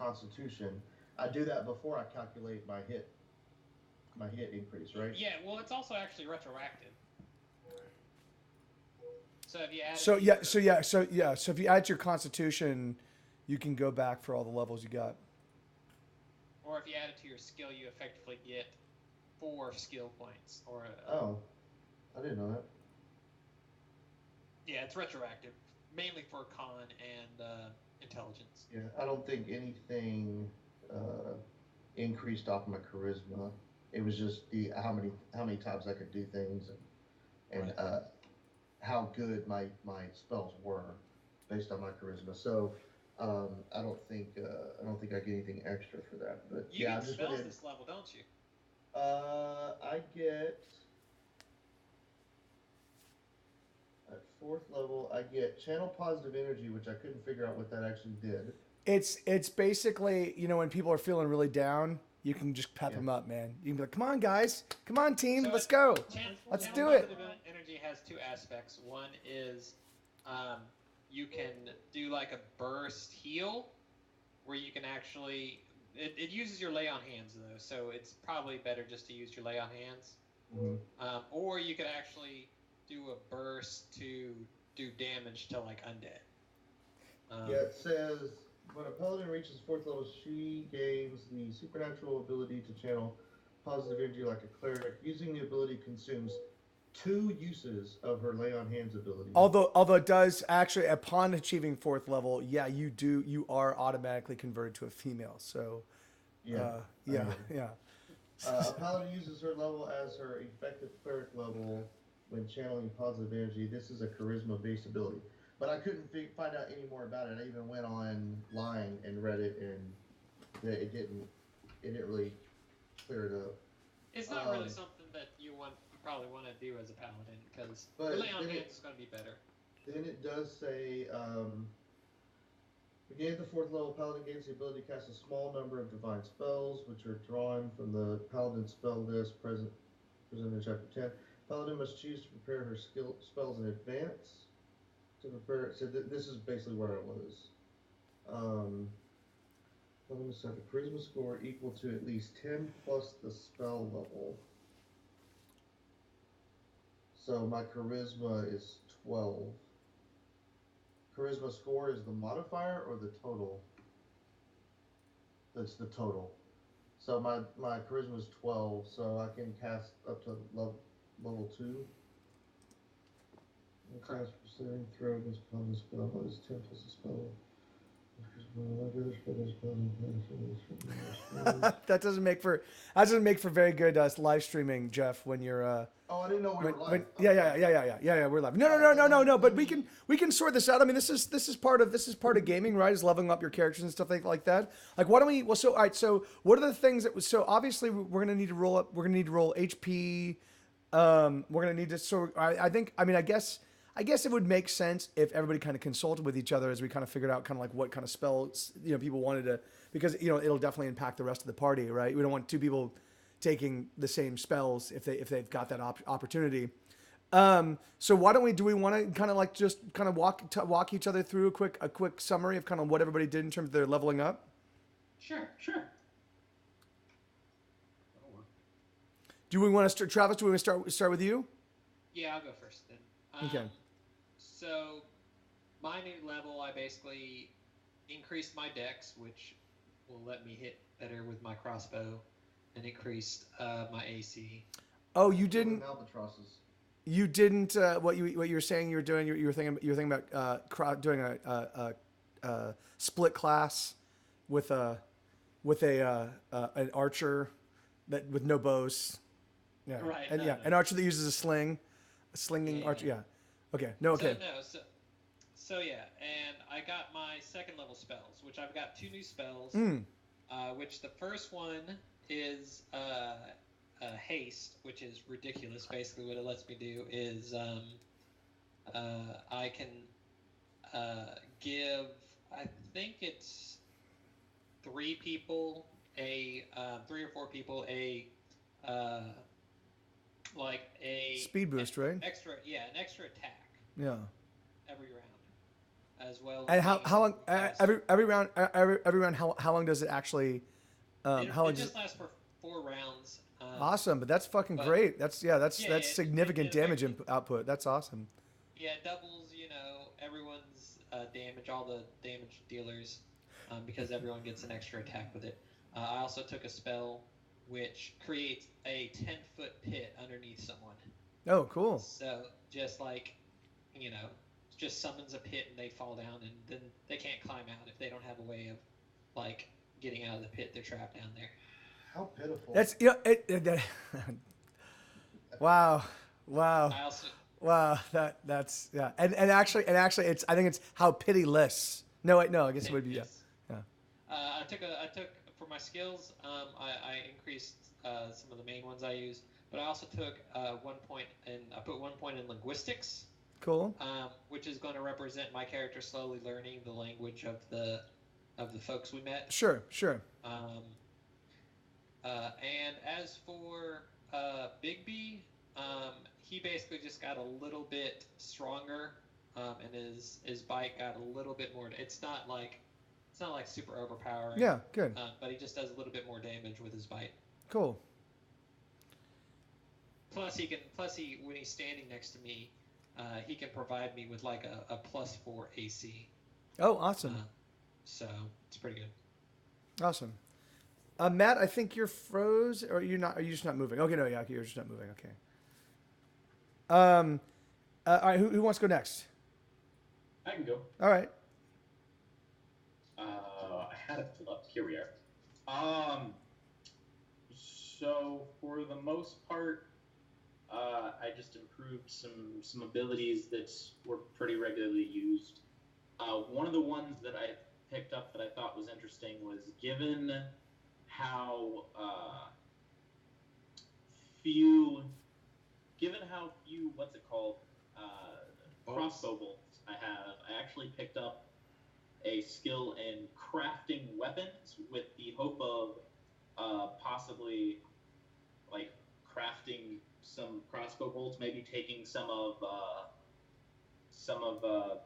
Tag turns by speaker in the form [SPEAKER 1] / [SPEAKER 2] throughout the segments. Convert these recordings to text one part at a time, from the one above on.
[SPEAKER 1] Constitution. I do that before I calculate my hit increase, right?
[SPEAKER 2] Yeah, well, it's also actually retroactive. So if you add it
[SPEAKER 3] So
[SPEAKER 2] to
[SPEAKER 3] yeah,
[SPEAKER 2] your,
[SPEAKER 3] so if you add to your Constitution, you can go back for all the levels you got.
[SPEAKER 2] or if you add it to your skill, you effectively get 4 skill points.
[SPEAKER 1] Oh, I didn't know that.
[SPEAKER 2] Yeah, it's retroactive, mainly for con and intelligence.
[SPEAKER 1] Yeah, I don't think anything uh, increased off my charisma. It was just the how many times I could do things and
[SPEAKER 2] Right.
[SPEAKER 1] how good my spells were based on my charisma. So I don't think I get anything extra for that. But
[SPEAKER 2] You
[SPEAKER 1] yeah, I
[SPEAKER 2] get
[SPEAKER 1] just went
[SPEAKER 2] spells
[SPEAKER 1] in.
[SPEAKER 2] this level, don't you?
[SPEAKER 1] I get at fourth level. I get channel positive energy, which I couldn't figure out what that actually did.
[SPEAKER 3] It's basically, when people are feeling really down, you can just pep
[SPEAKER 1] Yeah.
[SPEAKER 3] them up, man. You can be like, "Come on, guys, come on, team,
[SPEAKER 2] So
[SPEAKER 3] let's go, let's
[SPEAKER 2] channel
[SPEAKER 3] do it."
[SPEAKER 2] positive energy has 2 aspects. One is um, you can do like a burst heal, where you can actually it uses your lay on hands though, so it's probably better just to use your lay on hands.
[SPEAKER 1] Mm-hmm.
[SPEAKER 2] Or you could actually do a burst to do damage to like undead.
[SPEAKER 1] Yeah, it says when a paladin reaches fourth level, she gains the supernatural ability to channel positive energy like a cleric. Using the ability consumes 2 uses of her lay on hands ability.
[SPEAKER 3] Although it does actually, upon achieving fourth level, yeah, you are automatically converted to a female. So,
[SPEAKER 1] Yeah, I
[SPEAKER 3] yeah,
[SPEAKER 1] am.
[SPEAKER 3] yeah.
[SPEAKER 1] A paladin uses her level as her effective cleric level when channeling positive energy. This is a charisma based ability. But I couldn't find out any more about it. I even went online and read it, and it didn't really clear it up.
[SPEAKER 2] It's not really
[SPEAKER 1] Um,
[SPEAKER 2] something that you probably want to do as a paladin because your lay
[SPEAKER 1] but
[SPEAKER 2] on
[SPEAKER 1] then
[SPEAKER 2] hands
[SPEAKER 1] it
[SPEAKER 2] is going to be better.
[SPEAKER 1] then it does say beginning at the fourth level, paladin gains the ability to cast a small number of divine spells, which are drawn from the paladin spell list presented in chapter 10. Paladin must choose to prepare her spells in advance. To prepare, so this is basically where I was. Paladin must have a charisma score equal to at least 10 plus the spell level. So my charisma is 12. Charisma score is the modifier or the total? That's the total. So my charisma is 12, so I can cast up to level 2.
[SPEAKER 2] Correct.
[SPEAKER 1] Cast for saving throw against paladin spell. What is 10 plus the spell?
[SPEAKER 3] That doesn't make for very good live streaming, Jeff. When you're
[SPEAKER 1] Oh, I didn't know we were live.
[SPEAKER 3] yeah, we're live. No,
[SPEAKER 1] All
[SPEAKER 3] no,
[SPEAKER 1] right,
[SPEAKER 3] no, no,
[SPEAKER 1] then
[SPEAKER 3] no, no. But
[SPEAKER 1] let me.
[SPEAKER 3] we can sort this out. I mean, this is part of gaming, right? Is leveling up your characters and stuff like that. Like, why don't we? Well, so all right. So, what are the things that was? So obviously, we're gonna need to roll up. We're gonna need to roll HP. We're gonna need to. So I think. I mean, I guess it would make sense if everybody kind of consulted with each other as we kind of figured out kind of like what kind of spells people wanted to, because it'll definitely impact the rest of the party, right? We don't want 2 people taking the same spells if they've got that opportunity. So why don't we? Do we want to kind of like just kind of walk each other through a quick summary of kind of what everybody did in terms of their leveling up?
[SPEAKER 2] Sure, sure.
[SPEAKER 3] Do we want to start, Travis? Do we want to start with you?
[SPEAKER 2] Yeah, I'll go first then.
[SPEAKER 3] Okay.
[SPEAKER 2] So, my new level, I basically increased my dex, which will let me hit better with my crossbow, and increased my AC.
[SPEAKER 3] Oh, you didn't.
[SPEAKER 1] Albatrosses.
[SPEAKER 3] You didn't. What you were saying you were doing. You were thinking about doing a split class with an archer that with no bows. Yeah.
[SPEAKER 2] Right,
[SPEAKER 3] And
[SPEAKER 2] no,
[SPEAKER 3] yeah,
[SPEAKER 2] no.
[SPEAKER 3] an archer that uses a slinging
[SPEAKER 2] Yeah.
[SPEAKER 3] archer. Yeah. Okay. No. Okay.
[SPEAKER 2] So yeah, and I got my second level spells, which I've got 2 new spells. Which the first one is haste, which is ridiculous. Basically, what it lets me do is I can give, I think it's 3 people a 3 or 4 people a like a
[SPEAKER 3] Speed boost, right?
[SPEAKER 2] an extra attack
[SPEAKER 3] Yeah.
[SPEAKER 2] every round. as well as
[SPEAKER 3] And
[SPEAKER 2] being
[SPEAKER 3] how long
[SPEAKER 2] able to cast.
[SPEAKER 3] every round how long does it actually how long
[SPEAKER 2] It
[SPEAKER 3] does
[SPEAKER 2] just lasts for 4 rounds.
[SPEAKER 3] awesome, but that's fucking
[SPEAKER 2] But
[SPEAKER 3] great.
[SPEAKER 2] yeah,
[SPEAKER 3] That's significant
[SPEAKER 2] it
[SPEAKER 3] damage
[SPEAKER 2] effectively
[SPEAKER 3] output. That's awesome.
[SPEAKER 2] yeah it doubles everyone's damage, all the damage dealers, because everyone gets an extra attack with it. I also took a spell which creates a 10-foot pit underneath someone.
[SPEAKER 3] Oh, cool.
[SPEAKER 2] So just like you know, just summons a pit and they fall down, and then they can't climb out if they don't have a way of like getting out of the pit. They're trapped down there.
[SPEAKER 1] How pitiful.
[SPEAKER 3] That's wow. Wow.
[SPEAKER 2] I also
[SPEAKER 3] Wow, that's yeah, and actually, it's I think it's how pitiless. No, wait, no, I guess it would be yeah,
[SPEAKER 2] yes.
[SPEAKER 3] yeah.
[SPEAKER 2] I took for my skills. I increased some of the main ones I use, but I also took 1 point and I put 1 point in linguistics,
[SPEAKER 3] Cool.
[SPEAKER 2] which is going to represent my character slowly learning the language of the folks we met.
[SPEAKER 3] Sure, sure.
[SPEAKER 2] And as for Bigby, he basically just got a little bit stronger, and his bite got a little bit more. It's not like super overpowering.
[SPEAKER 3] Yeah, good.
[SPEAKER 2] But he just does a little bit more damage with his bite.
[SPEAKER 3] Cool.
[SPEAKER 2] Plus he when he's standing next to me, he can provide me with like a +4 AC.
[SPEAKER 3] Oh, awesome.
[SPEAKER 2] So it's pretty good.
[SPEAKER 3] Awesome. Matt, I think you're froze, or you're not. Are you just not moving? Okay, no, yeah, you're just not moving. Okay. All right, who wants to go next?
[SPEAKER 4] I can go.
[SPEAKER 3] All right.
[SPEAKER 4] I had it pulled up. Here we are. So for the most part, I just improved some abilities that were pretty regularly used. One of the ones that I picked up that I thought was interesting was given how few what's it called crossbow bolts I have. I actually picked up a skill in crafting weapons with the hope of possibly like crafting some crossbow bolts, maybe taking some of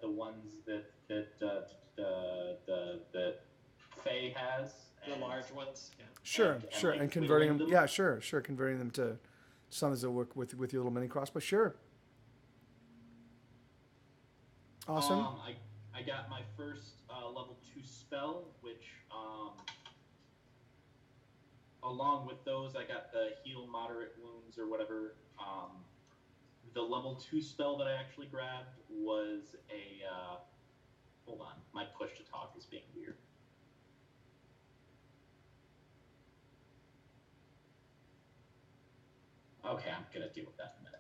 [SPEAKER 4] the ones that Faye has.
[SPEAKER 2] The large ones. Yeah.
[SPEAKER 3] Sure,
[SPEAKER 4] and,
[SPEAKER 3] sure,
[SPEAKER 4] like,
[SPEAKER 3] and converting them.
[SPEAKER 4] whittling
[SPEAKER 3] Yeah, sure, converting them to some that work with your little mini crossbow. Sure. Awesome.
[SPEAKER 4] I got my first level 2 spell, which along with those I got the heal moderate wounds or whatever. The level 2 spell that I actually grabbed was a hold on, my push to talk is being weird. Okay, I'm gonna deal with that in a minute.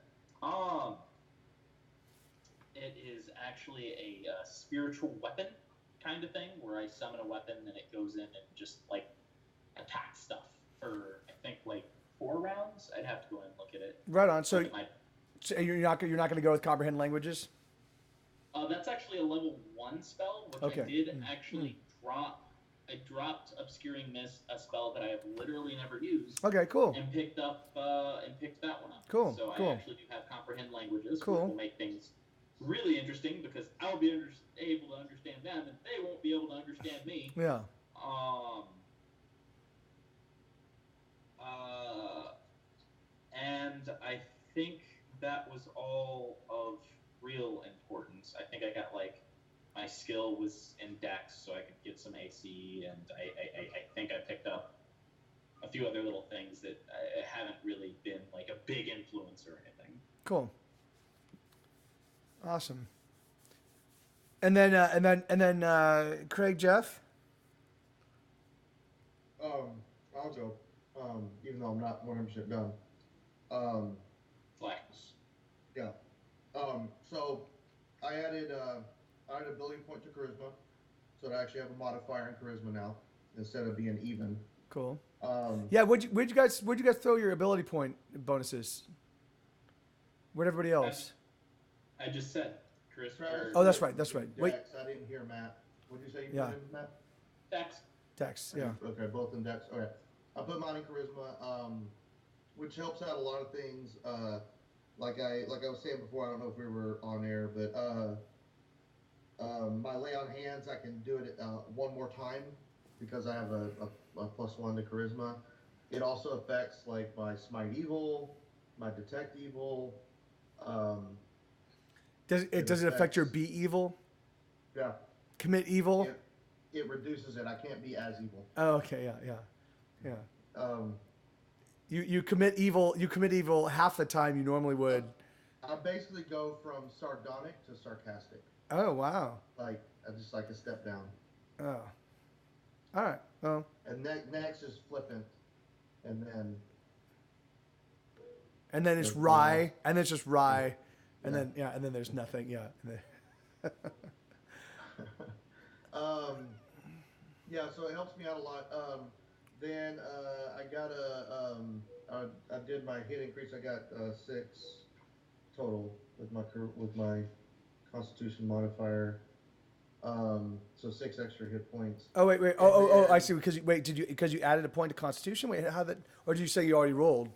[SPEAKER 4] It is actually a spiritual weapon kind of thing, where I summon a weapon and it goes in and just like attacks stuff for I think like 4 rounds. I'd have to go and look at it.
[SPEAKER 3] Right on. So you're not going to go with comprehend languages?
[SPEAKER 4] That's actually a level 1 spell, which
[SPEAKER 3] Okay.
[SPEAKER 4] I did actually drop. I dropped Obscuring Mist, a spell that I have literally never used.
[SPEAKER 3] Okay, cool.
[SPEAKER 4] And picked that one up.
[SPEAKER 3] Cool,
[SPEAKER 4] So
[SPEAKER 3] cool.
[SPEAKER 4] I actually do have comprehend languages,
[SPEAKER 3] Cool.
[SPEAKER 4] which will make things really interesting because I'll be able to understand them, and they won't be able to understand me.
[SPEAKER 3] Yeah.
[SPEAKER 4] And I think that was all of real importance. I think I got like my skill was in Dex, so I could get some AC, and I think I picked up a few other little things that haven't really been like a big influence or anything.
[SPEAKER 3] Cool. Awesome. And then Craig, Jeff.
[SPEAKER 1] I'll go. Even though I'm not 100% done.
[SPEAKER 4] Flex.
[SPEAKER 1] Yeah. So I added a building point to charisma, so I actually have a modifier in charisma now instead of being even.
[SPEAKER 3] Cool. Yeah. Where'd you guys throw your ability point bonuses? Where'd everybody else?
[SPEAKER 4] I just said Chris.
[SPEAKER 3] Oh, that's right. Wait.
[SPEAKER 1] Dex, I didn't hear Matt. What did you say you
[SPEAKER 3] Yeah.
[SPEAKER 1] put in, Matt?
[SPEAKER 4] Dex.
[SPEAKER 3] Yeah.
[SPEAKER 1] Okay, both in Dex. Okay. I put mine in charisma, which helps out a lot of things. Like I was saying before, I don't know if we were on air, but My lay on hands, I can do it one more time because I have a +1 to charisma. It also affects like my smite evil, my detect evil. Um, it
[SPEAKER 3] Does it affect your
[SPEAKER 1] affects,
[SPEAKER 3] be evil?
[SPEAKER 1] yeah,
[SPEAKER 3] Commit evil?
[SPEAKER 1] it reduces it. I can't be as evil.
[SPEAKER 3] Oh, okay, yeah, yeah.
[SPEAKER 1] Um,
[SPEAKER 3] You commit evil. You commit evil half the time you normally would.
[SPEAKER 1] I basically go from sardonic to sarcastic.
[SPEAKER 3] Oh wow.
[SPEAKER 1] Like I just like a step down.
[SPEAKER 3] Oh, all right. Well,
[SPEAKER 1] And next is flippant, and then
[SPEAKER 3] and then it's
[SPEAKER 1] the last.
[SPEAKER 3] rye, and then it's just rye, and
[SPEAKER 1] Yeah.
[SPEAKER 3] then yeah, and then there's nothing. Yeah.
[SPEAKER 1] um, yeah, so it helps me out a lot. Then I got I did my hit increase. I got 6 total with my Constitution modifier. So 6 extra hit points.
[SPEAKER 3] Oh wait.
[SPEAKER 1] And
[SPEAKER 3] Oh. I
[SPEAKER 1] then
[SPEAKER 3] see. Because you added a point to Constitution? Wait, how that? Or did you say you already rolled?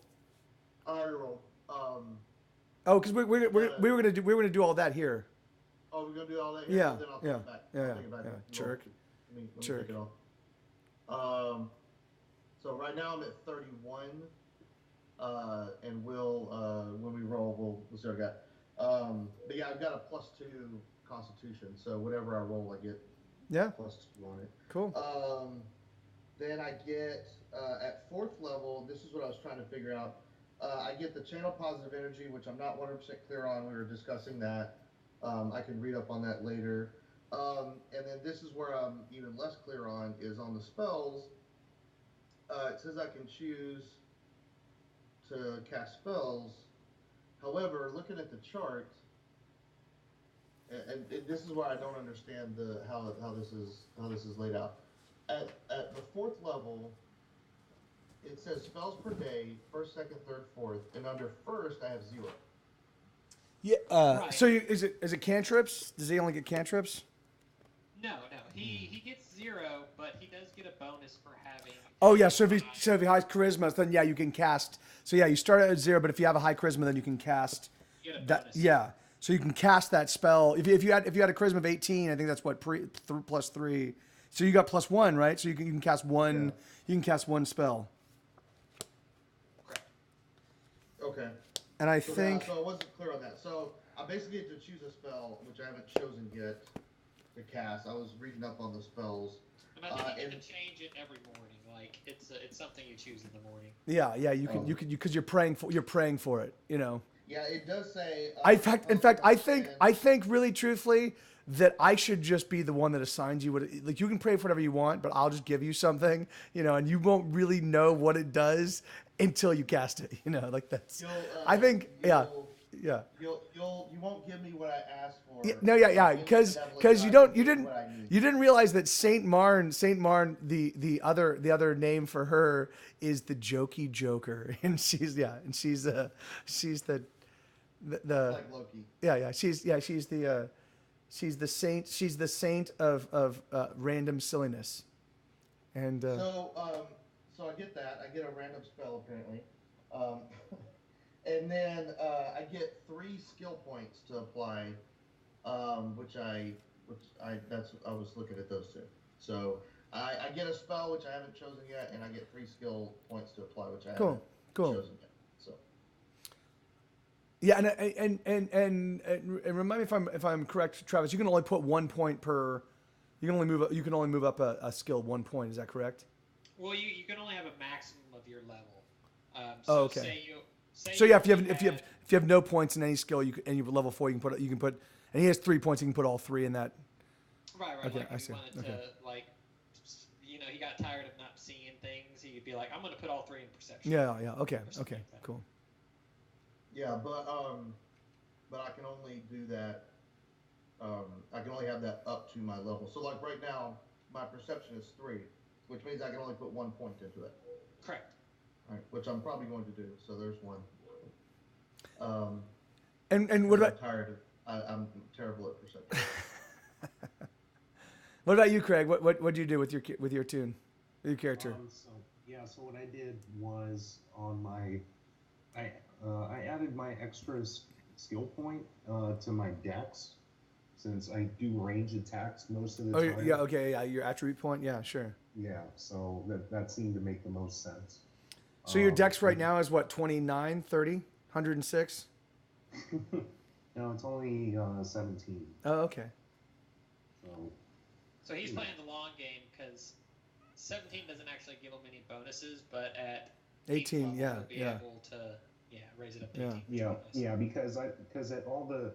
[SPEAKER 1] I rolled.
[SPEAKER 3] Oh, because
[SPEAKER 1] Uh,
[SPEAKER 3] we were gonna do all that here.
[SPEAKER 1] Oh, we're gonna do all that here.
[SPEAKER 3] Yeah.
[SPEAKER 1] Well, then I'll take
[SPEAKER 3] Yeah.
[SPEAKER 1] it back.
[SPEAKER 3] Yeah.
[SPEAKER 1] I'll
[SPEAKER 3] Yeah.
[SPEAKER 1] take it back.
[SPEAKER 3] Yeah.
[SPEAKER 1] Roll.
[SPEAKER 3] Jerk.
[SPEAKER 1] Let me
[SPEAKER 3] Jerk.
[SPEAKER 1] take it off. So right now I'm at 31. And when we roll, we'll see what I got. But yeah, I've got a +2 Constitution, so whatever I roll, I get
[SPEAKER 3] Yeah.
[SPEAKER 1] +2 on it.
[SPEAKER 3] Cool.
[SPEAKER 1] Then I get at 4th level. This is what I was trying to figure out. I get the channel positive energy, which I'm not 100% clear on. We were discussing that. I can read up on that later. And then this is where I'm even less clear on is on the spells. It says I can choose to cast spells. However, looking at the chart, and this is where I don't understand how this is laid out. At the 4th level, it says spells per day, first, second, third, fourth, and under first I have 0.
[SPEAKER 3] Yeah.
[SPEAKER 2] Right.
[SPEAKER 3] So is it cantrips? Does he only get cantrips?
[SPEAKER 2] No. He gets 0, but he does get a bonus for having.
[SPEAKER 3] Oh yeah. So if he has charisma, then yeah, you can cast. So yeah, you start at 0, but if you have a high charisma, then you can cast
[SPEAKER 2] You get a
[SPEAKER 3] that.
[SPEAKER 2] bonus.
[SPEAKER 3] Yeah. So you can cast that spell. If you had a charisma of 18, I think that's what +3. So you got +1, right? So you can cast one.
[SPEAKER 1] Yeah.
[SPEAKER 3] You can cast one spell.
[SPEAKER 2] Correct.
[SPEAKER 1] Okay.
[SPEAKER 3] And I
[SPEAKER 1] So,
[SPEAKER 3] think.
[SPEAKER 1] so I wasn't clear on that. So I basically get to choose a spell, which I haven't chosen yet to cast. I was reading up on the spells.
[SPEAKER 2] And I think you get to change it every morning. Like it's something you choose in the morning.
[SPEAKER 3] Yeah. You can because you're praying for it. You know.
[SPEAKER 1] Yeah, it does say.
[SPEAKER 3] In fact, I think really truthfully that I should just be the one that assigns you like you can pray for whatever you want, but I'll just give you something, and you won't really know what it does until you cast it, like that's. I think, yeah.
[SPEAKER 1] You won't give me what I asked for.
[SPEAKER 3] Yeah, no, yeah, because you didn't realize that Saint Marn, the other name for her is the jokey joker, and she's the
[SPEAKER 1] like Loki.
[SPEAKER 3] She's the saint of random silliness, and
[SPEAKER 1] So I get that. I get a random spell apparently, and then I get 3 skill points to apply, which I was looking at those 2. So I get a spell which I haven't chosen yet, and I get 3 skill points to apply, which I haven't chosen yet. So.
[SPEAKER 3] Yeah, and remind me if I'm correct, Travis. You can only put 1 point per. You can only move up a skill 1 point. Is that correct?
[SPEAKER 2] Well, you can only have a maximum of your level.
[SPEAKER 3] Okay. If you have no points in any skill, you have level 4, you can put, and he has 3 points. You can put all 3 in that.
[SPEAKER 2] Right.
[SPEAKER 3] Okay,
[SPEAKER 2] like
[SPEAKER 3] I
[SPEAKER 2] if
[SPEAKER 3] see.
[SPEAKER 2] you wanted to, he got tired of not seeing things. He'd be like, I'm going to put all 3 in perception.
[SPEAKER 3] Yeah. Okay.
[SPEAKER 2] Like that.
[SPEAKER 3] Cool.
[SPEAKER 1] Yeah, but I can only do that. I can only have that up to my level. So like right now, my perception is 3, which means I can only put 1 point into it.
[SPEAKER 2] Correct.
[SPEAKER 1] All right, which I'm probably going to do. So there's 1.
[SPEAKER 3] And what about?
[SPEAKER 1] I'm terrible at perception.
[SPEAKER 3] What about you, Craig? What do you do with your tune, with your character?
[SPEAKER 5] So what I did was on my, I added my extra skill point to my dex, since I do range attacks most of the
[SPEAKER 3] Oh,
[SPEAKER 5] time.
[SPEAKER 3] yeah, okay, yeah, your attribute point, yeah, sure.
[SPEAKER 5] Yeah, so that seemed to make the most sense.
[SPEAKER 3] So your dex right now is what, 29, 30, 106?
[SPEAKER 5] No, it's only 17.
[SPEAKER 3] Oh, okay.
[SPEAKER 2] So he's playing the long game because 17 doesn't actually give him any bonuses, but at
[SPEAKER 3] 18,
[SPEAKER 2] level,
[SPEAKER 3] yeah,
[SPEAKER 2] he'll be
[SPEAKER 3] yeah.
[SPEAKER 2] able to raise it up to
[SPEAKER 3] Yeah.
[SPEAKER 2] 18.
[SPEAKER 5] Yeah, because at all the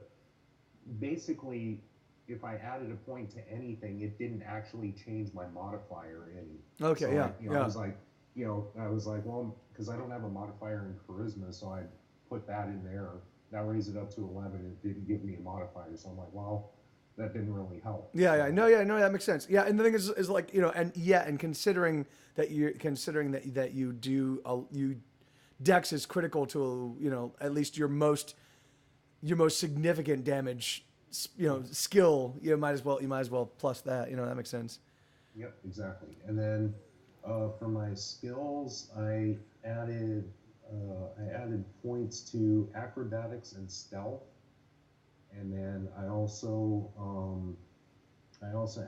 [SPEAKER 5] basically, if I added a point to anything, it didn't actually change my modifier any.
[SPEAKER 3] Okay,
[SPEAKER 5] So
[SPEAKER 3] yeah,
[SPEAKER 5] I was like, well, because I don't have a modifier in charisma, so I put that in there. That raised it up to 11. It didn't give me a modifier, so I'm like, well, that didn't really help.
[SPEAKER 3] Yeah,
[SPEAKER 5] so,
[SPEAKER 3] no, that makes sense. Yeah, and the thing is like, and considering that you do you dex is critical to at least your most significant damage, skill. You might as well plus that. That makes sense.
[SPEAKER 5] Yep, exactly. And then for my skills, I added points to acrobatics and stealth, and then I also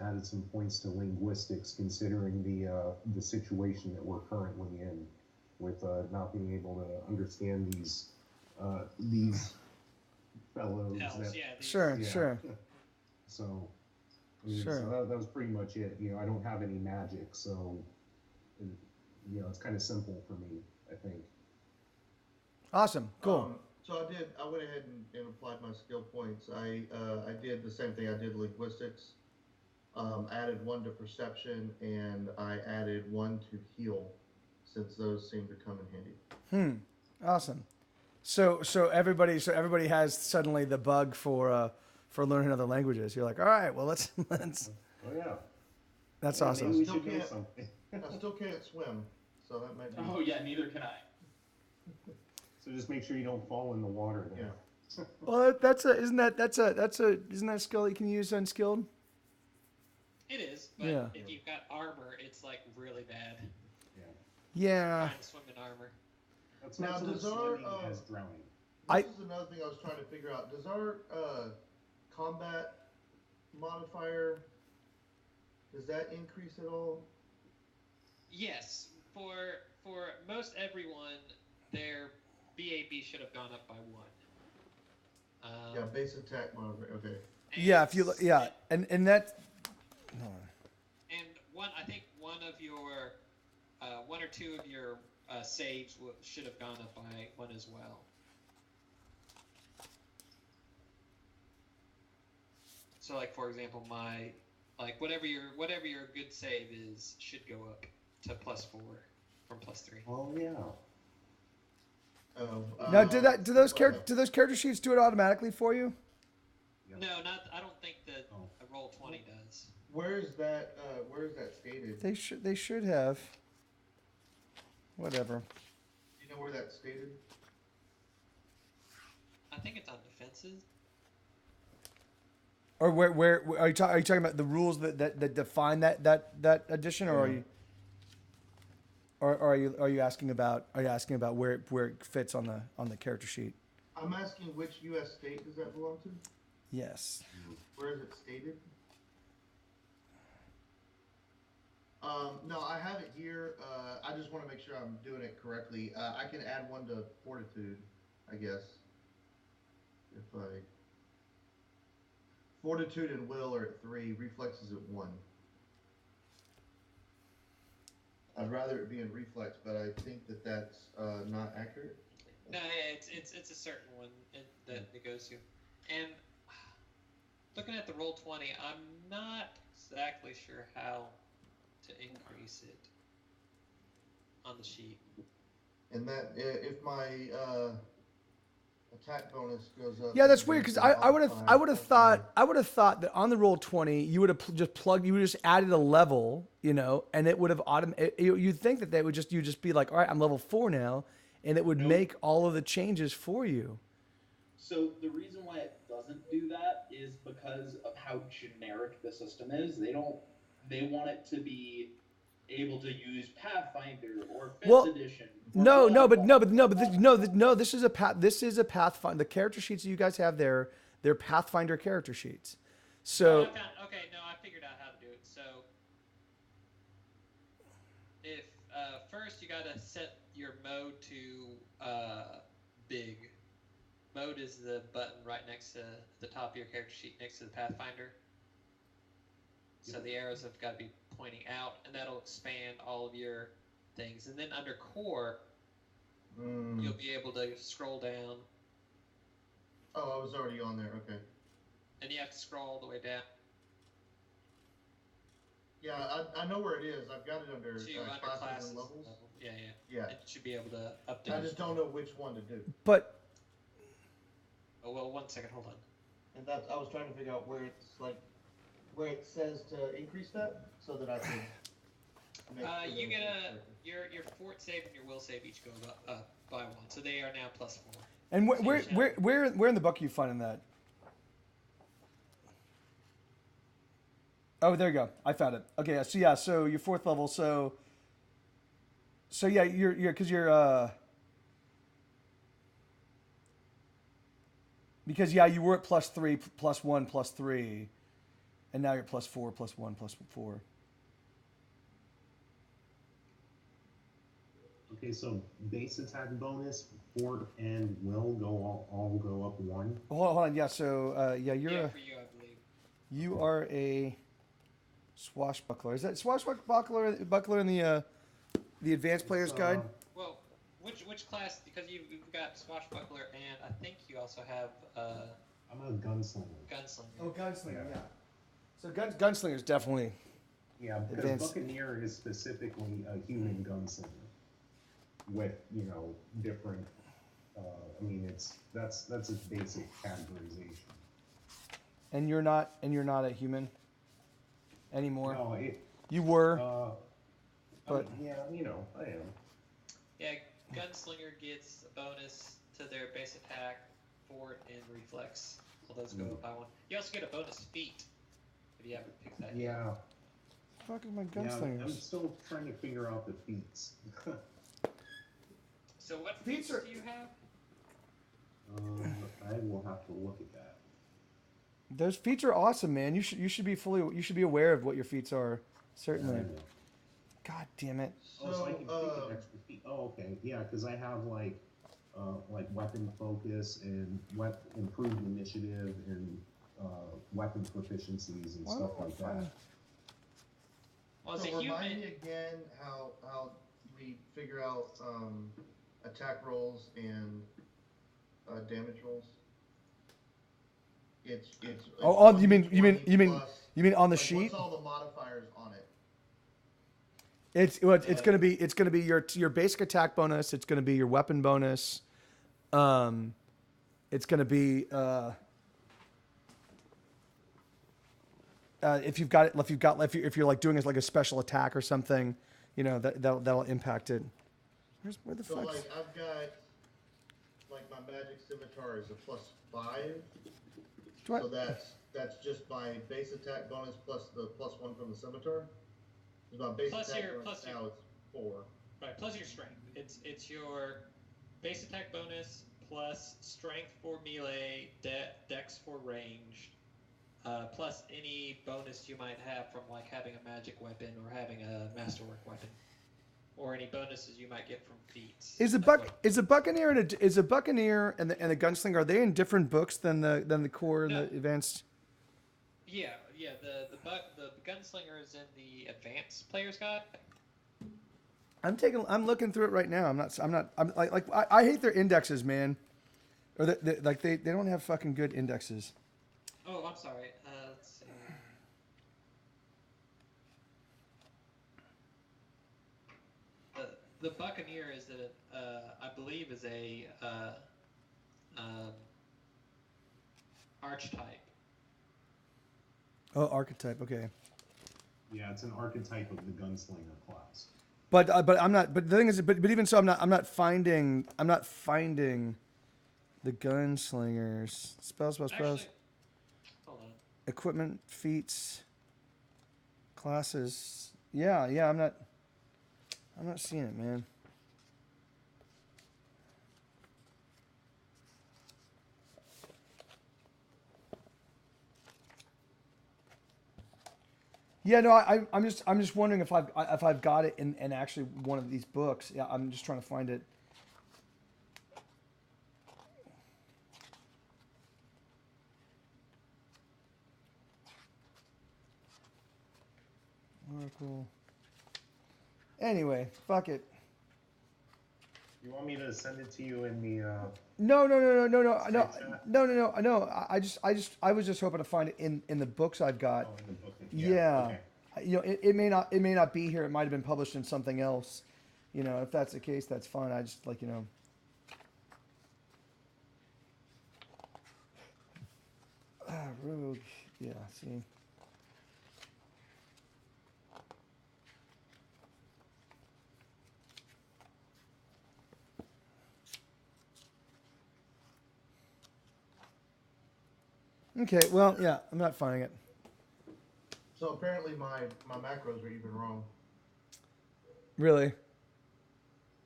[SPEAKER 5] added some points to linguistics, considering the situation that we're currently in, with not being able to understand these fellows.
[SPEAKER 2] Elves,
[SPEAKER 3] Sure.
[SPEAKER 5] So, I mean,
[SPEAKER 3] Sure.
[SPEAKER 5] so that was pretty much it. I don't have any magic, so it's kind of simple for me, I think.
[SPEAKER 3] Awesome. Cool.
[SPEAKER 1] So I went ahead and applied my skill points. I did the same thing. I did linguistics, added 1 to perception, and I added 1 to heal, since those seem to come in handy.
[SPEAKER 3] Awesome. So everybody has suddenly the bug for learning other languages. You're like, all right, well let's.
[SPEAKER 5] Oh yeah.
[SPEAKER 3] That's
[SPEAKER 5] Yeah,
[SPEAKER 3] awesome.
[SPEAKER 5] maybe we
[SPEAKER 1] Still
[SPEAKER 5] should do
[SPEAKER 1] can't.
[SPEAKER 5] something.
[SPEAKER 1] I still can't swim, so that might be.
[SPEAKER 4] Oh yeah, neither can I.
[SPEAKER 5] So just make sure you don't fall in the water then.
[SPEAKER 1] Yeah.
[SPEAKER 3] Well, isn't that a skill that you can use unskilled?
[SPEAKER 2] It is, but
[SPEAKER 3] Yeah.
[SPEAKER 2] if you've got armor, it's like really bad.
[SPEAKER 3] Yeah.
[SPEAKER 2] Trying to swim in armor.
[SPEAKER 5] That's
[SPEAKER 1] Now,
[SPEAKER 5] not so much
[SPEAKER 1] does our,
[SPEAKER 5] swimming as drowning.
[SPEAKER 1] This is another thing I was trying to figure out. Does our combat modifier, does that increase at all?
[SPEAKER 2] Yes, for most everyone, their BAB should have gone up by 1.
[SPEAKER 1] Yeah, base attack modifier. Okay.
[SPEAKER 3] Yeah, if you and that.
[SPEAKER 2] And I think one of your 1 or 2 of your saves should have gone up by 1 as well. So, like for example, whatever your good save is should go up to +4 from +3.
[SPEAKER 5] Oh yeah.
[SPEAKER 1] Oh.
[SPEAKER 3] Now, do those character sheets do it automatically for you?
[SPEAKER 5] Yep.
[SPEAKER 2] No, I don't think that a roll 20 does.
[SPEAKER 1] Where is that stated?
[SPEAKER 3] They should have. Whatever.
[SPEAKER 1] Do you know where that's stated?
[SPEAKER 2] I think it's on defenses.
[SPEAKER 3] Or where are you talking about the rules that define that addition, or are you asking about where it fits on the character sheet?
[SPEAKER 1] I'm asking which U.S. state does that belong to?
[SPEAKER 3] Yes.
[SPEAKER 1] Where is it stated? No, I have it here. I just want to make sure I'm doing it correctly. I can add 1 to fortitude, I guess. If I... Fortitude and will are at 3, reflexes at 1. I'd rather it be in reflex, but I think that's not accurate.
[SPEAKER 2] No, it's a certain one that it goes to. And looking at the roll 20, I'm not exactly sure how to increase it on the sheet.
[SPEAKER 1] And that if my attack bonus goes up.
[SPEAKER 3] Yeah, that's weird because I would have thought that on the roll 20 you would have just added a level, and it would have you'd think that you'd just be like, all right, I'm level 4 now, and it would make all of the changes for you.
[SPEAKER 4] So the reason why it doesn't do that is because of how generic the system is. They want it to be able to use Pathfinder or 5th edition. This is a Pathfinder. The character sheets that you guys have there, they're Pathfinder character sheets.
[SPEAKER 3] So
[SPEAKER 2] I figured out how to do it. So if first you gotta set your mode to big. Mode is the button right next to the top of your character sheet, next to the Pathfinder. So the arrows have got to be pointing out, and that'll expand all of your things. And then under core, you'll be able to scroll down.
[SPEAKER 1] Oh, I was already on there. Okay.
[SPEAKER 2] And you have to scroll all the way down.
[SPEAKER 1] Yeah, I know where it is. I've got it under classes and levels.
[SPEAKER 2] Yeah. And you should be able to update.
[SPEAKER 1] I just don't know which one to do.
[SPEAKER 3] But.
[SPEAKER 2] Oh, well, 1 second. Hold on.
[SPEAKER 1] And I was trying to figure out where it's like, where it says to increase that, so that I can.
[SPEAKER 2] You get your fort save and your will save each go up by 1, so they are now +4.
[SPEAKER 3] And where in the book are you finding that? Oh, there you go. I found it. Okay, so your 4th level. So yeah, you're because you were at +3, +1, +3, and now you're +4, +1, +4.
[SPEAKER 5] Okay, so base attack bonus, fort and will all go up 1.
[SPEAKER 3] Hold on. Yeah. So you're
[SPEAKER 2] for you, I believe.
[SPEAKER 3] You are a swashbuckler. Is that swashbuckler in the advanced player's guide?
[SPEAKER 2] Well, which class? Because you've got swashbuckler, and I think you also have.
[SPEAKER 5] I'm a gunslinger.
[SPEAKER 2] Gunslinger.
[SPEAKER 3] Oh, gunslinger. Yeah. So gunslinger is definitely.
[SPEAKER 5] Yeah, because advanced. Buccaneer is specifically a human gunslinger with different. I mean, that's a basic categorization.
[SPEAKER 3] And you're not a human anymore.
[SPEAKER 5] No,
[SPEAKER 3] you were.
[SPEAKER 5] But I am.
[SPEAKER 2] Yeah, gunslinger gets a bonus to their base attack, fort, and reflex. All those go up by 1. You also get a bonus feat if you haven't picked that.
[SPEAKER 5] Yeah.
[SPEAKER 3] Fuck is my gunslingers?
[SPEAKER 5] I'm still trying to figure out the feats.
[SPEAKER 2] So what feats do you have?
[SPEAKER 5] I will have to look at that.
[SPEAKER 3] Those feats are awesome, man. You should be aware of what your feats are. Certainly. God damn it.
[SPEAKER 5] So I can take an extra feat. Oh, okay. Yeah, because I have like weapon focus and improved initiative and weapon proficiencies and stuff like that.
[SPEAKER 2] Well,
[SPEAKER 1] so remind me again how we figure out attack rolls and damage rolls. It's
[SPEAKER 3] you mean on the sheet?
[SPEAKER 1] What's all the modifiers on it?
[SPEAKER 3] It's gonna be your basic attack bonus. It's gonna be your weapon bonus. It's gonna be if you're like doing it like a special attack or something, that'll impact it. Where the fuck?
[SPEAKER 1] So like I've got like my magic scimitar is a +5. So that's just my base attack bonus plus the +1 from the scimitar. My base attack bonus now it's 4.
[SPEAKER 2] Right, plus your strength. It's your base attack bonus plus strength for melee, dex for ranged, plus any bonus you might have from like having a magic weapon or having a masterwork weapon, or any bonuses you might get from feats.
[SPEAKER 3] Is a buccaneer and the gunslinger, are they in different books than the core and the advanced?
[SPEAKER 2] Yeah. The gunslinger is in the advanced player's guide.
[SPEAKER 3] I'm looking through it right now. I hate their indexes, man. Or they don't have fucking good indexes.
[SPEAKER 2] Oh, I'm sorry. Let's see. The buccaneer is I believe is a archetype.
[SPEAKER 3] Oh, archetype. Okay.
[SPEAKER 5] Yeah, it's an archetype of the gunslinger class.
[SPEAKER 3] But I'm not. But the thing is, but even so, I'm not finding the gunslingers. Spells.
[SPEAKER 2] Actually, hold on.
[SPEAKER 3] Equipment, feats, classes. Yeah. I'm not seeing it, man. Yeah, no, I'm just wondering if I've got it in actually one of these books. Yeah, I'm just trying to find it. Oracle. Anyway, fuck it.
[SPEAKER 5] You want me to send it to you in the?
[SPEAKER 3] No, no, no, no, no, no, no,
[SPEAKER 5] Straight chat?
[SPEAKER 3] no, no, no, no. I was just hoping to find it in the books I've got.
[SPEAKER 5] Oh, in the book.
[SPEAKER 3] Yeah.
[SPEAKER 5] Okay.
[SPEAKER 3] You know, it may not be here. It might have been published in something else. You know, if that's the case, that's fine. I just like, you know. Rogue. Yeah. See. Okay. Well, yeah. I'm not finding it.
[SPEAKER 1] So apparently my macros are even wrong.
[SPEAKER 3] Really.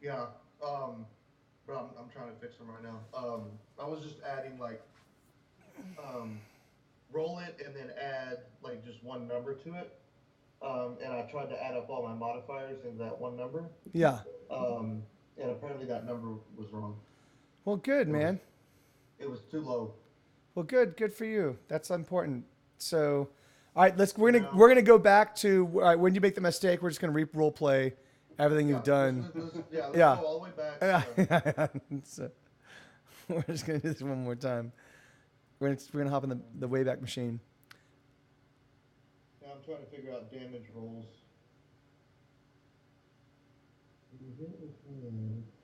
[SPEAKER 1] Yeah. But I'm trying to fix them right now. I was just adding like, roll it and then add like just one number to it. And I tried to add up all my modifiers into that one number.
[SPEAKER 3] Yeah.
[SPEAKER 1] And apparently that number was wrong.
[SPEAKER 3] Well, good, man.
[SPEAKER 1] It was too low.
[SPEAKER 3] Well, good. Good for you. That's important. So, all right, we're gonna go back to all right, when you make the mistake. We're just gonna role play everything you've done.
[SPEAKER 1] Let's
[SPEAKER 3] Yeah.
[SPEAKER 1] go all the way back.
[SPEAKER 3] Yeah. So, we're just gonna do this one more time. We're gonna hop in the Wayback Machine.
[SPEAKER 1] Now I'm trying to figure out damage rolls.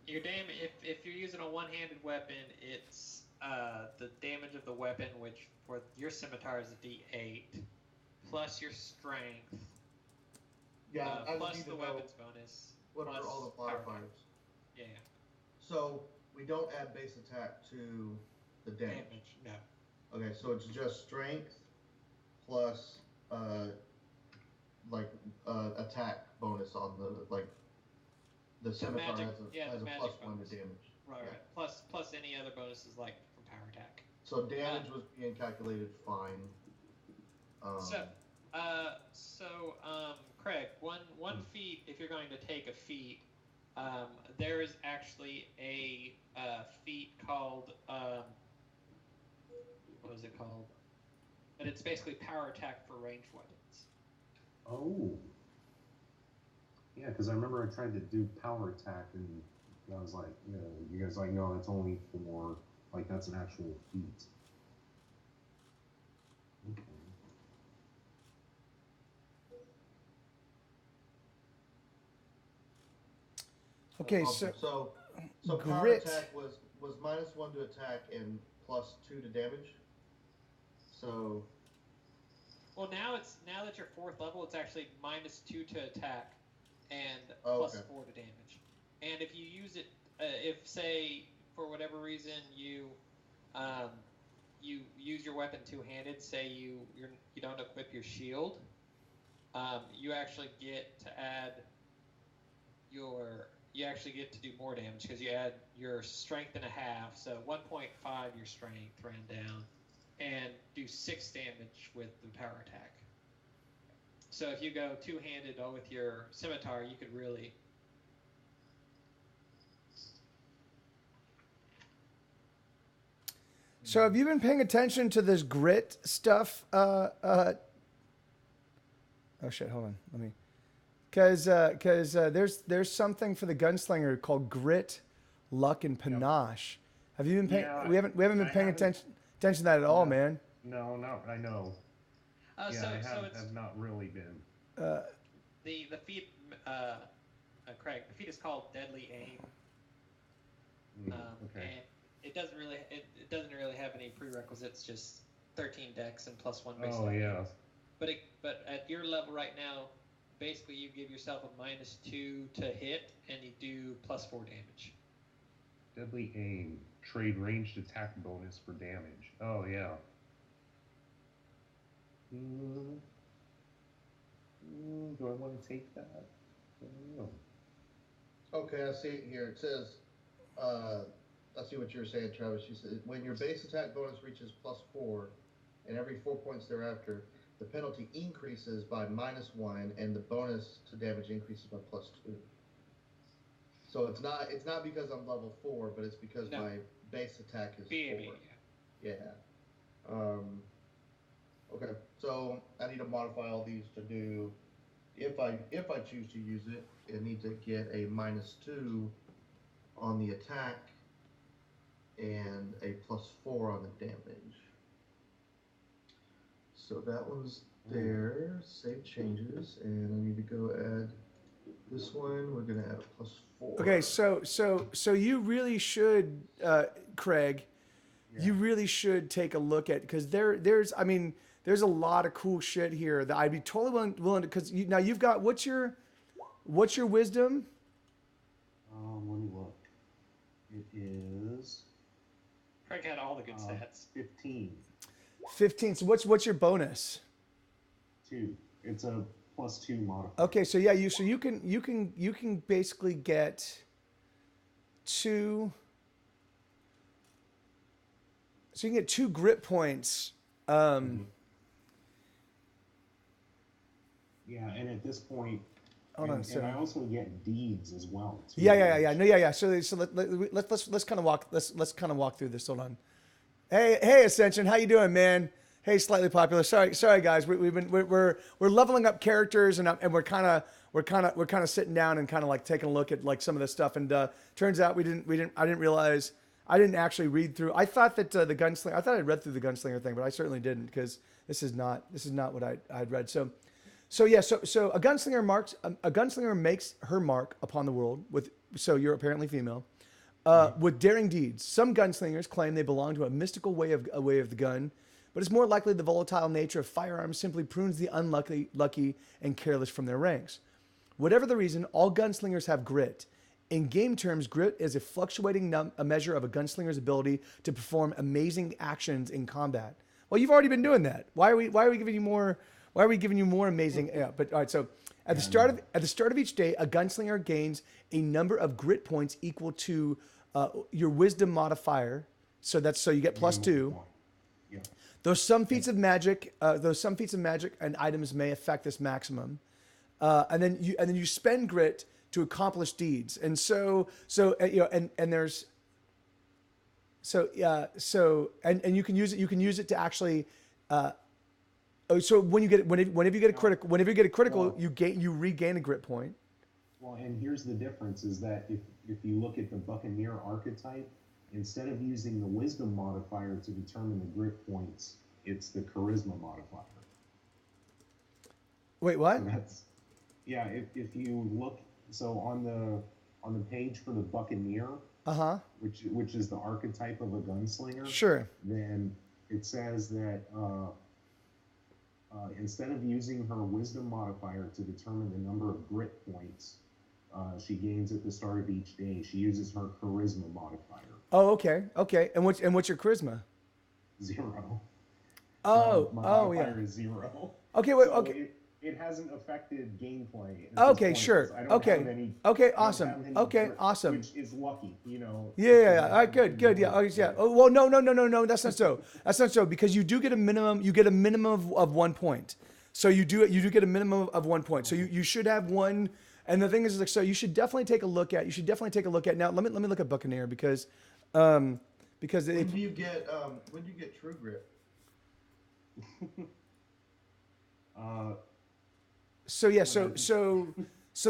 [SPEAKER 2] Your if you're using a one-handed weapon, it's the damage of the weapon, which for your scimitar is a D8, plus your strength,
[SPEAKER 1] Yeah, I
[SPEAKER 2] plus
[SPEAKER 1] just need
[SPEAKER 2] the
[SPEAKER 1] to know
[SPEAKER 2] weapons bonus.
[SPEAKER 1] what are
[SPEAKER 2] plus
[SPEAKER 1] all the
[SPEAKER 2] power
[SPEAKER 1] modifiers.
[SPEAKER 2] Yeah.
[SPEAKER 1] So we don't add base attack to the damage.
[SPEAKER 2] No.
[SPEAKER 1] Okay, so it's just strength plus attack bonus on the scimitar
[SPEAKER 2] magic-
[SPEAKER 1] has
[SPEAKER 2] the
[SPEAKER 1] a
[SPEAKER 2] magic
[SPEAKER 1] plus
[SPEAKER 2] bonus.
[SPEAKER 1] 1 to damage.
[SPEAKER 2] Right.
[SPEAKER 1] Yeah.
[SPEAKER 2] Right. Plus any other bonuses like from power attack.
[SPEAKER 1] So damage was being calculated fine.
[SPEAKER 2] Craig, one feat. If you're going to take a feat, there is actually a feat called what is it called? But it's basically power attack for ranged weapons.
[SPEAKER 5] Oh. Yeah, because I remember I tried to do power attack, and I was like, you know, you guys like, no, that's only for like that's an actual feat. Okay.
[SPEAKER 3] Okay,
[SPEAKER 1] so power
[SPEAKER 3] grit.
[SPEAKER 1] attack was -1 to attack and +2 to damage. So.
[SPEAKER 2] Well, now that you're 4th level, it's actually -2 to attack and
[SPEAKER 1] okay.
[SPEAKER 2] +4 to damage. And if you use it, if say for whatever reason you use your weapon two-handed, say you don't equip your shield, you actually get to add you actually get to do more damage because you add your strength and a half, so 1.5 your strength round down, and do 6 damage with the power attack. So if you go two-handed with your scimitar, you could really.
[SPEAKER 3] So have you been paying attention to this grit stuff? Oh shit! Hold on. Let me. Because there's something for the gunslinger called grit, luck, and panache. Have you been paying?
[SPEAKER 5] Yeah,
[SPEAKER 3] we haven't been paying attention to that at all, man.
[SPEAKER 5] No, I know. I have not really been.
[SPEAKER 2] The feat, Craig. The feat is called Deadly Aim.
[SPEAKER 5] Okay.
[SPEAKER 2] And it doesn't really have any prerequisites. Just 13 dex and +1 base.
[SPEAKER 5] Oh yeah.
[SPEAKER 2] But at your level right now, basically you give yourself a -2 to hit, and you do +4 damage.
[SPEAKER 5] Deadly aim. Trade ranged attack bonus for damage. Oh yeah. Do I want to take that? I don't know.
[SPEAKER 1] Okay, I see it here. It says, I see what you're saying, Travis. You said when your base attack bonus reaches +4, and every 4 points thereafter, the penalty increases by -1, and the bonus to damage increases by +2. So it's not because I'm level 4, but it's because my base attack is 4. Yeah. Okay. So I need to modify all these to do. If I choose to use it, it needs to get a -2 on the attack and a +4 on the damage. So that one's there. Save changes, and I need to go add this one. We're gonna add a +4.
[SPEAKER 3] Okay, so you really should, Craig.
[SPEAKER 5] Yeah.
[SPEAKER 3] You really should take a look at, because there's a lot of cool shit here that I'd be totally willing to, because now you've got, what's your wisdom?
[SPEAKER 5] Let me look. It is
[SPEAKER 2] Craig had all the good stats.
[SPEAKER 5] 15.
[SPEAKER 3] 15. So what's your bonus?
[SPEAKER 5] 2. It's a +2 modifier.
[SPEAKER 3] Okay, so yeah, you can basically get 2. So you can get 2 grit points.
[SPEAKER 5] Yeah, and at this point, and I also get deeds as well. Too.
[SPEAKER 3] Yeah. No, yeah. So let's kind of walk through this. Hold on. Hey, Ascension, how you doing, man? Hey, Slightly Popular. Sorry, guys. We're leveling up characters, and we're kind of sitting down and kind of like taking a look at like some of this stuff. And turns out I didn't realize. I didn't actually read through. I thought that the gunslinger. I thought I'd read through the gunslinger thing, but I certainly didn't, because this is not what I'd read. So a gunslinger makes her mark upon the world with. So you're apparently female. With daring deeds. Some gunslingers claim they belong to a mystical way of the gun, but it's more likely the volatile nature of firearms simply prunes the lucky and careless from their ranks. Whatever the reason, all gunslingers have grit. In game terms, grit is a fluctuating a measure of a gunslinger's ability to perform amazing actions in combat. Well, you've already been doing that. Why are we giving you more? Why are we giving you more amazing? Yeah, but all right. So at the start of each day, a gunslinger gains a number of grit points equal to your wisdom modifier. So you get +2.
[SPEAKER 5] Yeah.
[SPEAKER 3] Though some feats of magic and items may affect this maximum, and then you spend grit to accomplish deeds, and and you can use it to actually. So whenever you get a critical, you regain a grit point.
[SPEAKER 5] Well, and here's the difference: is that if you look at the Buccaneer archetype, instead of using the Wisdom modifier to determine the grit points, it's the Charisma modifier.
[SPEAKER 3] Wait, what?
[SPEAKER 5] So if you look, so on the page for the Buccaneer, which is the archetype of a gunslinger,
[SPEAKER 3] sure.
[SPEAKER 5] Then it says that instead of using her Wisdom modifier to determine the number of grit points she gains at the start of each day, she uses her Charisma modifier.
[SPEAKER 3] Oh, okay. And what's your Charisma?
[SPEAKER 5] 0.
[SPEAKER 3] My
[SPEAKER 5] modifier is 0.
[SPEAKER 3] Okay, wait.
[SPEAKER 5] So
[SPEAKER 3] Okay.
[SPEAKER 5] It hasn't affected gameplay.
[SPEAKER 3] Okay, sure. Okay, awesome. Awesome.
[SPEAKER 5] Which is lucky,
[SPEAKER 3] Yeah. All right, good. Yeah. Oh, yeah. Oh, well, no. That's not so. That's not so, because you do get a minimum. You get a minimum of 1 point. So you do get a minimum of 1 point. So you should have one. And the thing is, like, so you should definitely take a look at. Now, let me look at Buccaneer because
[SPEAKER 1] when do you get True Grit?
[SPEAKER 3] So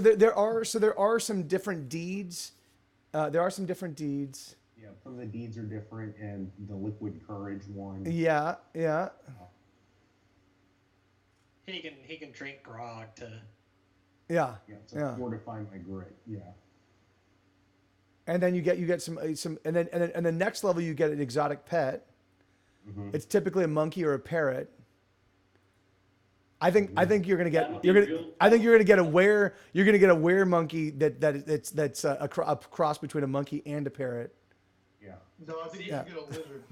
[SPEAKER 3] there are some different deeds.
[SPEAKER 5] Yeah, some of the deeds are different, and the Liquid Courage one.
[SPEAKER 3] Yeah.
[SPEAKER 2] He can drink grog to.
[SPEAKER 3] Yeah.
[SPEAKER 5] To fortify my grit. Yeah.
[SPEAKER 3] And then you get some, and then the next level you get an exotic pet. Mm-hmm. It's typically a monkey or a parrot. I think you're gonna get a were monkey that's a cross between a monkey and a parrot.
[SPEAKER 5] Yeah.
[SPEAKER 1] No, I think you get a lizard.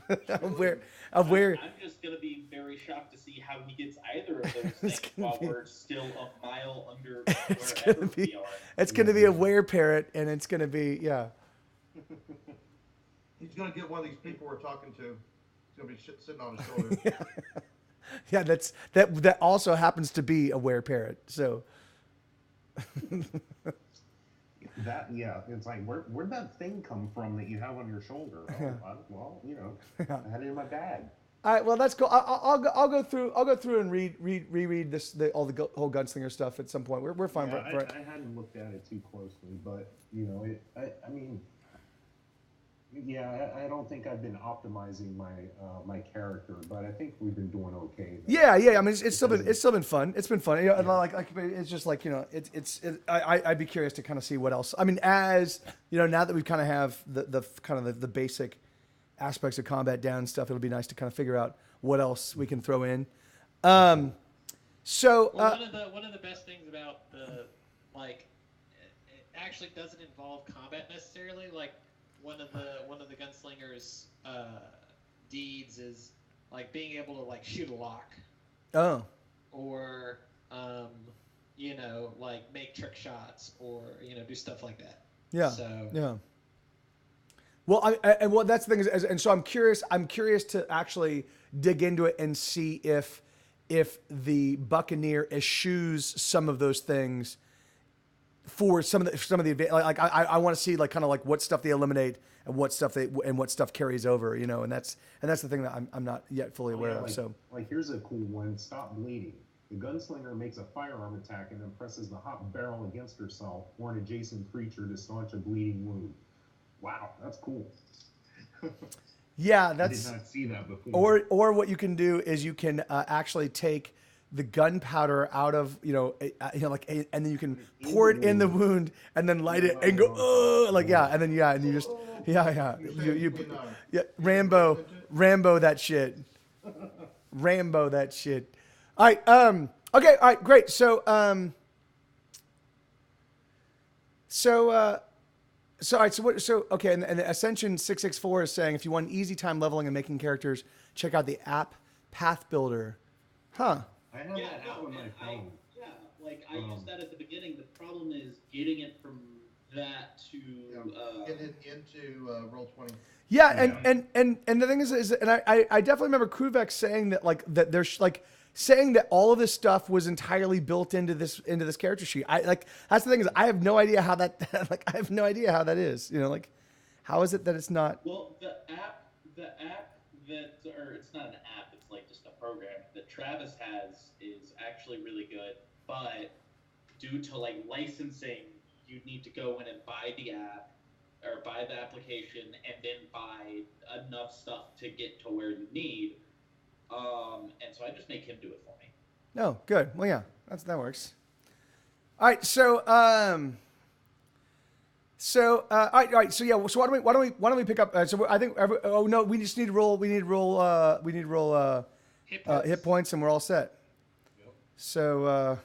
[SPEAKER 4] I'm just gonna be very shocked to see how he gets either of those things while we're still a mile under wherever we are.
[SPEAKER 3] It's gonna be a were parrot, and it's gonna be
[SPEAKER 1] He's gonna get one of these people we're talking to. He's gonna be sitting on his shoulder.
[SPEAKER 3] Yeah, that also happens to be a were-parrot. So
[SPEAKER 5] It's like where'd that thing come from that you have on your shoulder? Well, I had it in my bag.
[SPEAKER 3] all right, well that's cool. I'll go through and reread all the whole gunslinger stuff at some point. We're fine.
[SPEAKER 5] Yeah,
[SPEAKER 3] For
[SPEAKER 5] I hadn't looked at it too closely, but I mean, yeah, I don't think I've been optimizing my character, but I think we've been doing okay.
[SPEAKER 3] Yeah. I mean, it's still been fun. It's been fun. Like it's just like I'd be curious to kind of see what else. I mean, as now that we kind of have the kind of the basic aspects of combat down and stuff, it'll be nice to kind of figure out what else we can throw in. So
[SPEAKER 2] one of the best things about the it actually doesn't involve combat necessarily. Like one of the gunslinger's deeds is like being able to like shoot a lock.
[SPEAKER 3] Oh.
[SPEAKER 2] Or like make trick shots or do stuff like that.
[SPEAKER 3] Yeah.
[SPEAKER 2] So
[SPEAKER 3] yeah. Well, well, that's the thing is, and so I'm curious to actually dig into it and see if the Buccaneer eschews some of those things for some of the like I want to see like kind of like what stuff they eliminate and what stuff carries over, and that's the thing that I'm not yet fully aware of. So
[SPEAKER 5] here's a cool one: stop bleeding. The gunslinger makes a firearm attack and then presses the hot barrel against herself or an adjacent creature to staunch a bleeding wound. Wow, that's cool.
[SPEAKER 3] Yeah,
[SPEAKER 5] I did not see that
[SPEAKER 3] Or
[SPEAKER 5] before.
[SPEAKER 3] what you can do is you can actually take the gunpowder out of and then you can pour it in the wound and then light it and go and then and you just Rambo that shit. Rambo that shit. All right. Okay. All right. Great. So all right. Okay. And Ascension 664 is saying if you want an easy time leveling and making characters, check out the app Path Builder. Huh.
[SPEAKER 5] I have that app on my phone.
[SPEAKER 4] I used that at the beginning. The problem is getting it from that to
[SPEAKER 1] get it into Roll20.
[SPEAKER 3] Yeah, and the thing is and I definitely remember Kruvek saying that there's saying that all of this stuff was entirely built into this character sheet. That's the thing is I have no idea how that is. How is it that it's not?
[SPEAKER 4] Well, the app or it's not an app, it's like just a program that Travis has is actually really good, but due to licensing, you need to go in and buy the app or buy the application and then buy enough stuff to get to where you need. And so I just make him do it for me.
[SPEAKER 3] Oh, good. Well, yeah, that works. All right, so all right. So yeah. So why don't we pick up? So I think. We just need to roll. We need to roll. Hit points, and we're all set.
[SPEAKER 1] Yep.
[SPEAKER 3] So.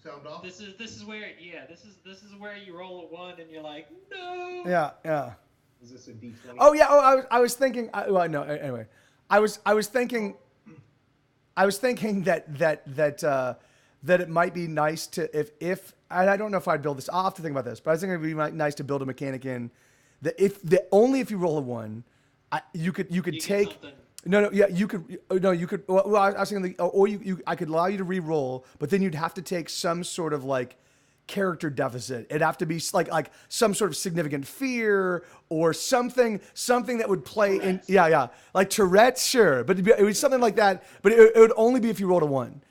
[SPEAKER 1] Sound off.
[SPEAKER 2] This is where where you roll a 1 and you're like no.
[SPEAKER 3] Yeah.
[SPEAKER 5] Is this a D20?
[SPEAKER 3] Oh yeah. Oh, I was thinking. No. Anyway, I was thinking that it might be nice to if and I don't know if I'd build this. I'll have to think about this, but I was thinking it'd be nice to build a mechanic in that only if you roll a 1, you could take. You could. Well, I was thinking, I could allow you to re-roll, but then you'd have to take some sort of character deficit. It'd have to be like some sort of significant fear or something that would play Tourette's. Like Tourette's, sure, but it was something like that. But it would only be if you rolled a 1,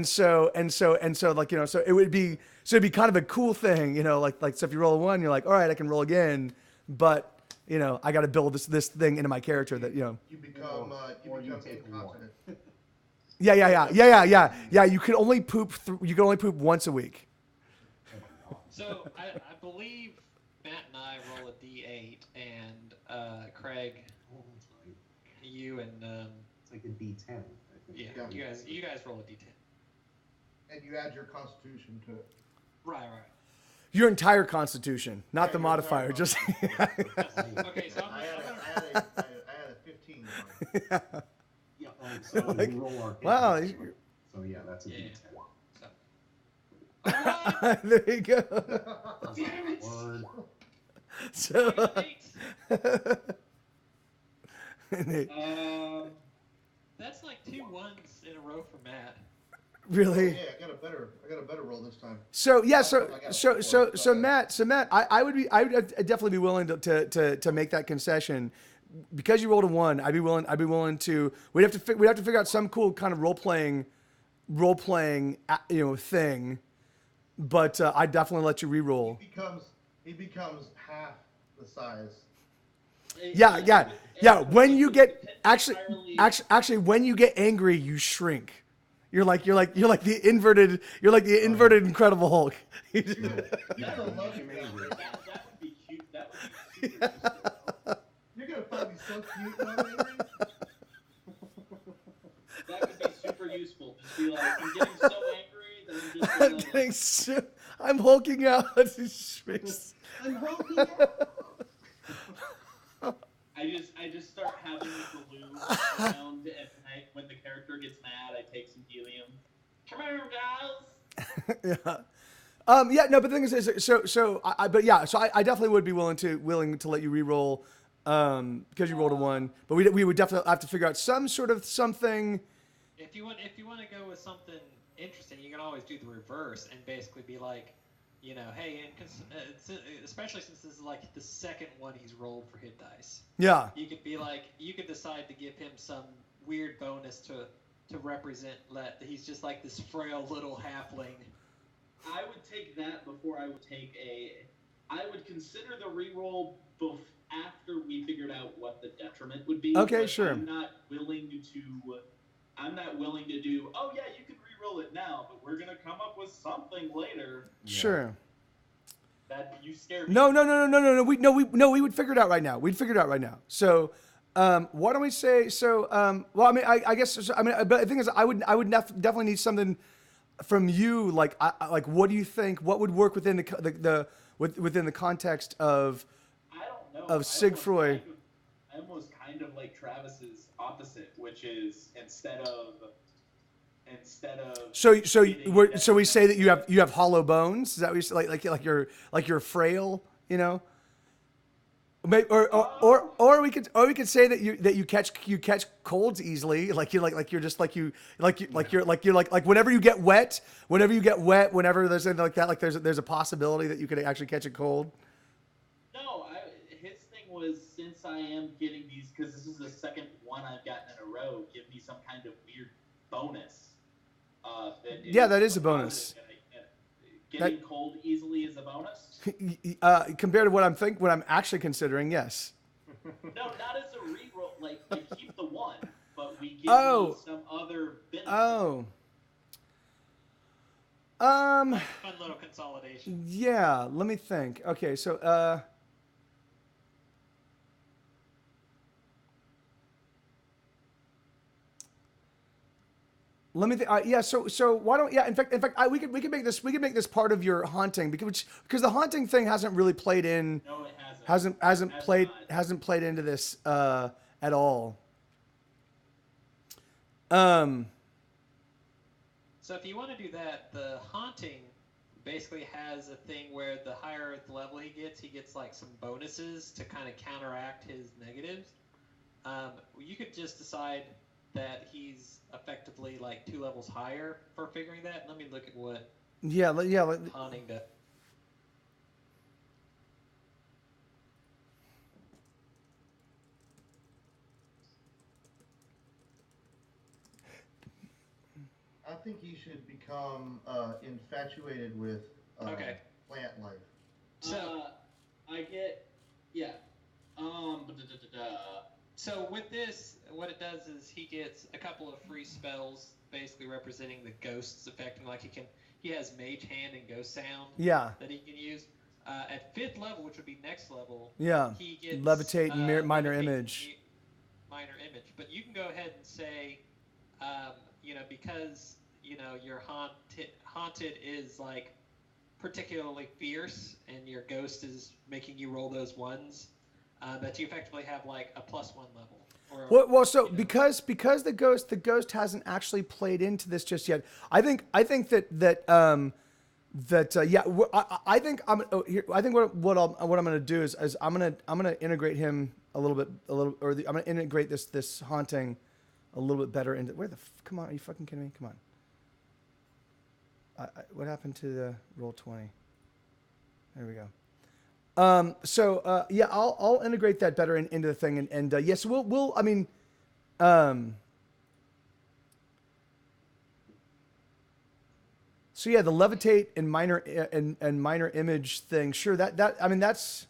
[SPEAKER 3] so it would be it'd be kind of a cool thing, so if you roll a 1, you're like, all right, I can roll again, but. I got to build this thing into my character that
[SPEAKER 1] You become incontinent.
[SPEAKER 3] Yeah. You can only poop. You can only poop once a week.
[SPEAKER 2] So I believe Matt and I roll a D8, and Craig, you and
[SPEAKER 5] it's like a D10. I think.
[SPEAKER 2] Yeah, you guys roll a D10.
[SPEAKER 1] And you add your Constitution to it.
[SPEAKER 2] Right.
[SPEAKER 3] Your entire Constitution, not the modifier. Just.
[SPEAKER 2] Okay, so
[SPEAKER 1] I had a 15.
[SPEAKER 5] Yeah. So we roll our.
[SPEAKER 3] Wow.
[SPEAKER 5] So yeah, that's a D10.
[SPEAKER 3] There you go.
[SPEAKER 5] Word.
[SPEAKER 3] So.
[SPEAKER 2] 2 ones in a row for Matt.
[SPEAKER 3] Really?
[SPEAKER 1] Yeah, I got a better roll this time.
[SPEAKER 3] So yeah,
[SPEAKER 1] Last time I got a four,
[SPEAKER 3] so Matt, I would definitely be willing to make that concession because you rolled a 1. I'd be willing to. We'd have to figure out some cool kind of role playing, thing. But I'd definitely let you re-roll.
[SPEAKER 1] He becomes half the size.
[SPEAKER 3] Yeah. When you get actually when you get angry, you shrink. You're like the inverted Incredible Hulk.
[SPEAKER 1] You're gonna love it, man.
[SPEAKER 4] That would be cute. That would be super useful.
[SPEAKER 1] You're gonna find me so cute, man.
[SPEAKER 4] That would be super useful. Just be like, I'm getting so angry that I'm just gonna,
[SPEAKER 3] I'm hulking out. He shrinks.
[SPEAKER 1] I'm hulking out.
[SPEAKER 4] I just start having the balloon around at night when the character gets mad. I take some helium. Come here, guys.
[SPEAKER 3] Yeah. No, but the thing is, I definitely would be willing to let you re-roll, because you rolled a 1. But we would definitely have to figure out some sort of something.
[SPEAKER 2] If you want to go with something interesting, you can always do the reverse and basically be like, hey, especially since this is like the second one he's rolled for hit dice.
[SPEAKER 3] Yeah.
[SPEAKER 2] You could be like, you could decide to give him some weird bonus to represent that he's just like this frail little halfling.
[SPEAKER 4] I would take that before I would take I would consider the reroll after we figured out what the detriment would be.
[SPEAKER 3] Okay, sure.
[SPEAKER 4] I'm not willing to do. Oh yeah, you can re-roll it now, but we're gonna come up with something later.
[SPEAKER 3] Sure.
[SPEAKER 4] That you scared me.
[SPEAKER 3] No. We would figure it out right now. So, why don't we say so? Well, I mean, I guess. But the thing is, I would definitely need something from you. Like, what do you think? What would work within within the context of?
[SPEAKER 4] I don't know.
[SPEAKER 3] Of Sigfroy.
[SPEAKER 4] I almost kind of like Travis's opposite, which is instead of.
[SPEAKER 3] So we say that you have hollow bones. Is that what you say? Like you're frail, Or we could say that you catch colds easily. Like whenever you get wet, whenever there's anything like that, like there's a possibility that you could actually catch a cold.
[SPEAKER 4] No, his thing was, since I am getting these, because this is the second one I've gotten in a row, give me some kind of weird bonus.
[SPEAKER 3] That is a bonus.
[SPEAKER 4] Getting cold easily is a bonus?
[SPEAKER 3] Compared to what I'm actually considering, yes.
[SPEAKER 4] No, not as a reroll. Like, I keep the 1, but we give you some other benefit.
[SPEAKER 2] Fun little consolidation.
[SPEAKER 3] Yeah, let me think. Okay, so let me think. So why don't In fact, we could make this part of your haunting because the haunting thing hasn't really played in.
[SPEAKER 4] No, it hasn't.
[SPEAKER 3] Hasn't played into this at all.
[SPEAKER 2] So if you want to do that, the haunting basically has a thing where the higher the level he gets like some bonuses to kind of counteract his negatives. You could just decide that he's effectively like 2 levels higher for figuring that. Let me look at what haunting does.
[SPEAKER 1] I think he should become infatuated with plant life.
[SPEAKER 2] So
[SPEAKER 4] I get
[SPEAKER 2] So with this, what it does is he gets a couple of free spells, basically representing the ghosts affecting. Like he has Mage Hand and Ghost Sound.
[SPEAKER 3] Yeah.
[SPEAKER 2] That he can use. At 5th level, which would be next level.
[SPEAKER 3] Yeah.
[SPEAKER 2] He gets
[SPEAKER 3] Levitate and Minor Image.
[SPEAKER 2] Minor Image, but you can go ahead and say, because your haunted is like particularly fierce, and your ghost is making you roll those 1s. That you effectively have like a +1 level.
[SPEAKER 3] Because the ghost hasn't actually played into this just yet. I think what I'm gonna do is I'm gonna integrate him I'm gonna integrate this haunting a little bit better into come on, are you fucking kidding me? Come on. What happened to the roll 20? There we go. Yeah, I'll integrate that better into the thing, and yes, we'll I mean, so yeah, the levitate and minor image thing. Sure, that I mean that's.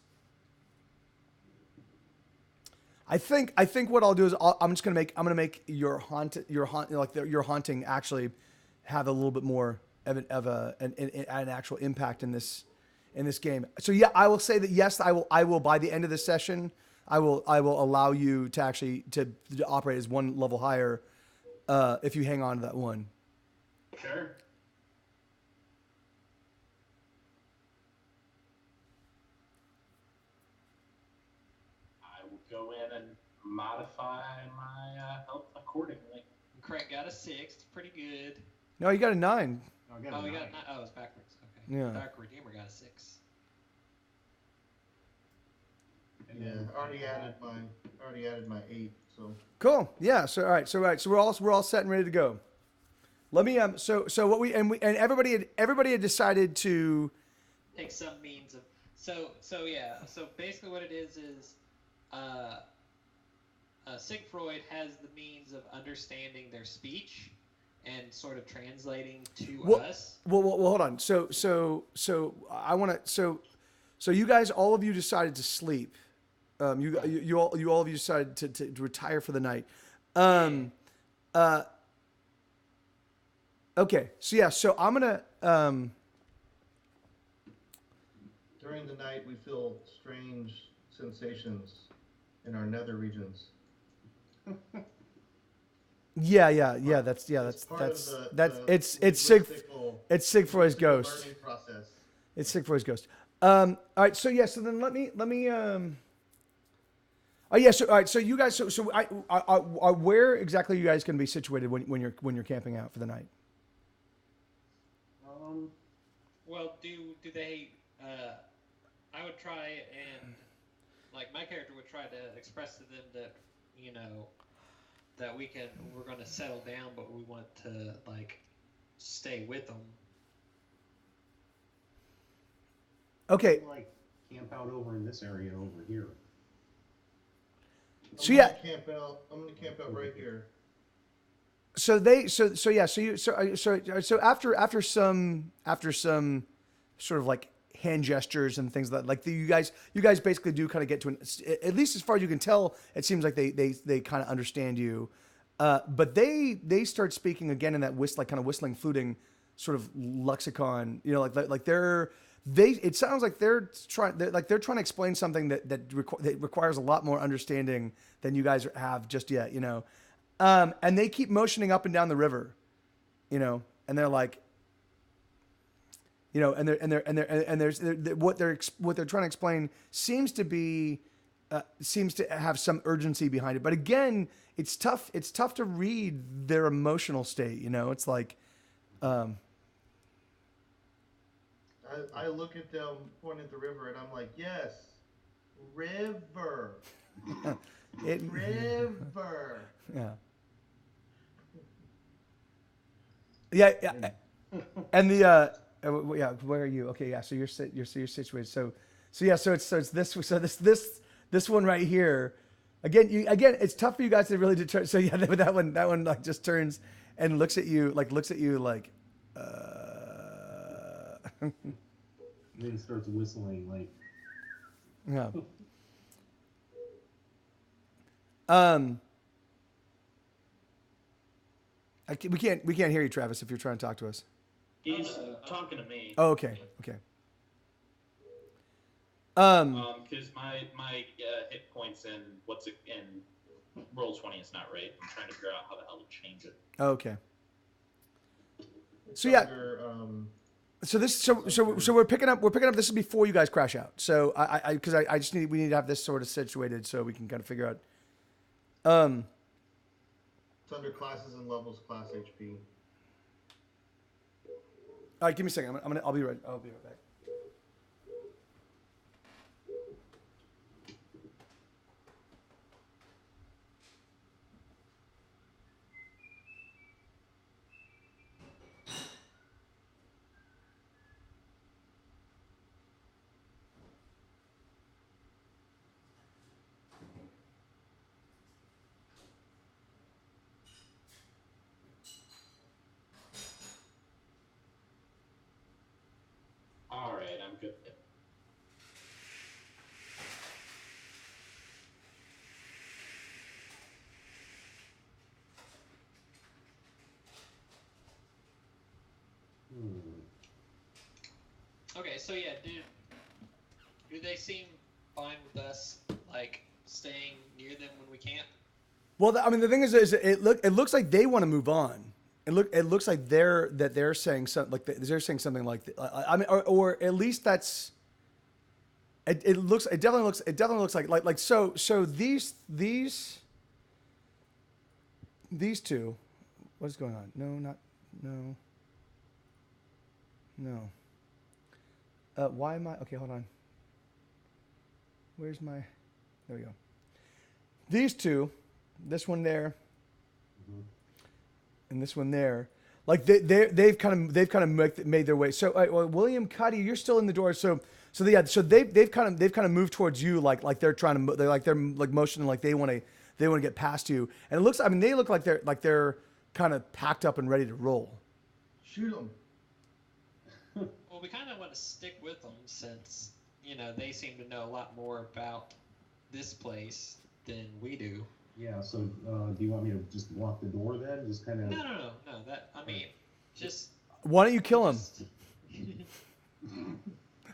[SPEAKER 3] I think what I'll do is I'm gonna make your haunting actually have a little bit more of an actual impact in this game. So yeah, I will say that yes, I will by the end of the session, I will allow you to actually to operate as one level higher, if you hang on to that one.
[SPEAKER 4] Sure. I will go in and modify my health accordingly.
[SPEAKER 2] Craig got a 6. Pretty good.
[SPEAKER 3] No, you got a 9.
[SPEAKER 2] Oh, you got a 9. Oh, it's backwards. Okay.
[SPEAKER 3] Yeah.
[SPEAKER 2] Dark Redeemer got a 6.
[SPEAKER 1] Yeah, already added my 8. So
[SPEAKER 3] Cool. Yeah. So all right. So we're all set and ready to go. Let me So what we everybody had decided to
[SPEAKER 2] take some means of yeah. So basically, what it is Sigfroid has the means of understanding their speech and sort of translating to us.
[SPEAKER 3] Well, hold on. So I want to. So you guys, all of you decided to sleep. You all of you decided to retire for the night. Okay. So yeah. So I'm gonna.
[SPEAKER 1] during the night, we feel strange sensations in our nether regions.
[SPEAKER 3] Yeah. That's it's Sigfroid's ghost. It's Sigfroid's ghost. All right. So yeah. So then let me. Oh yeah. So all right. So you guys. So where exactly are you guys going to be situated when you're camping out for the night?
[SPEAKER 2] Well, do they? I would try and my character would try to express to them that that we're going to settle down, but we want to stay with them.
[SPEAKER 3] Okay.
[SPEAKER 5] Camp out over in this area over here.
[SPEAKER 3] So yeah,
[SPEAKER 1] I'm gonna camp out right here.
[SPEAKER 3] So after some sort of hand gestures and things you guys basically do kind of get to at least as far as you can tell, it seems like they kind of understand you, but they start speaking again in that kind of whistling, fluting sort of lexicon. It sounds like they're trying to explain something that requires a lot more understanding than you guys have just yet, and they keep motioning up and down the river, and they're like, what they're trying to explain seems to have some urgency behind it. But again, it's tough to read their emotional state. It's like,
[SPEAKER 1] I look at them pointing at the river, and I'm like, yes, river. River.
[SPEAKER 3] Yeah. Yeah. And the where are you? Okay, yeah. So you're situated. So it's this one right here. Again, it's tough for you guys to really determine. So yeah, that one just turns and looks at you like.
[SPEAKER 5] And then he starts whistling
[SPEAKER 3] Yeah. We can't hear you, Travis, if you're trying to talk to us.
[SPEAKER 4] He's talking to me.
[SPEAKER 3] Oh, okay.
[SPEAKER 4] Because my hit points in Roll20 is not right. I'm trying to figure out how the hell to change it.
[SPEAKER 3] Oh, okay. So yeah. So we're picking up. This is before you guys crash out. So we need to have this sort of situated so we can kind of figure out.
[SPEAKER 1] It's under classes and levels, class HP.
[SPEAKER 3] All right, give me a second. I'll be right back.
[SPEAKER 2] so yeah, do they seem fine with us like staying near them when we can't?
[SPEAKER 3] Well, I mean, the thing is it looks like they want to move on. It looks like they're saying something like they're saying something like I mean, or at least that's. It definitely looks like so these two, what is going on? No. Why am I okay? Hold on. Where's my? There we go. These two, this one there, and this one there, like they've kind of made their way. So well, William Cuddy, you're still in the door. So they've kind of moved towards you, like they're trying to they're motioning like they want to get past you. And it looks, I mean, they look like they're kind of packed up and ready to roll.
[SPEAKER 1] Shoot them.
[SPEAKER 2] Well, we kind of want to stick with them since they seem to know a lot more about this place than we do.
[SPEAKER 5] Yeah. So do you want me to just lock the door then? Just kind of.
[SPEAKER 2] No. That I mean, just.
[SPEAKER 3] Why don't you kill him?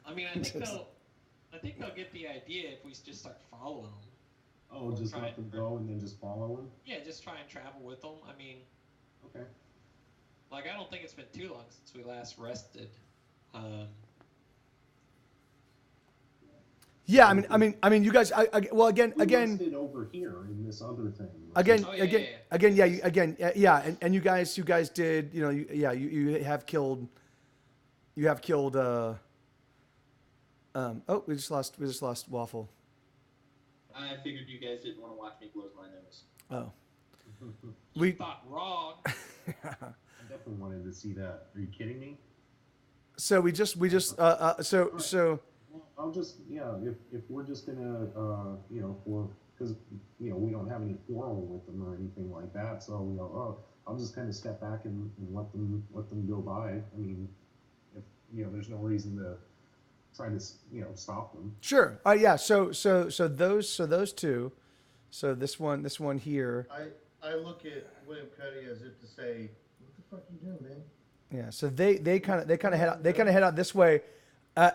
[SPEAKER 2] I mean, I think they'll get the idea if we just start following them.
[SPEAKER 5] Oh, just let them go and then just follow them?
[SPEAKER 2] Yeah, just try and travel with them. I mean,
[SPEAKER 5] okay.
[SPEAKER 2] Like, I don't think it's been too long since we last rested.
[SPEAKER 3] Yeah, I mean, you guys. Well, again.
[SPEAKER 5] Rested over here in this other thing.
[SPEAKER 3] Yeah. And you guys did. You have killed. You have killed. Oh, we just lost Waffle.
[SPEAKER 4] I figured you guys didn't want to watch me close my nose.
[SPEAKER 3] Oh.
[SPEAKER 2] We thought wrong.
[SPEAKER 5] I definitely wanted to see that. Are you kidding me?
[SPEAKER 3] So
[SPEAKER 5] I'll just, if we're just gonna, because we don't have any quarrel with them or anything like that, so I'll just kind of step back and let them go by. I mean, if there's no reason to try to stop them.
[SPEAKER 3] Sure. Yeah. So those two. So this one here.
[SPEAKER 1] I look at William Cuddy as if to say, "What the fuck you doing, man?"
[SPEAKER 3] Yeah. So they kind of head out this way. And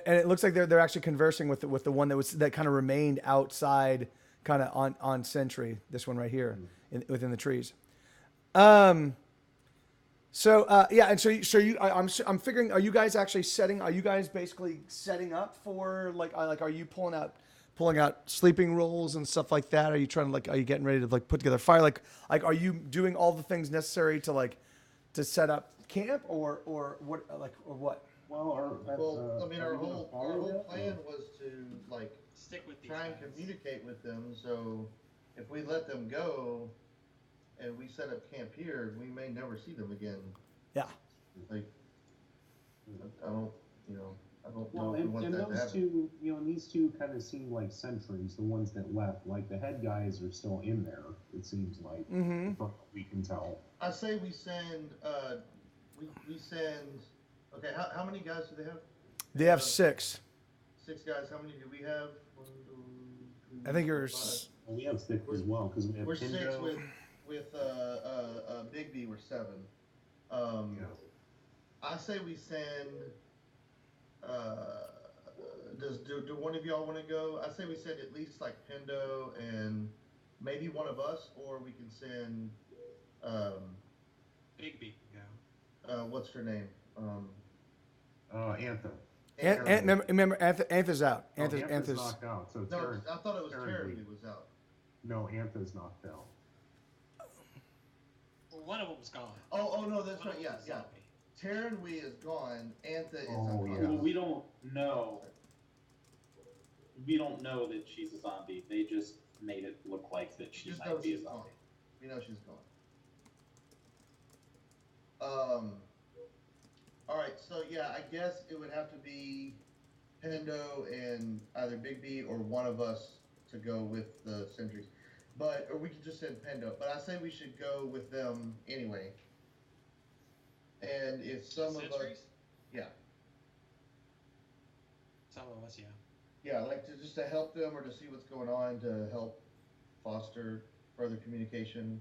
[SPEAKER 3] it looks like they're actually conversing with the one that kind of remained outside, kind of on sentry. This one right here, within the trees. And so you, I'm figuring, are you guys actually are you guys basically setting up for are you pulling out sleeping rolls and stuff like that? Are you trying to are you getting ready to put together fire? Like are you doing all the things necessary to set up camp or what or what?
[SPEAKER 5] Well,
[SPEAKER 1] our whole plan was to
[SPEAKER 2] stick with these
[SPEAKER 1] try and communicate with them. So if we let them go and we set up camp here, we may never see them again.
[SPEAKER 3] Yeah.
[SPEAKER 1] I don't
[SPEAKER 5] Well,
[SPEAKER 1] know if we want
[SPEAKER 5] and
[SPEAKER 1] that to
[SPEAKER 5] those
[SPEAKER 1] happen.
[SPEAKER 5] two, these two kind of seem like sentries, the ones that left. Like the head guys are still in there. It seems like, from what we can tell.
[SPEAKER 1] I say we send. We send. Okay, how many guys do they have?
[SPEAKER 3] They have 6.
[SPEAKER 1] 6 guys. How many do we have? 1, 2, 3,
[SPEAKER 3] I think you're.
[SPEAKER 1] 4, 5.
[SPEAKER 5] Well, we have 6 as well because we have.
[SPEAKER 1] We're
[SPEAKER 5] Pindo.
[SPEAKER 1] 6 with Big B. We're 7. I say we send. Do one of y'all want to go? I say we send at least Pindo and maybe one of us, or we can send.
[SPEAKER 2] Big B can go.
[SPEAKER 1] What's her name?
[SPEAKER 5] Anthem.
[SPEAKER 3] Remember, Anthony's out.
[SPEAKER 5] Anthony's knocked out. So
[SPEAKER 1] No, I thought it was Terran who was out.
[SPEAKER 5] No, Anthony's knocked out.
[SPEAKER 2] Well, one of them's gone.
[SPEAKER 1] Oh no, that's right. Yeah.
[SPEAKER 2] Zombie.
[SPEAKER 1] Terran Wee is gone. Antha is
[SPEAKER 5] Oh,
[SPEAKER 1] up
[SPEAKER 5] yeah.
[SPEAKER 1] here.
[SPEAKER 4] Well, we don't know. We don't know that she's a zombie. They just made it look like that she
[SPEAKER 1] Just
[SPEAKER 4] might
[SPEAKER 1] know
[SPEAKER 4] be a
[SPEAKER 1] she's gone.
[SPEAKER 4] zombie.
[SPEAKER 1] We know she's gone. All right. So yeah, I guess it would have to be Pendo and either Big B or one of us to go with the sentries, or we could just send Pendo. But I say we should go with them anyway. And if some of us,
[SPEAKER 2] Sentries?
[SPEAKER 1] yeah,
[SPEAKER 2] Some of us, yeah.
[SPEAKER 1] yeah, just to help them or to see what's going on to help foster further communication.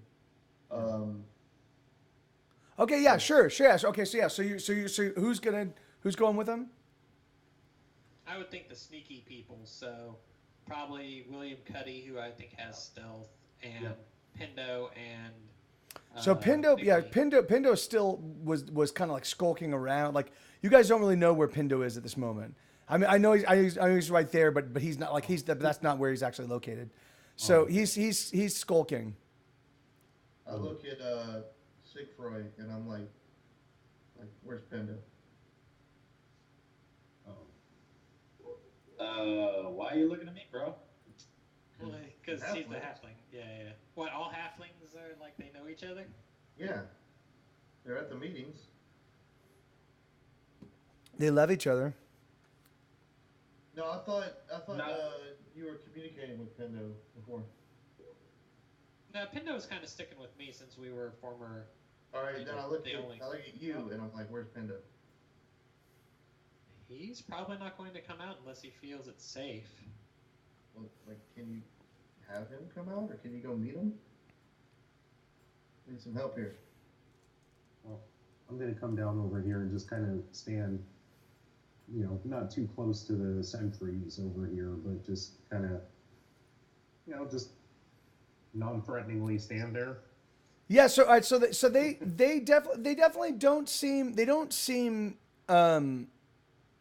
[SPEAKER 3] Okay, yeah, sure, yes. Okay, so who's going with them?
[SPEAKER 2] I would think the sneaky people. So probably William Cuddy, who I think has stealth, and
[SPEAKER 5] Yep.
[SPEAKER 2] Pindo and
[SPEAKER 3] So Pindo, yeah,
[SPEAKER 2] Mickey.
[SPEAKER 3] Pindo still was kind of like skulking around. Like you guys don't really know where Pindo is at this moment. I mean, I know he's right there, but he's not like that's not where he's actually located. So he's skulking.
[SPEAKER 1] I look at Sigfroy and I'm like, where's Penda?
[SPEAKER 4] Why are you looking at me, bro?
[SPEAKER 2] Because he's the
[SPEAKER 1] Halflings.
[SPEAKER 2] halfling. Yeah. What, all halflings are like they know each other?
[SPEAKER 1] Yeah, they're at the meetings.
[SPEAKER 3] They love each other.
[SPEAKER 1] No, I thought
[SPEAKER 4] No.
[SPEAKER 1] you were communicating with Pendo before.
[SPEAKER 2] No, Pindo was kind of sticking with me since we were former.
[SPEAKER 1] All right, then I look
[SPEAKER 2] The only-
[SPEAKER 1] at you and I'm like, where's Pendo?
[SPEAKER 2] He's probably not going to come out unless he feels it's safe.
[SPEAKER 1] Well, like, can you have him come out or can you go meet him? Need some help here.
[SPEAKER 5] Well, I'm gonna come down over here and just kind of stand, not too close to the sentries over here, but just kind of, just non-threateningly stand there.
[SPEAKER 3] Yeah. So all right. So they definitely don't seem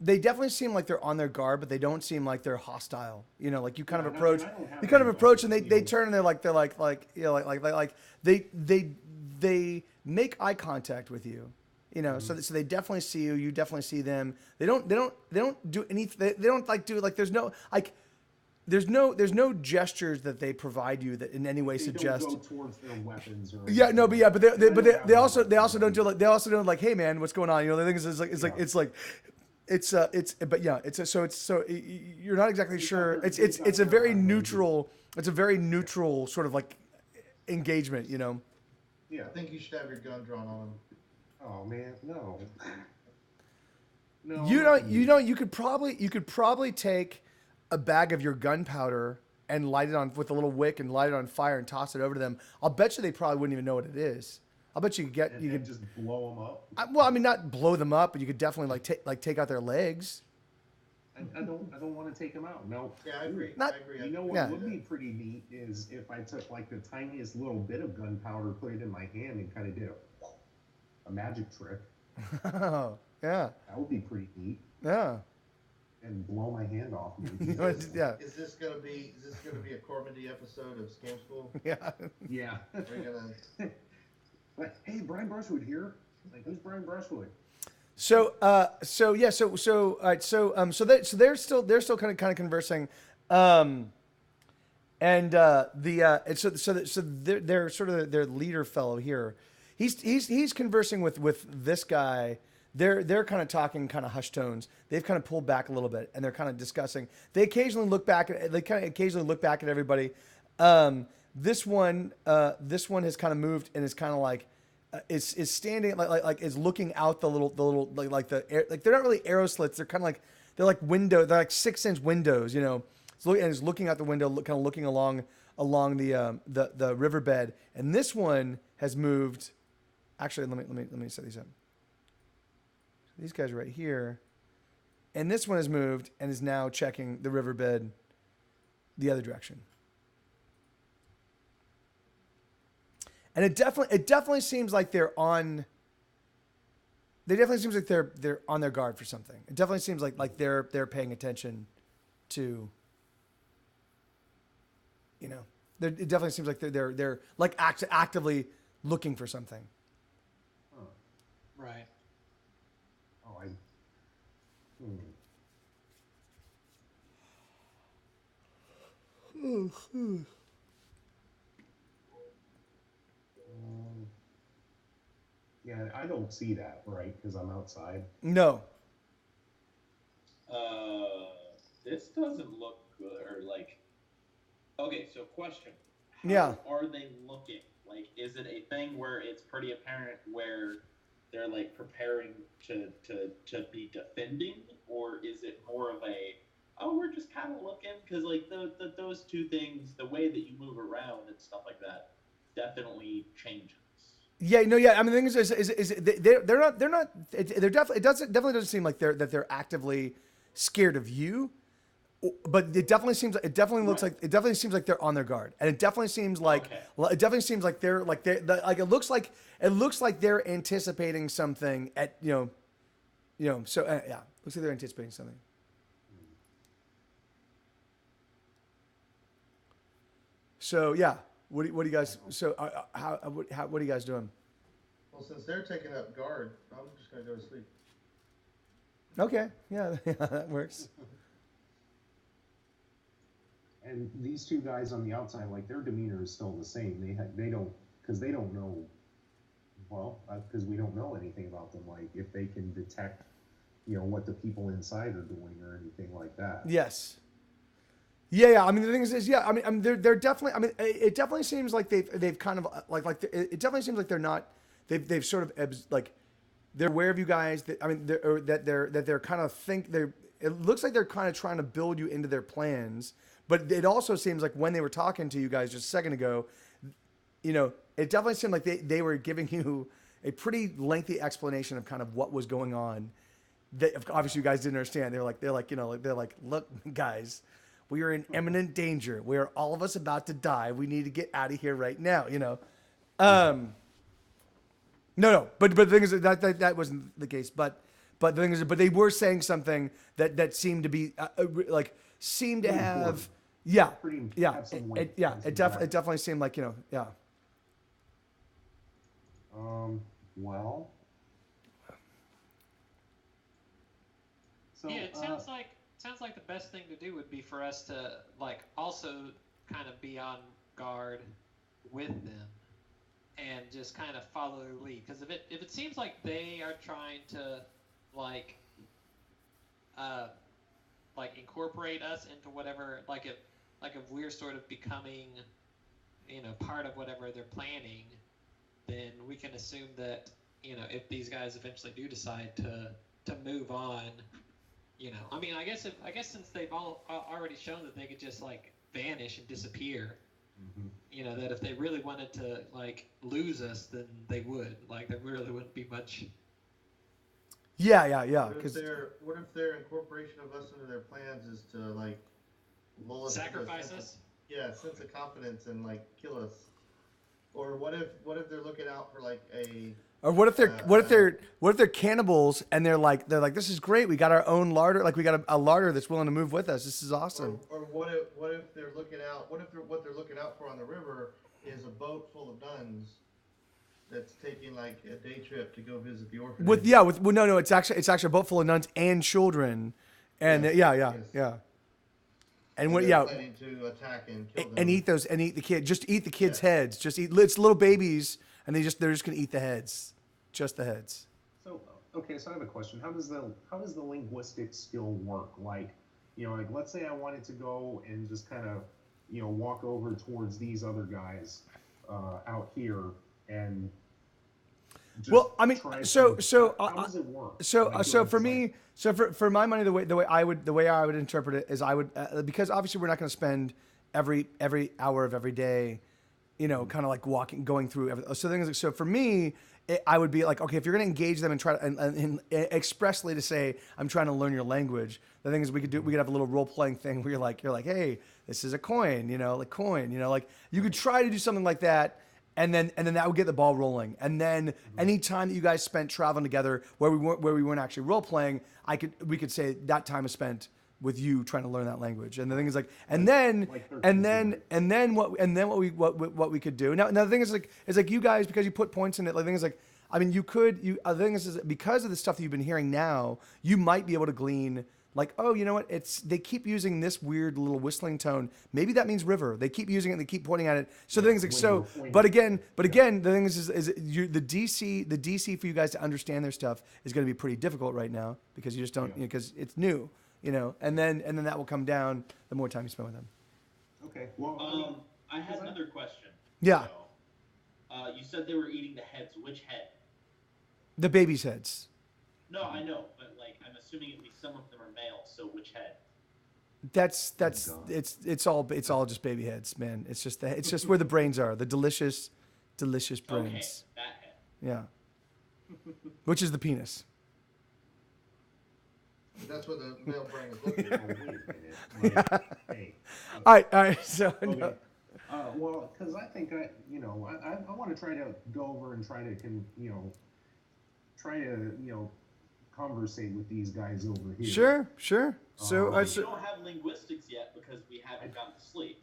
[SPEAKER 3] they definitely seem like they're on their guard, but they don't seem like they're hostile. Like you kind of approach, and they turn and they're like they make eye contact with you. So they definitely see you. You definitely see them. They don't do anything. They don't do there's no gestures that they provide you that in any way suggest.
[SPEAKER 5] Don't go towards their weapons or
[SPEAKER 3] Yeah, no, but they also don't do
[SPEAKER 5] like.
[SPEAKER 3] they also don't like, hey man, what's going on? The thing is so you're not exactly sure. It's a very neutral. It's a very neutral sort of like engagement.
[SPEAKER 5] Yeah.
[SPEAKER 1] I think you should have your gun drawn on him.
[SPEAKER 5] Oh man, no.
[SPEAKER 3] You could probably take a bag of your gunpowder and light it on with a little wick and light it on fire and toss it over to them. I'll bet you they probably wouldn't even know what it is. I'll bet you could
[SPEAKER 5] just blow them up.
[SPEAKER 3] Well, I mean, not blow them up, but you could definitely take out their legs.
[SPEAKER 5] I don't want to take them out. No.
[SPEAKER 1] Yeah, I agree.
[SPEAKER 3] Not-
[SPEAKER 1] I agree.
[SPEAKER 5] You know what
[SPEAKER 3] Yeah.
[SPEAKER 5] would be pretty neat is if I took like the tiniest little bit of gunpowder, put it in my hand, and kind of did a magic trick.
[SPEAKER 3] Oh, yeah,
[SPEAKER 5] That would be pretty neat.
[SPEAKER 3] yeah,
[SPEAKER 5] And blow my hand off.
[SPEAKER 3] yeah,
[SPEAKER 1] Is this gonna be a Cormandy episode of Scam School?
[SPEAKER 3] yeah.
[SPEAKER 5] Yeah.
[SPEAKER 1] We're gonna.
[SPEAKER 5] Like, hey, Brian Brushwood here. Like, who's Brian Brushwood?
[SPEAKER 3] So they're still kind of conversing, and they're sort of their leader fellow here. He's conversing with this guy. They're kind of talking kind of hushed tones. They've kind of pulled back a little bit, and they're kind of discussing. They occasionally look back at everybody. This one has kind of moved and is kind of like is standing like is looking out the little they're not really arrow slits. They're kind of like they're like 6-inch windows. It's looking out the window, kind of looking along the riverbed. And this one has moved. Actually, let me set these up. These guys are right here, and this one has moved and is now checking the riverbed the other direction. And it definitely seems like they're on. They definitely seems like they're on their guard for something. It definitely seems like they're paying attention to. It definitely seems like they're like actively looking for something.
[SPEAKER 5] Huh.
[SPEAKER 2] Right.
[SPEAKER 5] Oh, Yeah, I don't see that, right? Because I'm outside.
[SPEAKER 3] No.
[SPEAKER 4] This doesn't look good. Or like, okay, so question. How
[SPEAKER 3] Yeah.
[SPEAKER 4] are they looking? Like, is it a thing where it's pretty apparent where they're like preparing to be defending, or is it more of a we're just kind of looking? Because like those two things, the way that you move around and stuff like that, definitely changes.
[SPEAKER 3] Yeah, no, yeah. I mean, the thing is they're not. It definitely doesn't seem like they're actively scared of you. But it definitely seems like they're on their guard, and it definitely seems like they're like it looks like they're anticipating something at so yeah, looks like they're anticipating something. So yeah, what do you guys? So what are you guys doing?
[SPEAKER 1] Well, since they're taking up guard, I'm just gonna go to sleep.
[SPEAKER 3] Okay, yeah, that works.
[SPEAKER 5] And these two guys on the outside, like their demeanor is still the same. They don't know. Well, because we don't know anything about them. Like if they can detect, what the people inside are doing or anything like that.
[SPEAKER 3] Yes. Yeah. I mean, the thing is, yeah. I mean, they're definitely. I mean, it definitely seems like they've kind of it definitely seems like they're not. They've sort of like they're aware of you guys. They're kind of It looks like they're kind of trying to build you into their plans. But it also seems like when they were talking to you guys just a second ago, it definitely seemed like they were giving you a pretty lengthy explanation of kind of what was going on. That obviously you guys didn't understand. They're like, look, guys, we are in imminent danger. We are all of us about to die. We need to get out of here right now. No. But the thing is that wasn't the case. But the thing is, but they were saying something that seemed to be seemed to have. Yeah, it definitely seemed like yeah.
[SPEAKER 5] Well. So,
[SPEAKER 2] yeah, it sounds like the best thing to do would be for us to also kind of be on guard with them and just kind of follow their lead. Because if it seems like they are trying to incorporate us into whatever if we're sort of becoming part of whatever they're planning, then we can assume that if these guys eventually do decide to move on, I mean, I guess since they've already shown that they could just vanish and disappear, that if they really wanted to lose us, then they would. There really wouldn't be much.
[SPEAKER 3] Yeah.
[SPEAKER 1] What if their incorporation of us into their plans is to lull us
[SPEAKER 2] sacrifice us?
[SPEAKER 1] Yeah, sense of confidence and kill us. Or what if they're looking out for a.
[SPEAKER 3] Or what if they're cannibals and they're like this is great, we got our own larder, we got a larder that's willing to move with us, this is awesome.
[SPEAKER 1] Or what if they're looking out, what they're looking out for on the river is a boat full of nuns that's taking a day trip to go visit the orphanage.
[SPEAKER 3] It's actually a boat full of nuns and children, and yes. And what? Yeah.
[SPEAKER 1] Planning to attack and kill them.
[SPEAKER 3] And eat the kid. Just eat the kids' heads. Just eat. It's little babies, and they're just gonna eat the heads, just the heads.
[SPEAKER 5] So I have a question. How does the linguistic skill work? Let's say I wanted to go and just kind of, walk over towards these other guys out here and.
[SPEAKER 3] Well, I mean,
[SPEAKER 5] how does it work?
[SPEAKER 3] So for me, for my money, the way I would interpret it is I would because obviously we're not going to spend every hour of every day, kind of going through everything. So things so for me, I would be okay, if you're going to engage them and try to and expressly to say I'm trying to learn your language. The thing is we could have a little role playing thing where you're like hey, this is a coin, coin, you could try to do something like that. And then that would get the ball rolling. And then any time that you guys spent traveling together where we weren't actually role playing, we could say that time is spent with you trying to learn that language. And the thing is what we could do. Now the thing is you guys, because you put points in it, the thing is I mean the thing is because of the stuff that you've been hearing now, you might be able to glean oh, you know what? They keep using this weird little whistling tone. Maybe that means river. They keep using it. And they keep pointing at it. So the thing is but again, the thing is the DC for you guys to understand their stuff is going to be pretty difficult right now because you just don't because it's new, and then that will come down the more time you spend with them.
[SPEAKER 5] Okay. Well,
[SPEAKER 4] I had another question.
[SPEAKER 3] Yeah.
[SPEAKER 4] You said they were eating the heads. Which head?
[SPEAKER 3] The baby's heads.
[SPEAKER 4] No, I know, but I'm assuming at least some of them are male. So which head?
[SPEAKER 3] That's it's all just baby heads, man. It's just where the brains are, the delicious brains.
[SPEAKER 4] Okay, that head.
[SPEAKER 3] Yeah. Which is the penis.
[SPEAKER 1] That's what the male brain is looking
[SPEAKER 5] Oh,
[SPEAKER 1] for.
[SPEAKER 5] wait a minute. Like, hey.
[SPEAKER 3] All right. So
[SPEAKER 5] Okay.
[SPEAKER 3] no.
[SPEAKER 5] Well, because I think I want to try to go over and try to conversate with these guys over here.
[SPEAKER 3] Sure. So,
[SPEAKER 5] Um,
[SPEAKER 4] We don't have linguistics yet because we haven't gone to sleep.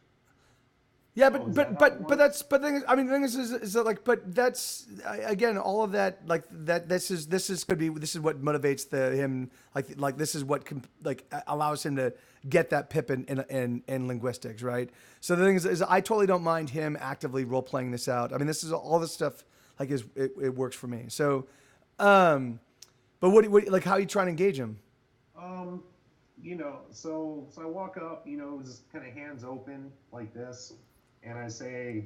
[SPEAKER 3] yeah,
[SPEAKER 5] Oh, is that how it
[SPEAKER 3] but that's but the thing is, I mean the thing is that like but that's again all of that like that this is what motivates him like this is what allows him to get that pip in linguistics, right? So the thing is I totally don't mind him actively role playing this out. I mean this is all this stuff like it works for me. So, but what like how are you trying to engage him?
[SPEAKER 5] So I walk up, just kind of hands open like this, and I say,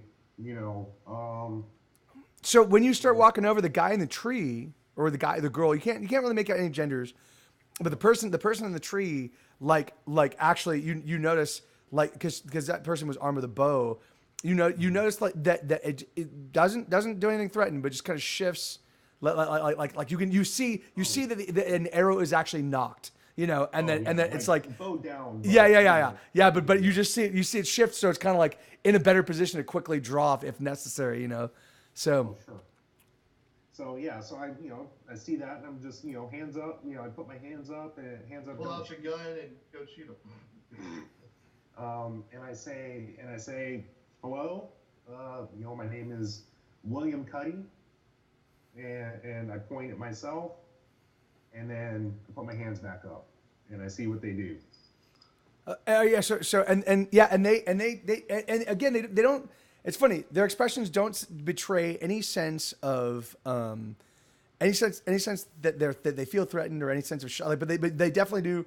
[SPEAKER 3] So when you start walking over the guy in the tree or the girl, you can't really make out any genders, but the person in the tree, like actually you notice like because that person was armed with a bow, you notice like that it doesn't do anything threatening, but just kind of shifts, like you see that an arrow is actually knocked. And then it's like
[SPEAKER 5] bow down.
[SPEAKER 3] yeah. But you just see it shift, so it's kind of like in a better position to quickly draw if necessary. So.
[SPEAKER 5] Oh, sure. So yeah, so I see that, and I'm just hands up. I put my hands up and hands up.
[SPEAKER 1] Pull out your gun and go shoot him.
[SPEAKER 5] And I say, hello. My name is William Cuddy, and I point at myself, and then I put my hands back up, and I see what they do.
[SPEAKER 3] Yeah. So and they again they don't. It's funny. Their expressions don't betray any sense of any sense that they feel threatened or any sense of but they definitely do.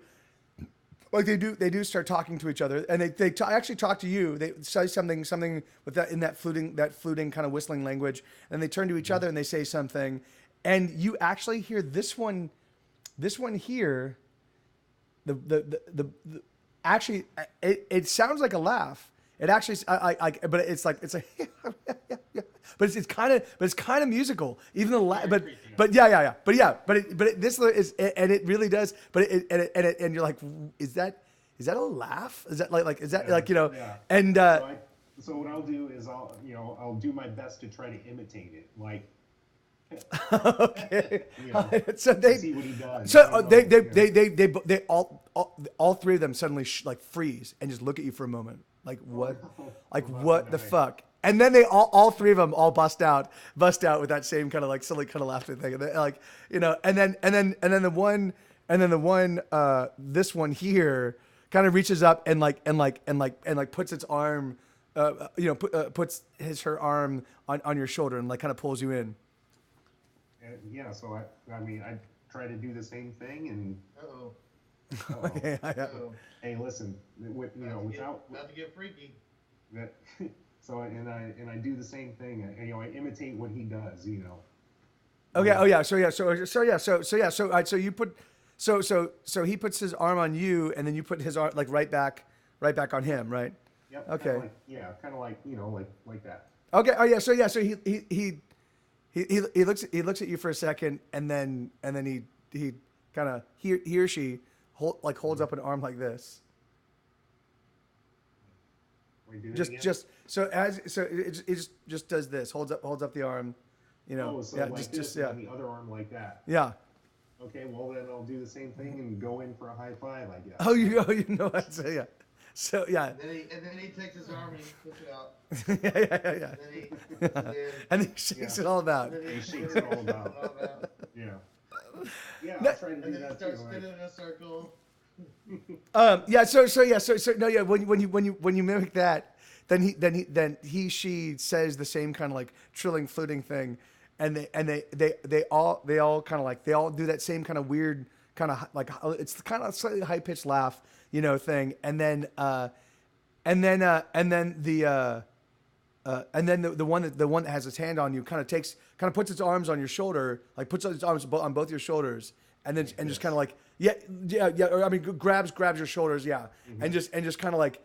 [SPEAKER 3] Like they do start talking to each other, and they actually talk to you. They say something with that in that fluting kind of whistling language, and they turn to each other and they say something, and you actually hear this one here. The actually it sounds like a laugh. It actually but it's a but it's kind of musical. Even the but this is and it really does. But and you're like, is that a laugh? Is that like is that
[SPEAKER 5] Yeah.
[SPEAKER 3] And
[SPEAKER 5] so what I'll do is I'll do my best to try to imitate it, like.
[SPEAKER 3] Okay. So
[SPEAKER 5] See what he does.
[SPEAKER 3] So they all three of them suddenly freeze and just look at you for a moment, like what, what the fuck? And then they all three of them all bust out with that same kind of like silly kind of laughter thing, and and then the one this one here kind of reaches up and puts its arm, puts her arm on your shoulder and kind of pulls you in.
[SPEAKER 5] So I try to do the same thing, and
[SPEAKER 3] Okay,
[SPEAKER 5] hey, listen, without
[SPEAKER 1] not to get freaky.
[SPEAKER 5] that, so I do the same thing. I imitate what he does.
[SPEAKER 3] Okay. Oh yeah. So you put so he puts his arm on you, and then you put his arm right back on him, right?
[SPEAKER 5] Yep.
[SPEAKER 3] Okay.
[SPEAKER 5] Kind of like that.
[SPEAKER 3] Okay. Oh yeah. So he looks at you for a second, and then he kind of he or she holds up an arm like this. Just so it just does this, holds up the arm,
[SPEAKER 5] So
[SPEAKER 3] yeah,
[SPEAKER 5] like
[SPEAKER 3] just
[SPEAKER 5] and the other arm like that.
[SPEAKER 3] Yeah.
[SPEAKER 5] Okay, well then I'll do the same thing and go in for a high five, I guess.
[SPEAKER 3] Oh, you know that, so yeah. So yeah.
[SPEAKER 1] And then he takes his arm and he puts it out.
[SPEAKER 3] Yeah. And he shakes it all about.
[SPEAKER 5] He shakes it all about. Yeah. Yeah, I'll try to do
[SPEAKER 1] And then he
[SPEAKER 5] that
[SPEAKER 1] starts
[SPEAKER 5] too.
[SPEAKER 1] spinning in a circle.
[SPEAKER 3] Yeah. So no. Yeah. When you mimic that, then she says the same kind of trilling, fluting thing, and they all kind of they all do that same kind of weird kind of it's kind of slightly high pitched laugh, thing, and then the one that has its hand on you kind of puts its arms on your shoulder, puts its arms on both your shoulders, and then just kind of yeah. I mean, grabs your shoulders, yeah,
[SPEAKER 5] Mm-hmm.
[SPEAKER 3] and just kind of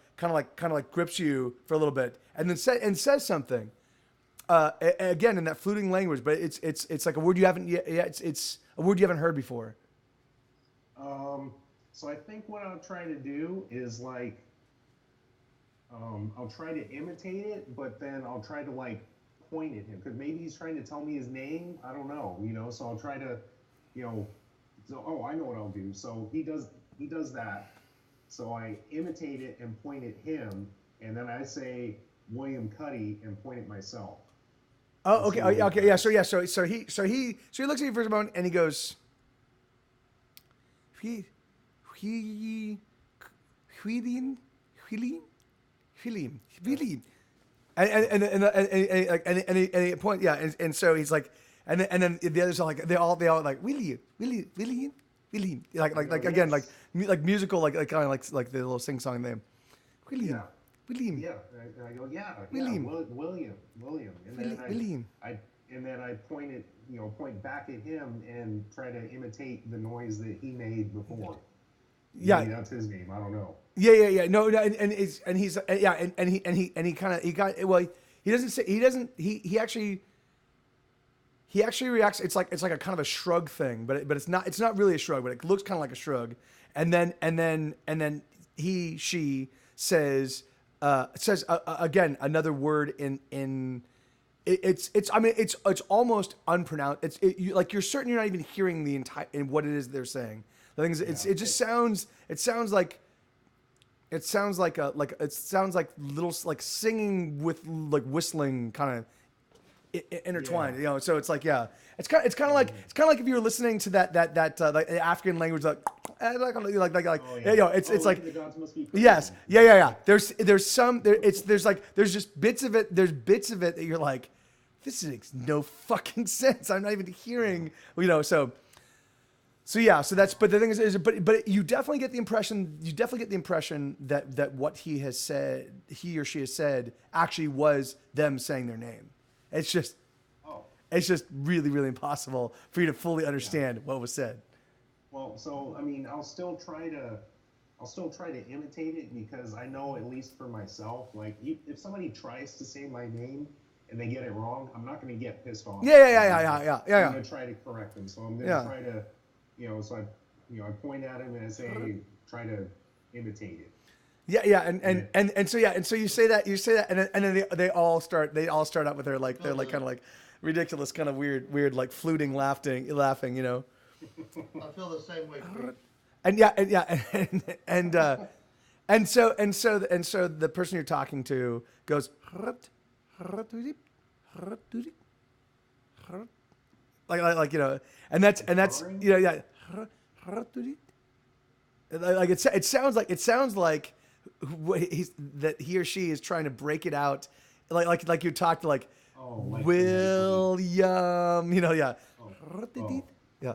[SPEAKER 3] grips you for a little bit, and then says something, again in that fluting language, but it's like a word you haven't it's a word you haven't heard before.
[SPEAKER 5] So I think what I'll try to do is like, I'll try to imitate it, but then I'll try to like point at him because maybe he's trying to tell me his name. I don't know, you know. So I'll try to, you know, so oh, I know what I'll do. So he does that. So I imitate it and point at him, and then I say William Cuddy and point at myself.
[SPEAKER 3] Oh, okay. Oh, okay. Yeah. So he looks at you for a moment and he goes, William. And he point, yeah, and so he's like, and then the others are like, they all like William, like again, like musical, like kind of like the little sing song name, William, William,
[SPEAKER 5] Yeah, and I go,
[SPEAKER 3] William.
[SPEAKER 5] William, and then
[SPEAKER 3] William.
[SPEAKER 5] I point back at him and try to imitate the noise that he made before.
[SPEAKER 3] Yeah,
[SPEAKER 5] maybe that's his name. I don't know.
[SPEAKER 3] Yeah. No, and he's yeah, and he actually reacts. It's like a kind of a shrug thing, but it's not really a shrug, but it looks kind of like a shrug. And then she says again another word in. It's almost unpronounced. Like you're certain you're not even hearing the entire in what it is they're saying. The thing is, it sounds like little like singing with like whistling kind of intertwined.
[SPEAKER 5] Yeah.
[SPEAKER 3] You know, so it's like it's kind of like if you were listening to that like African language like you know, it's like
[SPEAKER 5] the gods must be
[SPEAKER 3] yes, yeah. There's just bits of it. There's bits of it that you're like, this makes no fucking sense. I'm not even hearing, you know. So that's. But the thing but you definitely get the impression. That what he or she has said, actually was them saying their name. It's just really, really impossible for you to fully understand what was said.
[SPEAKER 5] Well, so I mean, I'll still try to imitate it because I know, at least for myself, like if somebody tries to say my name and they get it wrong, I'm not going to get pissed off.
[SPEAKER 3] Yeah.
[SPEAKER 5] I'm going to try to correct them. So I'm going to try to, you know, I point at him and I say, try to imitate it.
[SPEAKER 3] Yeah, and so you say that, and then they all start out with their like kind of like ridiculous, kind of weird like fluting, laughing, you know.
[SPEAKER 1] I feel the same way.
[SPEAKER 3] And so the person you're talking to goes like you know, and that's you know, yeah, like it sounds like that he or she is trying to break it out, like you talked to like William, you know, yeah. Yeah.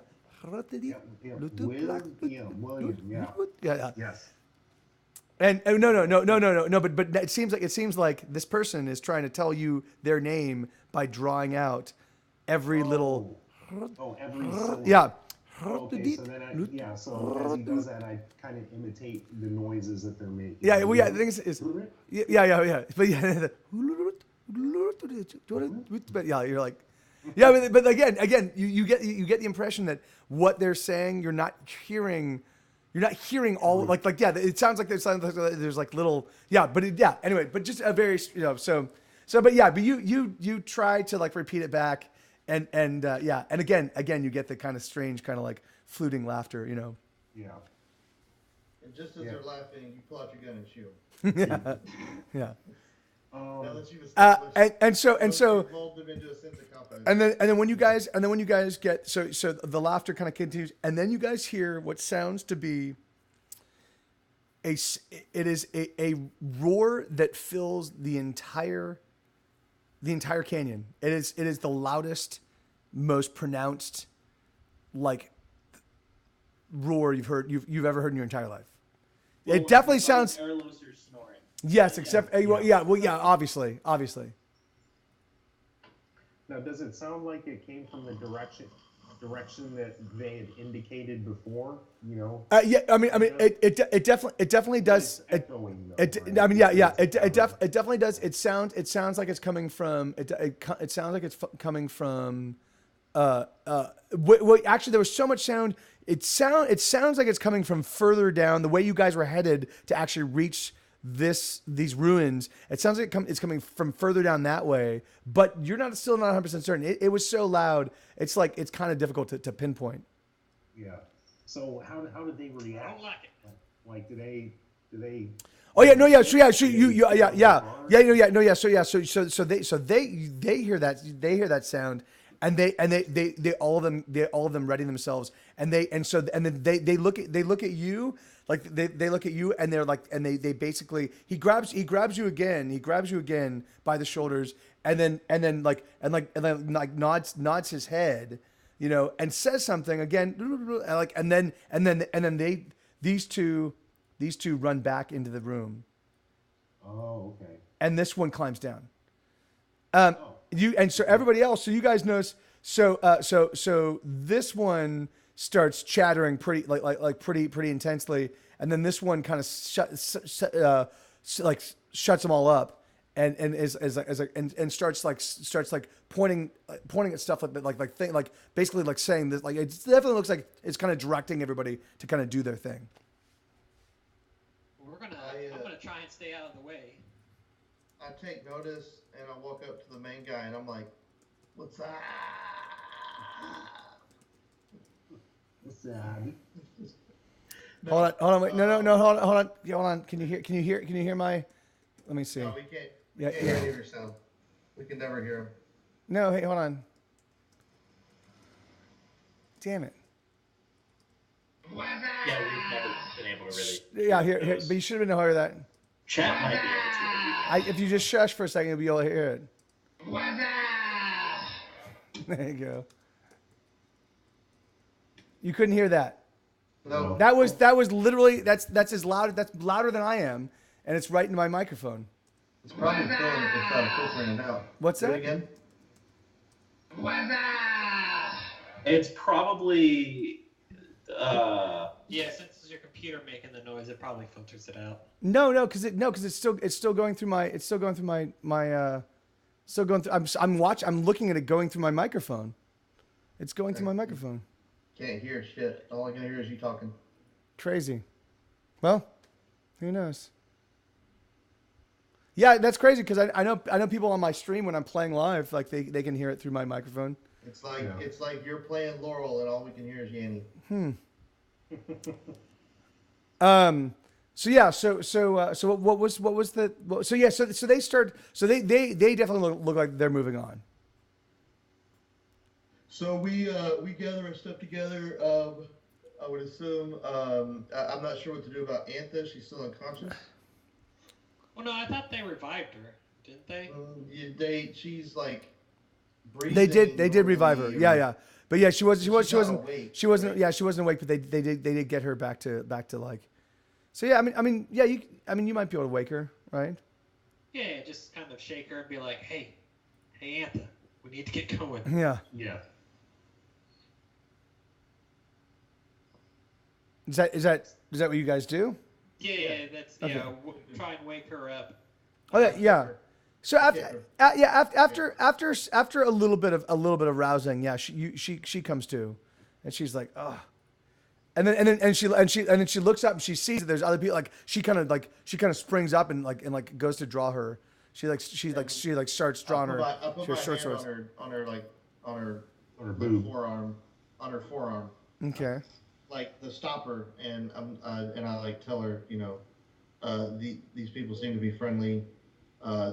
[SPEAKER 5] William,
[SPEAKER 3] Yeah.
[SPEAKER 5] Yes.
[SPEAKER 3] And no, but it seems like this person is trying to tell you their name by drawing out every little.
[SPEAKER 5] Every syllable.
[SPEAKER 3] Yeah.
[SPEAKER 5] Okay, so then so as he does that, I kind of imitate the noises that they're making.
[SPEAKER 3] Yeah, well, yeah. The thing is, yeah. But yeah, you're like, yeah, but again, you get the impression that what they're saying, you're not hearing all like yeah. It sounds like there's like little but anyway, but just a very but you try to like repeat it back. And again you get the kind of strange kind of like fluting laughter, you know.
[SPEAKER 5] Yeah.
[SPEAKER 1] And just as they're laughing, you pull out your gun and shoot them.
[SPEAKER 3] Yeah.
[SPEAKER 1] Now that you've established,
[SPEAKER 3] and so
[SPEAKER 1] involved them into a sense of confidence.
[SPEAKER 3] and then when you guys get so the laughter kind of continues, and then you guys hear what sounds to be a roar that fills the entire canyon. It is the loudest, most pronounced, like roar you've ever heard in your entire life.
[SPEAKER 4] Well,
[SPEAKER 3] it definitely sounds.
[SPEAKER 4] Airless or snoring.
[SPEAKER 3] Yes, except obviously.
[SPEAKER 5] Now, does it sound like it came from the direction that they had indicated before? You know.
[SPEAKER 3] Yeah, I mean, it definitely does.
[SPEAKER 5] It's echoing, though,
[SPEAKER 3] It definitely does. It sounds like it's coming from. It sounds like it's coming from. Actually, there was so much sound. It sounds like it's coming from further down the way you guys were headed to actually reach these ruins. It sounds like it's coming from further down that way, but you're still not 100% certain. It was so loud. It's like it's kind of difficult to pinpoint.
[SPEAKER 5] Yeah. So how did they
[SPEAKER 2] I
[SPEAKER 5] react?
[SPEAKER 2] don't like it.
[SPEAKER 5] Like, do they?
[SPEAKER 3] Oh yeah, no, yeah, so yeah, so so they hear that sound, and they all of them ready themselves, and then they look at you, like they look at you, and they're like, and they basically he grabs you again by the shoulders, and then nods his head, and says something again, and then these two run back into the room.
[SPEAKER 5] Oh, okay.
[SPEAKER 3] And this one climbs down. So everybody else, so you guys notice. So this one starts chattering pretty intensely, and then this one kind of shuts them all up, and starts pointing at stuff basically saying this, like it definitely looks like it's kind of directing everybody to kind of do their thing.
[SPEAKER 2] I'm gonna try and stay out of the way.
[SPEAKER 1] I take notice and I walk up to the main guy and I'm like, "What's up?"
[SPEAKER 3] Hold on, wait, no, hold on. Can you hear my? Let me see.
[SPEAKER 1] No, we can't. We can't hear any of your sound. We can never hear him.
[SPEAKER 3] No, hey, hold on. Damn it.
[SPEAKER 4] Yeah, we've never been able to really.
[SPEAKER 3] Yeah, here, but you should have been able to hear that.
[SPEAKER 4] Chat might be able to.
[SPEAKER 3] If you just shush for a second, you'll be able to hear it. There you go. You couldn't hear that.
[SPEAKER 1] No.
[SPEAKER 3] That was literally that's as loud. That's louder than I am, and it's right into my microphone.
[SPEAKER 1] It's probably filtering it out.
[SPEAKER 3] What's
[SPEAKER 1] Do
[SPEAKER 3] that?
[SPEAKER 1] it again?
[SPEAKER 4] It's probably.
[SPEAKER 2] Yeah, since it's your computer making the noise, it probably filters it out.
[SPEAKER 3] No, because it's still going through my I'm looking at it going through my microphone. It's going through my microphone.
[SPEAKER 1] Can't hear shit. All I can hear is you talking.
[SPEAKER 3] Crazy. Well, who knows? Yeah, that's crazy because I know people on my stream when I'm playing live, like they can hear it through my microphone.
[SPEAKER 1] It's like you're playing Laurel and all we can hear is Yanny.
[SPEAKER 3] So yeah. So what was the? So yeah. So they start. So they definitely look like they're moving on.
[SPEAKER 1] So we gather our stuff together. I would assume. I'm not sure what to do about Antha. She's still unconscious.
[SPEAKER 2] Well, no, I thought they revived her, didn't they?
[SPEAKER 1] She's like. Breathing
[SPEAKER 3] They did revive her.
[SPEAKER 1] normally,
[SPEAKER 3] Yeah. But yeah, she wasn't
[SPEAKER 1] awake.
[SPEAKER 3] she wasn't awake, but they did get her back to like. So yeah, I mean you might be able to wake her, right?
[SPEAKER 2] Yeah, just kind of shake her and be like, hey, Antha, we need to get going.
[SPEAKER 3] Yeah.
[SPEAKER 4] Yeah.
[SPEAKER 3] Is that what you guys do?
[SPEAKER 2] Yeah, that's
[SPEAKER 3] Okay.
[SPEAKER 2] try and wake her up.
[SPEAKER 3] Oh yeah. So after a little bit of rousing, yeah, she comes to, and she's like, oh, and then she looks up and she sees that there's other people. Like she kind of springs up and goes to draw her. She starts drawing her.
[SPEAKER 1] I'll put my hand on her
[SPEAKER 5] boob.
[SPEAKER 1] forearm, on her forearm.
[SPEAKER 3] Okay.
[SPEAKER 1] Like the stopper, and I tell her, these people seem to be friendly.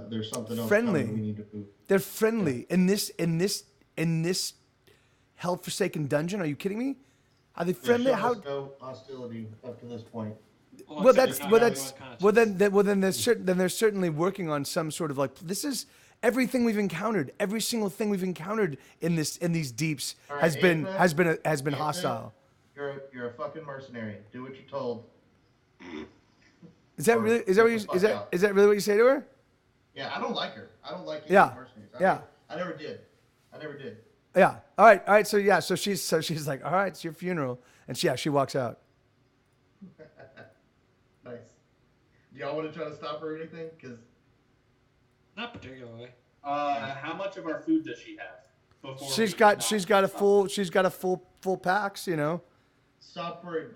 [SPEAKER 1] There's something else
[SPEAKER 3] Friendly.
[SPEAKER 1] coming we need to move.
[SPEAKER 3] They're friendly in this hell-forsaken dungeon. Are you kidding me? Are they friendly?
[SPEAKER 1] There's
[SPEAKER 3] How?
[SPEAKER 1] no hostility up to this point.
[SPEAKER 3] Well, then they're certainly working on some sort of this is everything we've encountered. Every single thing we've encountered in these deeps
[SPEAKER 1] All
[SPEAKER 3] has
[SPEAKER 1] right,
[SPEAKER 3] been
[SPEAKER 1] Antha,
[SPEAKER 3] hostile.
[SPEAKER 1] You're a fucking mercenary. Do what you're told.
[SPEAKER 3] Is that really what you say to her?
[SPEAKER 1] Yeah, I don't like her. I don't like
[SPEAKER 3] Yeah.
[SPEAKER 1] mercenaries. I never did.
[SPEAKER 3] Yeah. All right. So she's like, all right, it's your funeral, and she walks out.
[SPEAKER 1] Nice. Do y'all want to try to stop her or anything? Because
[SPEAKER 2] Not particularly.
[SPEAKER 4] How much of our food does she have?
[SPEAKER 3] She's got a full packs,
[SPEAKER 1] stop her and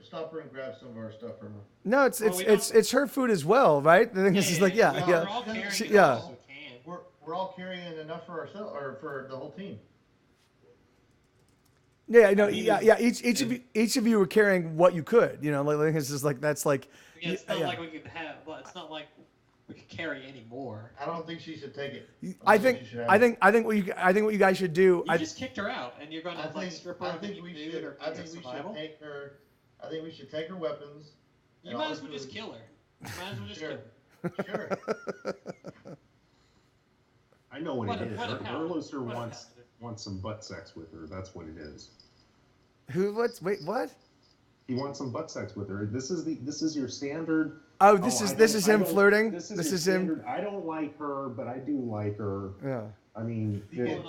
[SPEAKER 1] grab some of our stuff from her.
[SPEAKER 3] No, it's her food as well, right? The thing is like, yeah.
[SPEAKER 2] We're all carrying as
[SPEAKER 3] yeah.
[SPEAKER 2] much as we can.
[SPEAKER 1] We're all carrying enough for ourselves or for the whole team.
[SPEAKER 3] Yeah, no, yeah. Each of you were carrying what you could. You know, like it's just like that's like.
[SPEAKER 2] Yeah, it's not like we could have. Well, it's not like we could carry any more.
[SPEAKER 1] I don't think she should take it.
[SPEAKER 3] I think what you guys should do.
[SPEAKER 2] You just kicked her out, and you're gonna strip her.
[SPEAKER 1] I think we should take her weapons.
[SPEAKER 2] You might as well just kill her. Kill her.
[SPEAKER 1] Sure.
[SPEAKER 5] I know what it is. Erloser wants some butt sex with her. That's what it is.
[SPEAKER 3] What?
[SPEAKER 5] He wants some butt sex with her. This is your standard.
[SPEAKER 3] Oh, this is him flirting. This is him.
[SPEAKER 5] I don't like her, but I do like her.
[SPEAKER 3] Yeah.
[SPEAKER 5] I mean,
[SPEAKER 1] many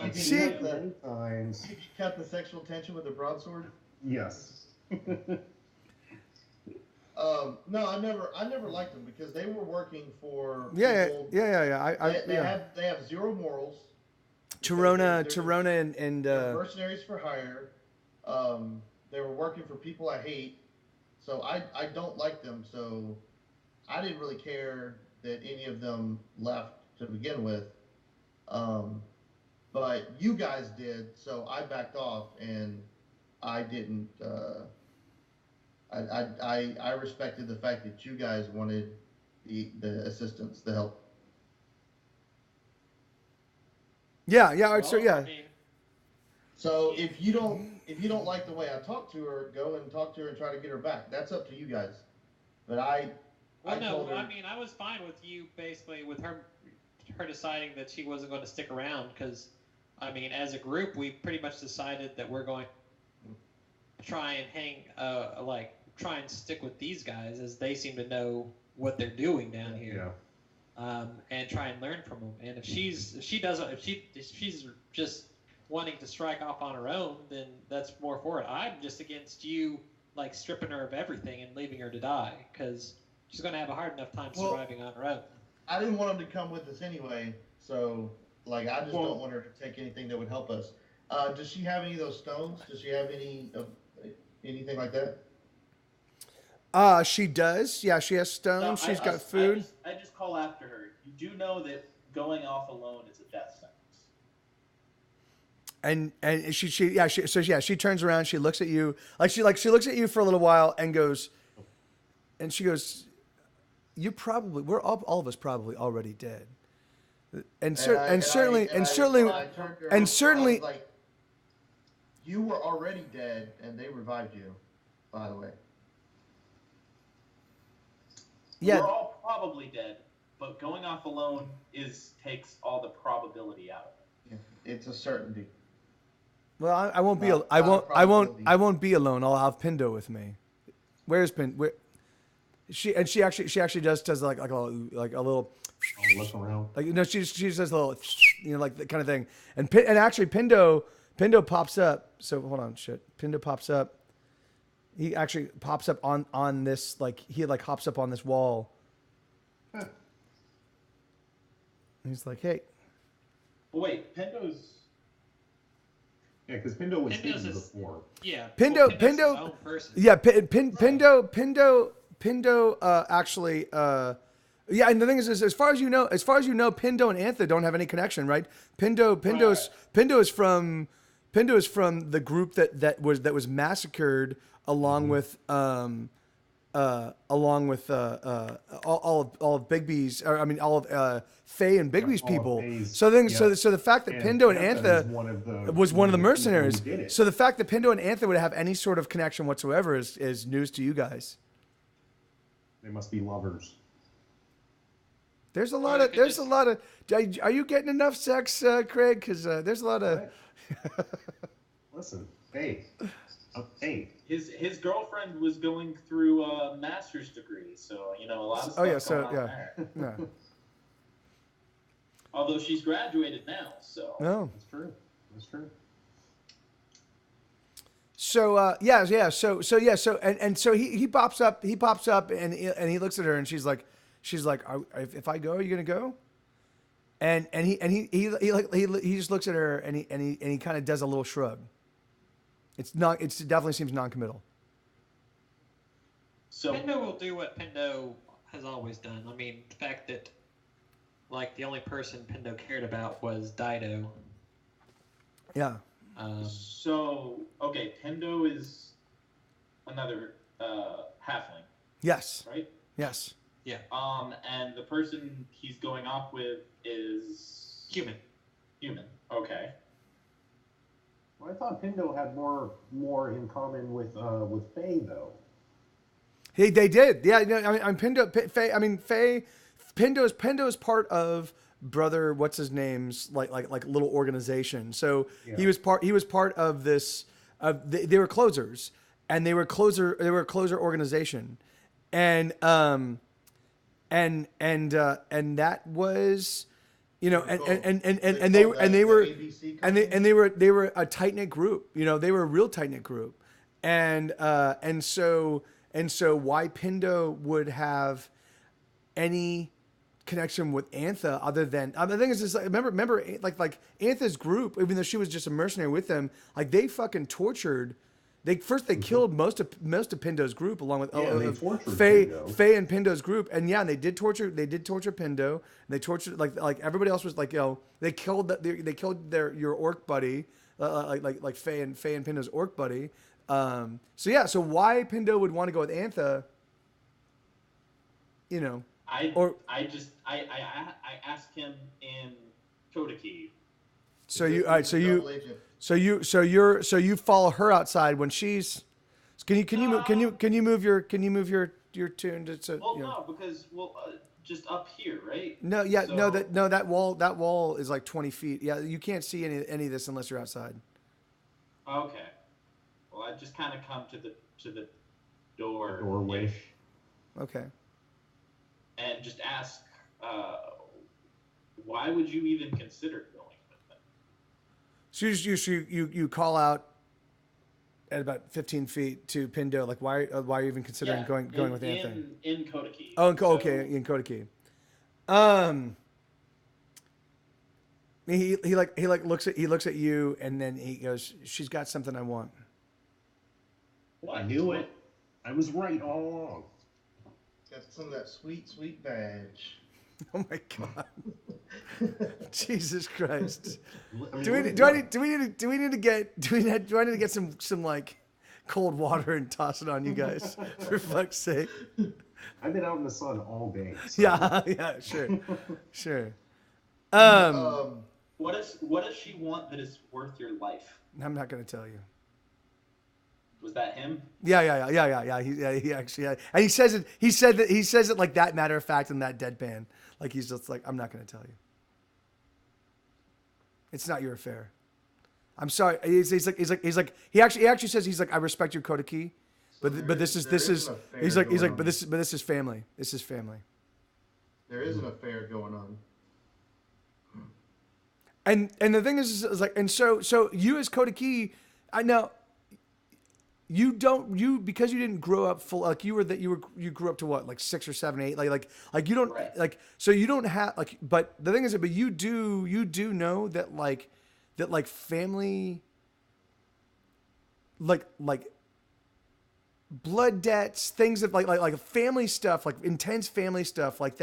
[SPEAKER 5] times.
[SPEAKER 1] Did you cut the sexual tension with a broadsword?
[SPEAKER 5] Yes.
[SPEAKER 1] No, I never liked them because they were working for
[SPEAKER 3] people.
[SPEAKER 1] They have zero morals.
[SPEAKER 3] Torona and
[SPEAKER 1] mercenaries for hire. They were working for people I hate, so I don't like them. So I didn't really care that any of them left to begin with. But you guys did, so I backed off and I didn't. I respected the fact that you guys wanted the assistance, the help. So if you don't like the way I talk to her, go and talk to her and try to get her back. That's up to you guys. But I
[SPEAKER 2] was fine with you basically with her deciding that she wasn't going to stick around because, I mean, as a group, we pretty much decided that we're going to try and try and stick with these guys as they seem to know what they're doing down here.
[SPEAKER 5] Yeah.
[SPEAKER 2] And try and learn from them. And if she's just wanting to strike off on her own, then that's more for it. I'm just against you stripping her of everything and leaving her to die because she's going to have a hard enough time surviving on her own.
[SPEAKER 1] I didn't want them to come with us anyway, so I just don't want her to take anything that would help us. Does she have any of those stones? Does she have anything like that?
[SPEAKER 3] She does. Yeah, she has stones. She's got food.
[SPEAKER 4] I just call after her. You do know that going off alone is a death sentence.
[SPEAKER 3] And she turns around. She looks at you she looks at you for a little while and goes, we're all of us probably already dead. Certainly,
[SPEAKER 1] you were already dead, and they revived you. By the way.
[SPEAKER 3] Yeah.
[SPEAKER 4] We're all probably dead, but going off alone takes all the probability out of it.
[SPEAKER 1] Yeah, it's a certainty.
[SPEAKER 3] Well, I won't be. I won't be alone. I'll have Pindo with me. Where's Pindo? Where? She actually does like a little.
[SPEAKER 5] I'll look around.
[SPEAKER 3] She does a little, like that kind of thing. And actually Pindo pops up. So hold on, Pindo pops up. He actually pops up on this he hops up on this wall.
[SPEAKER 5] Huh.
[SPEAKER 3] He's like, hey.
[SPEAKER 4] Wait, Pindo's.
[SPEAKER 5] Yeah, because Pindo was hidden before.
[SPEAKER 2] Yeah.
[SPEAKER 3] Pindo. Yeah, Pindo. Actually. Yeah, and the thing is, as far as you know, Pindo and Antha don't have any connection, right? Pindo is from the group that was massacred along with all of Bigby's, all of Faye and Bigby's people. So the fact that Pindo and Antha was one of the mercenaries. So the fact that Pindo and Antha would have any sort of connection whatsoever is news to you guys.
[SPEAKER 5] They must be lovers.
[SPEAKER 3] There's a lot of. Are you getting enough sex, Craig? Because there's a lot of.
[SPEAKER 5] Listen, hey.
[SPEAKER 4] His girlfriend was going through a master's degree, so a lot of stuff going on there.
[SPEAKER 3] Yeah.
[SPEAKER 4] Although she's graduated now, so
[SPEAKER 3] no,
[SPEAKER 5] that's true.
[SPEAKER 3] So So he pops up and he looks at her and she's like, if I go, are you gonna go? And he just looks at her and he kind of does a little shrug. It definitely seems non-committal.
[SPEAKER 4] So
[SPEAKER 2] Pendo will do what Pendo has always done. I mean, the fact that like the only person Pendo cared about was Dido.
[SPEAKER 3] Yeah.
[SPEAKER 4] Okay, Pendo is another halfling,
[SPEAKER 3] Yes.
[SPEAKER 4] right?
[SPEAKER 3] Yes.
[SPEAKER 2] Yeah.
[SPEAKER 4] And the person he's going off with is
[SPEAKER 2] Human.
[SPEAKER 4] Human. Okay.
[SPEAKER 5] Well, I thought Pindo had more in common with Faye though.
[SPEAKER 3] They did. Yeah. No, I mean, Faye. Pendo is part of brother. What's his name's like little organization. So
[SPEAKER 5] Yeah.
[SPEAKER 3] he was part of this. They were closers, and they were a closer organization, and that was, you know, and they were a tight knit group. You know, they were a real tight knit group, and so why Pindo would have any connection with Antha other than the thing is just like, remember like Antha's group, even though she was just a mercenary with them, like they fucking tortured. They killed most of Pindo's group along with
[SPEAKER 5] they tortured
[SPEAKER 3] Faye
[SPEAKER 5] Pindo.
[SPEAKER 3] and Pindo's group, and yeah, they did torture Pindo. And they tortured like everybody else was like, you know, they killed your orc buddy, like Faye and Pindo's orc buddy. So why Pindo would want to go with Antha, you know?
[SPEAKER 4] I asked him in Kodaki.
[SPEAKER 3] So you follow her outside when she's. Can you move your tune to?
[SPEAKER 4] Well, no, because just up here, right?
[SPEAKER 3] No, yeah,
[SPEAKER 4] So,
[SPEAKER 3] that wall is like 20 feet. Yeah, you can't see any of this unless you're outside.
[SPEAKER 4] Okay. Well, I just kind of come to the
[SPEAKER 5] Doorway.
[SPEAKER 3] Okay.
[SPEAKER 4] And just ask, why would you even consider going with them?
[SPEAKER 3] So you call out at about 15 feet to Pindo, like why are you even considering going with Anthony?
[SPEAKER 4] In Kodaki.
[SPEAKER 3] Oh, okay, in Kodaki. He looks at you and then he goes, "She's got something I want."
[SPEAKER 4] What?
[SPEAKER 5] I knew it. I was right all along.
[SPEAKER 1] Got some of that sweet badge.
[SPEAKER 3] Oh my god. Jesus Christ.
[SPEAKER 5] I mean,
[SPEAKER 3] Do I need to get some like cold water and toss it on you guys for fuck's sake?
[SPEAKER 5] I've been out in the sun all day. So.
[SPEAKER 3] Yeah, sure.
[SPEAKER 4] What does she want that is worth your life?
[SPEAKER 3] I'm not gonna tell you.
[SPEAKER 4] Was that him?
[SPEAKER 3] Yeah. He actually, and he says it like that, matter of fact, and that deadpan. Like he's just like, I'm not gonna tell you. It's not your affair. I'm sorry. He's like he actually says, he's like, I respect your Kodaki, but this is family. This is family.
[SPEAKER 1] There is an affair going on.
[SPEAKER 3] And the thing is like, and so you as Kodaki, I know because you didn't grow up full, like you grew up to what, like 6 or 7, 8, like you don't,
[SPEAKER 4] right.
[SPEAKER 3] like, so you don't have like, but the thing is, but you do know that family, like blood debts, things that like family stuff, like intense family stuff, like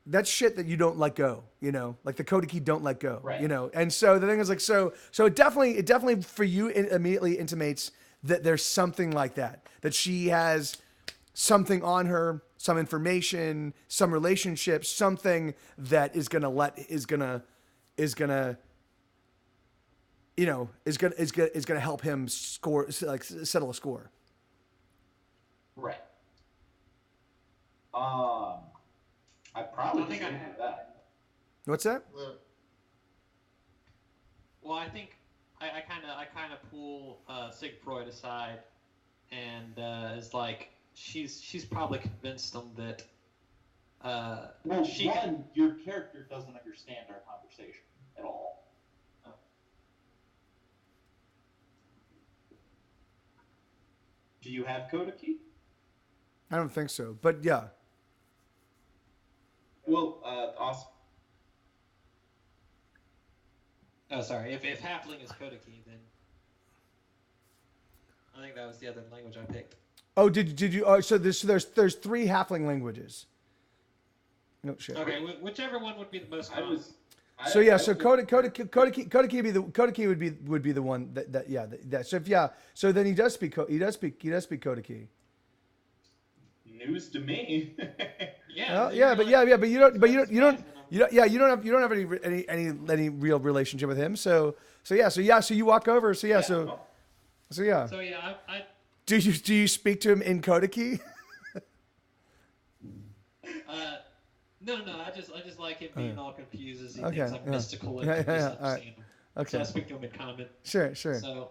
[SPEAKER 3] that's shit that you don't let go, you know, like the Kodaki don't let go,
[SPEAKER 4] right.
[SPEAKER 3] You know? And so the thing is like, so it definitely for you, it immediately intimates that there's something like that she has something on her, some information, some relationship, something that is gonna help him score, like settle a score.
[SPEAKER 4] Right. I probably
[SPEAKER 2] I think
[SPEAKER 4] think
[SPEAKER 2] I-
[SPEAKER 4] that.
[SPEAKER 3] What's that?
[SPEAKER 2] Well, I think I kind of pull Sigfrid aside, and is like, she's probably convinced them that.
[SPEAKER 4] Well, your character doesn't understand our conversation at all. Do you have Kodaki?
[SPEAKER 3] I don't think so, but yeah.
[SPEAKER 4] Well, awesome.
[SPEAKER 2] Oh, sorry. If halfling is Kodaki, then I think that was the other language I picked.
[SPEAKER 3] Oh, did you? Oh, so there's three halfling languages. No shit.
[SPEAKER 2] Okay, whichever one would be the most
[SPEAKER 4] I
[SPEAKER 2] common.
[SPEAKER 4] was.
[SPEAKER 3] So yeah, so
[SPEAKER 4] Kodaki.
[SPEAKER 3] Kodaki would be the one that yeah that so if yeah so then he does speak Kodaki.
[SPEAKER 4] News to me.
[SPEAKER 2] Yeah.
[SPEAKER 3] Yeah, but you don't have any real relationship with him. So you walk over. So
[SPEAKER 2] So yeah, I
[SPEAKER 3] do you speak to him in Kodaki?
[SPEAKER 2] no, I just like him being all confused as he
[SPEAKER 3] Okay,
[SPEAKER 2] thinks I'm
[SPEAKER 3] yeah.
[SPEAKER 2] mystical and
[SPEAKER 3] Yeah,
[SPEAKER 2] misunderstand
[SPEAKER 3] all right.
[SPEAKER 2] him.
[SPEAKER 3] Okay.
[SPEAKER 2] So I speak to him in common.
[SPEAKER 3] Sure.
[SPEAKER 2] So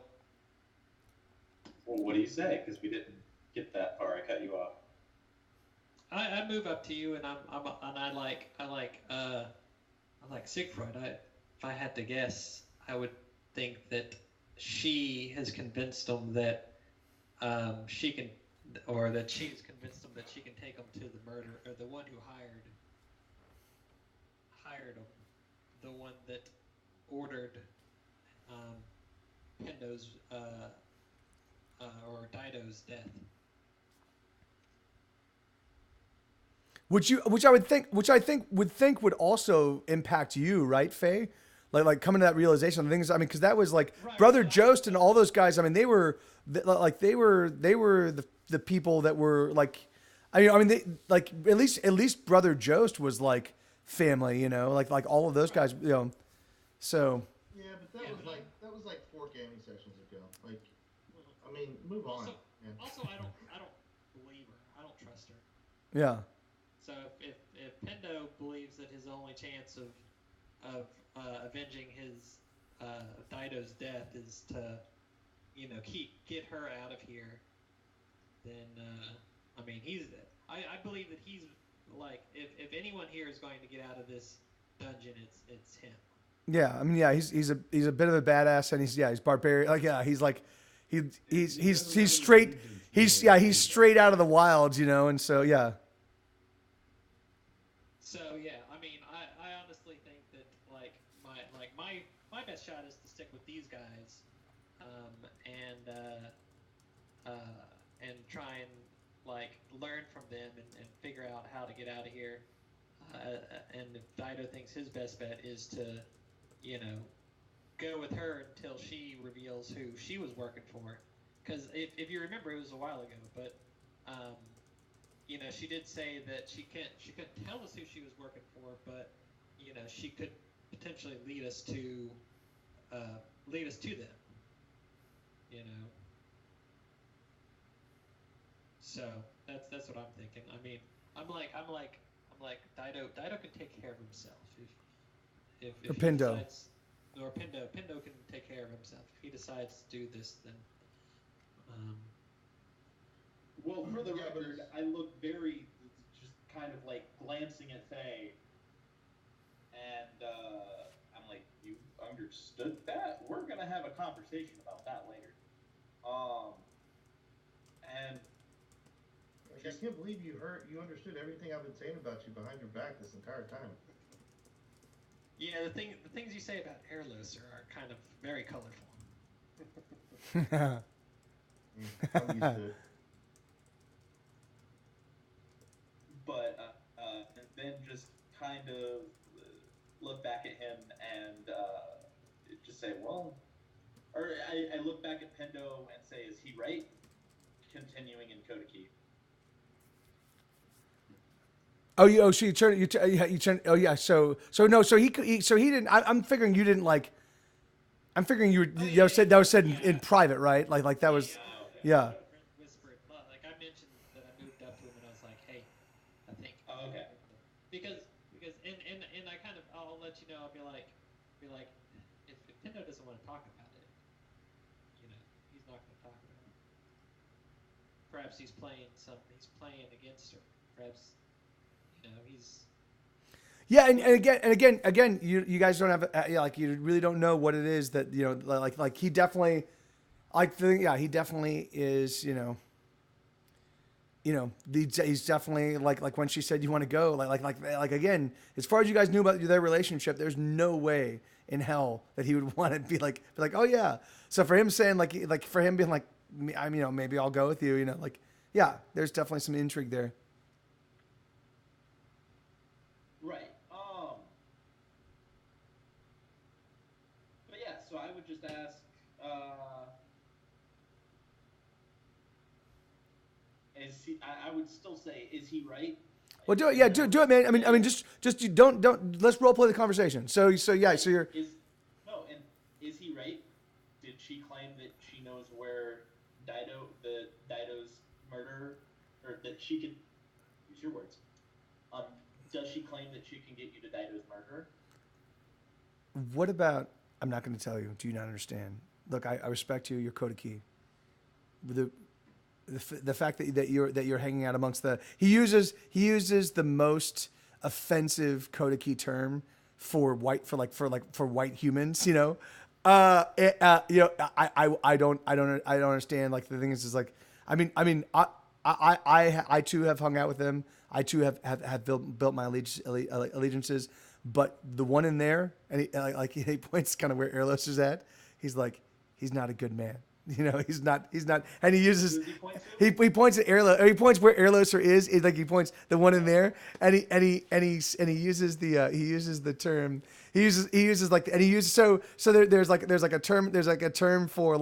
[SPEAKER 4] Well, what do you say? Because we didn't get that far. I cut you off.
[SPEAKER 2] I move up to you and I like Siegfried. If I had to guess, I would think that she has convinced him that she can, or that she's convinced him that she can take him to the murder, or the one who hired him, the one that ordered Pendo's or Dido's death.
[SPEAKER 3] Which I think would also impact you, right, Faye? Like coming to that realization of things. I mean, because that was like
[SPEAKER 2] Right,
[SPEAKER 3] Brother
[SPEAKER 2] right.
[SPEAKER 3] Jost and all those guys. I mean, they were the people that were like, I mean, they like at least Brother Jost was like family, you know, like all of those guys, you know. So
[SPEAKER 1] Yeah, but that was like 4 gaming sessions ago. Like, I mean, move on. man.
[SPEAKER 2] Also, I don't believe her. I don't trust her.
[SPEAKER 3] yeah,
[SPEAKER 2] So if Pendo believes that his only chance of avenging his Dido's death is to, get her out of here, then I mean I believe that he's like if anyone here is going to get out of this dungeon, it's him.
[SPEAKER 3] yeah. I mean, yeah, he's a bit of a badass, and he's barbarian. Like he's like he's straight. He's straight out of the wilds, you know, and so yeah.
[SPEAKER 2] So yeah, I mean, I honestly think that my best shot is to stick with these guys, and try and learn from them and figure out how to get out of here. And if Dido thinks his best bet is to, go with her until she reveals who she was working for, because if you remember, it was a while ago, but she did say that she couldn't tell us who she was working for, but she could potentially lead us to them. So that's what I'm thinking. I mean, I'm like Dido can take care of himself if he
[SPEAKER 3] Pendo.
[SPEAKER 2] decides, or Pendo can take care of himself if he decides to do this. Then
[SPEAKER 4] Well, for the
[SPEAKER 1] Yeah, but
[SPEAKER 4] record, I look very just kind of like glancing at Faye, and I'm like, "You understood that? We're gonna have a conversation about that later." And
[SPEAKER 1] Like, I can't believe you understood everything I've been saying about you behind your back this entire time.
[SPEAKER 2] yeah, the things you say about Airlos are kind of very colorful.
[SPEAKER 1] I'm used to it.
[SPEAKER 4] but and then just kind of look back at him and just say, well, or I look back at Pendo and say, is he right? Continuing in Kodaki.
[SPEAKER 3] So you turn. Oh yeah. So he didn't. I'm figuring you didn't like. I'm figuring you said that was said in private, right? Like that was.
[SPEAKER 4] Okay.
[SPEAKER 3] Yeah.
[SPEAKER 2] Whispered, like I mentioned that I moved up to him and I was like, hey, I think.
[SPEAKER 4] Oh, okay.
[SPEAKER 2] Because and I kind of I'll let you know. I'll be like if Pendo doesn't want to talk about it, he's not going to talk about it. Perhaps he's playing against her. Perhaps he's.
[SPEAKER 3] Yeah, and again, you guys don't have you really don't know what it is that like he definitely, I think he definitely is he's definitely like when she said you want to go like again, as far as you guys knew about their relationship, there's no way in hell that he would want to be like oh yeah. So for him saying like for him being like maybe I'll go with you. Like, yeah, there's definitely some intrigue there.
[SPEAKER 4] Right. But yeah, so I would just ask, is he? I would still say, is he right?
[SPEAKER 3] Well, do it. Yeah, do it, man. I mean, just you don't. Let's role play the conversation. So yeah. So you're.
[SPEAKER 4] And is he right? Did she claim that she knows where Dido's murderer, or that she could use your words? Does she claim that she can get you to Dido's murderer?
[SPEAKER 3] What about? I'm not going to tell you. Do you not understand? Look, I respect you. You're Kodaki. The fact that you're hanging out amongst he uses the most offensive Kodaki term for white humans. I don't understand. Like, the thing is like, I too have hung out with them. I too have built my allegiances. But the one in there, and he points kind of where Erlos is at. He's like, he's not a good man. He's not, and he uses, he points at Erlos, or he points where Erloser is. Like, he points the one in there, and he uses the term. He uses like, and he uses so there's like a term for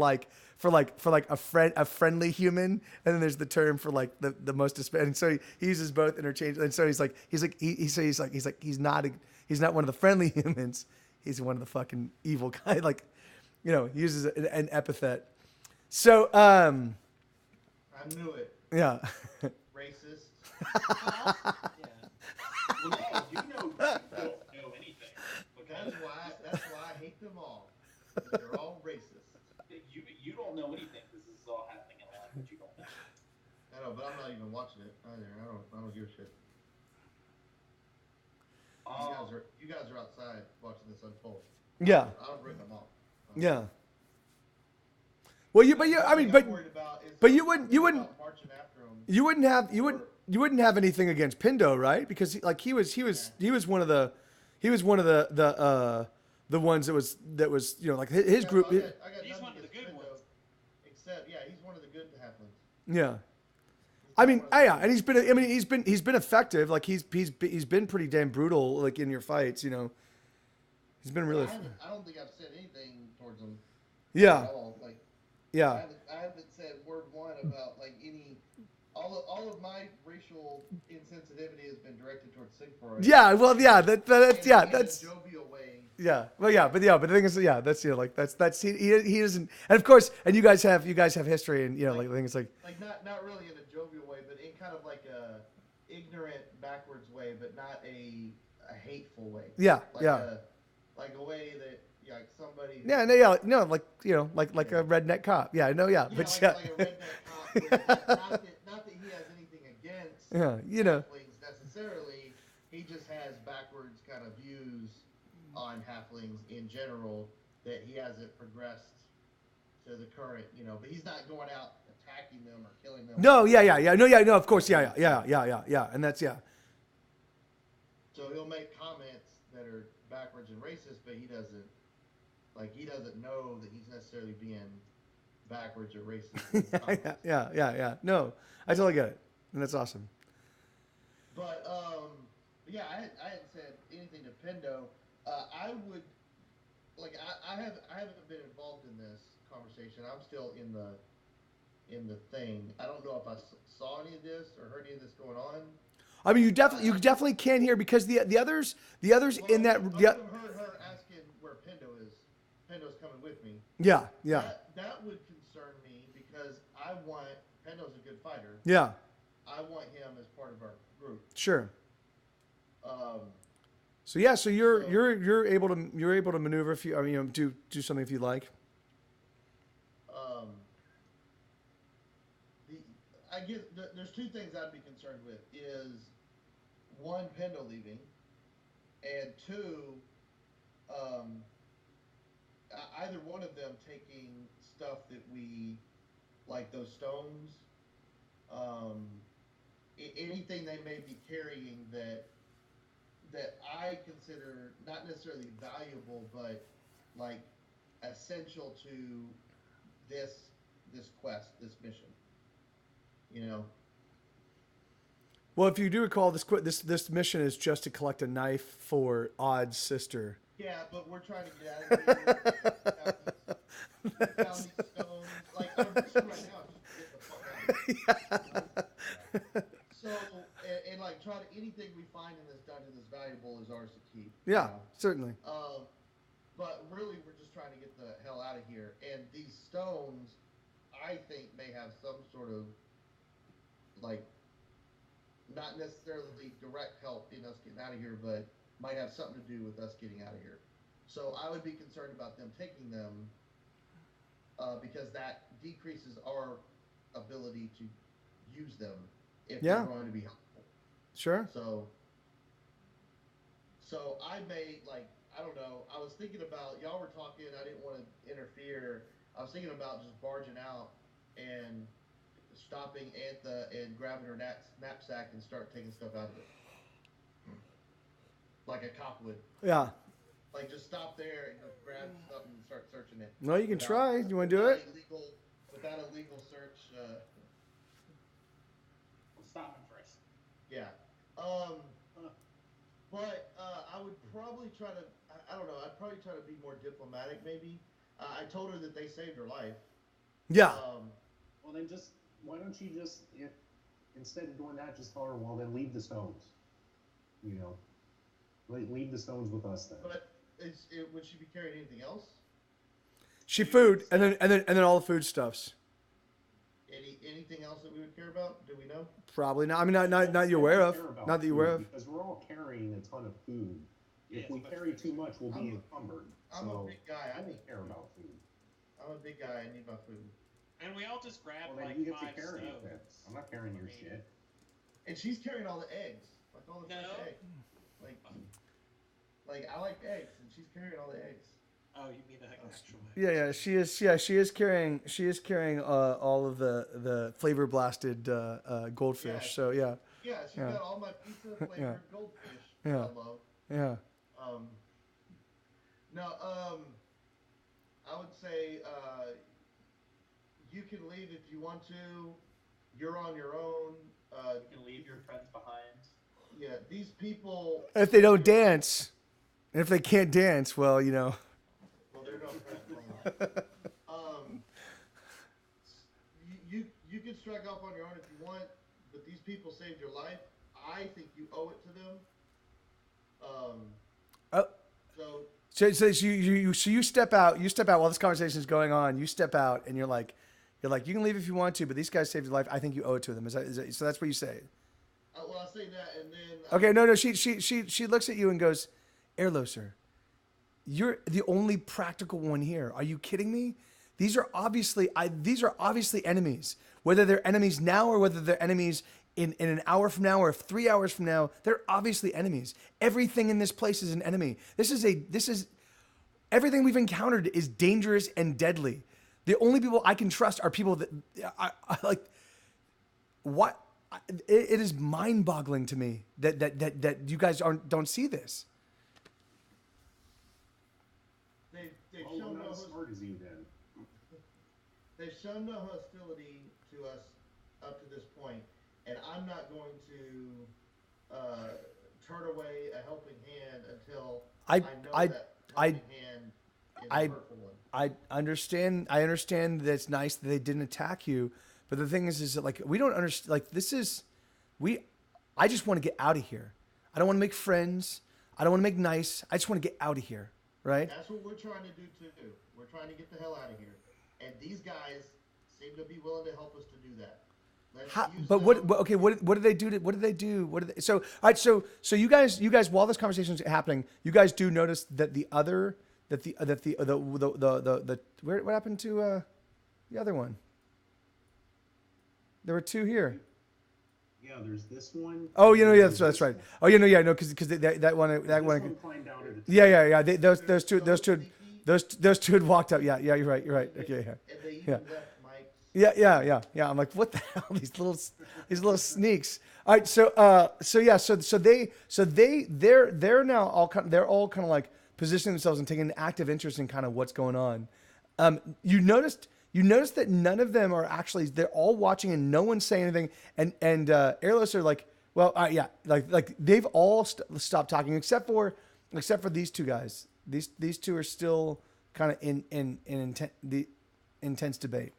[SPEAKER 3] a friendly human, and then there's the term for like the most and so he uses both interchangeably. And so he's not one of the friendly humans. He's one of the fucking evil guy. Like, he uses an epithet. So
[SPEAKER 1] I knew it.
[SPEAKER 3] Yeah.
[SPEAKER 1] Racist.
[SPEAKER 4] Yeah. Well, no, you don't know anything.
[SPEAKER 1] That's why I hate them all. They're all racist.
[SPEAKER 4] You don't know anything. This is all happening in life, but you don't know.
[SPEAKER 1] I know, but I'm not even watching it either. I don't give a shit. You guys are outside watching this unfold.
[SPEAKER 3] Yeah.
[SPEAKER 1] I'll rip them off.
[SPEAKER 3] Yeah. Well, you wouldn't have anything against Pindo, right? Because he was one of the ones that was like his group.
[SPEAKER 1] I got
[SPEAKER 2] he's one of the good ones.
[SPEAKER 1] Except, he's one of the good halflings.
[SPEAKER 3] Yeah. And he's been effective. Like, he's been pretty damn brutal, like, in your fights. He's been really.
[SPEAKER 1] I don't think I've said anything towards him.
[SPEAKER 3] Yeah.
[SPEAKER 1] At all. Like,
[SPEAKER 3] yeah.
[SPEAKER 1] I haven't said word one about like any. All of my racial insensitivity has been directed towards Sigfrid.
[SPEAKER 3] Yeah. Well, yeah. That's
[SPEAKER 1] in a jovial way.
[SPEAKER 3] Yeah. Well, yeah. But the thing is, that's that's he doesn't. And of course, and you guys have history, and like the thing is like
[SPEAKER 1] not really in a jovial way, but in kind of like a ignorant, backwards way, but not a hateful way.
[SPEAKER 3] Yeah.
[SPEAKER 1] Like a way that like somebody.
[SPEAKER 3] Yeah. No. Like like a redneck cop. Yeah. No. Yeah. But
[SPEAKER 1] like a redneck cop. Not that he has anything against. Halflings necessarily. He just has backwards kind of views on halflings in general that he hasn't progressed to the current, but he's not going out attacking them or killing them.
[SPEAKER 3] No, no, of course, yeah, and that's
[SPEAKER 1] So he'll make comments that are backwards and racist, but he doesn't know that he's necessarily being backwards or racist.
[SPEAKER 3] yeah. No, I totally get it, and that's awesome.
[SPEAKER 1] But I hadn't said anything to Pindo. I would I haven't been involved in this conversation. I'm still in the thing. I don't know if I saw any of this or heard any of this going on.
[SPEAKER 3] I mean, you definitely can hear, because the others in that.
[SPEAKER 1] Yeah. Heard her asking where Pindo is. Pindo's coming with me.
[SPEAKER 3] Yeah.
[SPEAKER 1] That would concern me, because I want Pindo's a good fighter.
[SPEAKER 3] Yeah.
[SPEAKER 1] I want him as part of our group.
[SPEAKER 3] Sure. So you're able to maneuver if you do something if you like.
[SPEAKER 1] I guess there's two things I'd be concerned with: is one, Pindo leaving, and two, either one of them taking stuff that we like, those stones, anything they may be carrying that I consider not necessarily valuable, but like essential to this this quest, this mission. You know.
[SPEAKER 3] Well, if you do recall, this mission is just to collect a knife for Odd's sister.
[SPEAKER 1] Yeah, but we're trying to get out of here. We found these stones. Like, our mission right now is just to get the fuck out of here. So, and like, try to anything we find in this dungeon that's valuable is ours to keep.
[SPEAKER 3] Yeah, certainly.
[SPEAKER 1] But really, we're just trying to get the hell out of here. And these stones, I think, may have some sort of, like, not necessarily direct help in us getting out of here, but might have something to do with us getting out of here. So I would be concerned about them taking them because that decreases our ability to use them if they're going to be helpful.
[SPEAKER 3] Sure.
[SPEAKER 1] So I may, like, I don't know. I was thinking about, y'all were talking, I didn't want to interfere. I was thinking about just barging out and stopping Antha and grabbing her knapsack and start taking stuff out of it. Like a cop would.
[SPEAKER 3] Yeah.
[SPEAKER 1] Like, just stop there and just grab something and start searching it.
[SPEAKER 3] No, you can try. You want to do it?
[SPEAKER 1] Without a legal search.
[SPEAKER 4] We'll stop him first.
[SPEAKER 1] Yeah. But I would probably try to, I don't know, I'd probably try to be more diplomatic maybe. I told her that they saved her life.
[SPEAKER 3] Yeah.
[SPEAKER 5] Well, then just, why don't you just, instead of doing that, just tell her, well, then leave the stones. You know? Leave the stones with us then.
[SPEAKER 1] But would she be carrying anything else?
[SPEAKER 3] Food, and then all the foodstuffs.
[SPEAKER 1] Anything else that we would care about? Do we know?
[SPEAKER 3] Probably not. I mean, not you're aware of. Not that you're aware of.
[SPEAKER 5] Because we're all carrying a ton of food. If we carry too much, we'll be encumbered.
[SPEAKER 1] I'm a big guy. I
[SPEAKER 5] don't care about food.
[SPEAKER 1] I'm a big guy. I need my food.
[SPEAKER 2] And we all just grabbed
[SPEAKER 5] well,
[SPEAKER 2] like
[SPEAKER 5] you get
[SPEAKER 2] 5
[SPEAKER 5] to carry
[SPEAKER 2] stones.
[SPEAKER 5] it. I'm not carrying your shit.
[SPEAKER 1] And she's carrying all the eggs, like all the fresh eggs. Like I like eggs, and she's carrying all the eggs.
[SPEAKER 2] Oh, you mean the actual eggs?
[SPEAKER 3] Yeah, she is. Yeah, she is carrying all of the flavor blasted goldfish.
[SPEAKER 1] Yeah.
[SPEAKER 3] So yeah.
[SPEAKER 1] Yeah, she's got all my pizza flavored goldfish.
[SPEAKER 3] Yeah.
[SPEAKER 1] I love.
[SPEAKER 3] Yeah.
[SPEAKER 1] I would say you can leave if you want to. You're on your own.
[SPEAKER 4] You can leave your friends behind.
[SPEAKER 1] Yeah, these people.
[SPEAKER 3] If they don't dance, and if they can't dance, well, you know.
[SPEAKER 1] Well, they're not friends. You can strike off on your own if you want, but these people saved your life. I think you owe it to them. So
[SPEAKER 3] you step out while this conversation is going on. You step out and you're like, you can leave if you want to, but these guys saved your life. I think you owe it to them. Is that so? That's what you say.
[SPEAKER 1] Well, I say that, and then.
[SPEAKER 3] Okay, no. She looks at you and goes, Airloser, you're the only practical one here. Are you kidding me? These are obviously enemies. Whether they're enemies now or whether they're enemies in an hour from now or 3 hours from now, they're obviously enemies. Everything in this place is an enemy. This is everything we've encountered is dangerous and deadly. The only people I can trust are people that I like. What? It is mind-boggling to me that you guys don't see this.
[SPEAKER 1] They've
[SPEAKER 5] well,
[SPEAKER 1] shown
[SPEAKER 5] we're
[SPEAKER 1] no
[SPEAKER 5] not as smart as you then.
[SPEAKER 1] They've shown no hostility to us up to this point, and I'm not going to turn away a helping hand until I know that helping hand is a hurtful one.
[SPEAKER 3] I understand that it's nice that they didn't attack you, but the thing is that like we don't understand. Like I just want to get out of here. I don't want to make friends. I don't want to make nice. I just want to get out of here. Right?
[SPEAKER 1] That's what we're trying to do too. We're trying to get the hell out of here, and these guys seem to be willing to help us to do that. What did they do? So all right. So you guys, while this conversation is happening, you guys do notice that what happened to the other one? There were 2 here.
[SPEAKER 5] Yeah, there's this one.
[SPEAKER 3] Oh, that's right. Oh, because that one
[SPEAKER 5] climbed down to the
[SPEAKER 3] Yeah. Those two had walked up. Yeah. You're right. Okay.
[SPEAKER 1] And they even left Mike's.
[SPEAKER 3] Yeah. I'm like, what the hell? These little sneaks. All right. They're now all kind of like positioning themselves and taking an active interest in kind of what's going on. You noticed You notice that none of them are actually. They're all watching, and no one's saying anything. And Airless are like, well, yeah, like they've all stopped talking except for these two guys. These two are still kind of in the intense debate.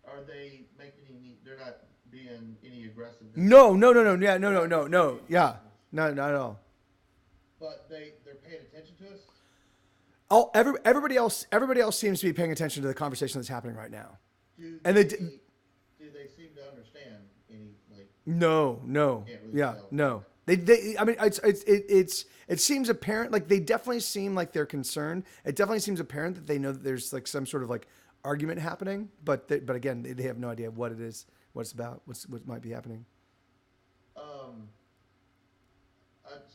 [SPEAKER 1] Are they making any? They're not being any aggressive.
[SPEAKER 3] No. Yeah, no. Yeah, no, not at all.
[SPEAKER 1] But they're paying attention to us.
[SPEAKER 3] Oh, everybody else seems to be paying attention to the conversation that's happening right now.
[SPEAKER 1] Do
[SPEAKER 3] And
[SPEAKER 1] they seem to understand any like?
[SPEAKER 3] No.
[SPEAKER 1] Can't really
[SPEAKER 3] Yeah,
[SPEAKER 1] tell.
[SPEAKER 3] no. They. I mean, it seems apparent. Like they definitely seem like they're concerned. It definitely seems apparent that they know that there's like some sort of like argument happening. But again, they have no idea what it is, what it's about, what might be happening.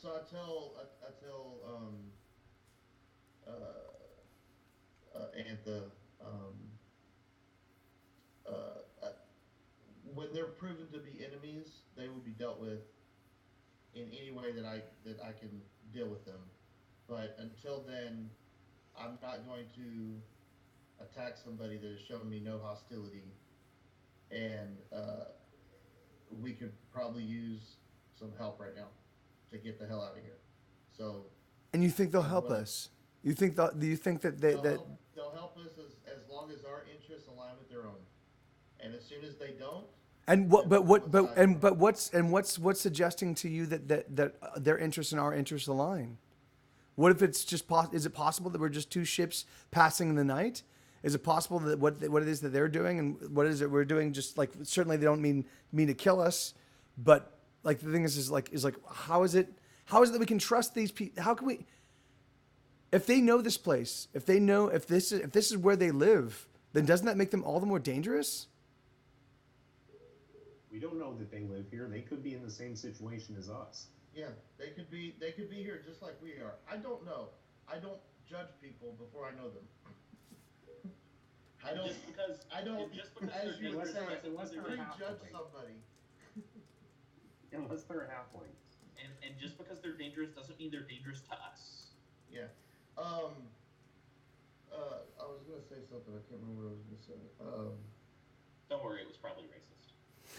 [SPEAKER 1] So I tell Antha, when they're proven to be enemies, they will be dealt with in any way that I can deal with them. But until then, I'm not going to attack somebody that has shown me no hostility, and we could probably use some help right now to get the hell out of here. So.
[SPEAKER 3] And you think they'll help us? You think that? Do you think that
[SPEAKER 1] they'll help us as long as our interests align with their own, and as soon as they don't.
[SPEAKER 3] And what's suggesting to you that their interests and our interests align? What if it's just is it possible that we're just two ships passing in the night? Is it possible that what it is that they're doing and what it is that we're doing, just like certainly they don't mean to kill us, but like the thing is like how is it that we can trust these people? How can we, if they know this place, if this is where they live, then doesn't that make them all the more dangerous?
[SPEAKER 5] We don't know that they live here. They could be in the same situation as us.
[SPEAKER 1] Yeah, they could be here just like we are. I don't know. I don't judge people before I know them. I don't.
[SPEAKER 4] Just because
[SPEAKER 1] As you would say,
[SPEAKER 5] unless they're
[SPEAKER 1] prejudge
[SPEAKER 5] halfway.
[SPEAKER 1] somebody.
[SPEAKER 5] Unless they're halfway.
[SPEAKER 4] And just because they're dangerous doesn't mean they're dangerous to us.
[SPEAKER 1] Yeah. I was gonna say something. I can't remember what I was gonna say.
[SPEAKER 4] Don't worry, it was probably racist.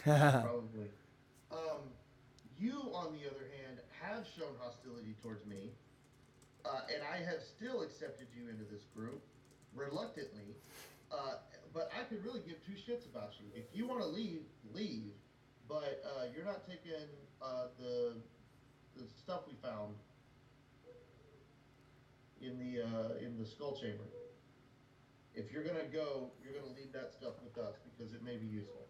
[SPEAKER 1] Probably. You, on the other hand, have shown hostility towards me, and I have still accepted you into this group, reluctantly. But I could really give two shits about you. If you want to leave. But you're not taking the stuff we found in the skull chamber. If you're gonna go, you're gonna leave that stuff with us because it may be useful.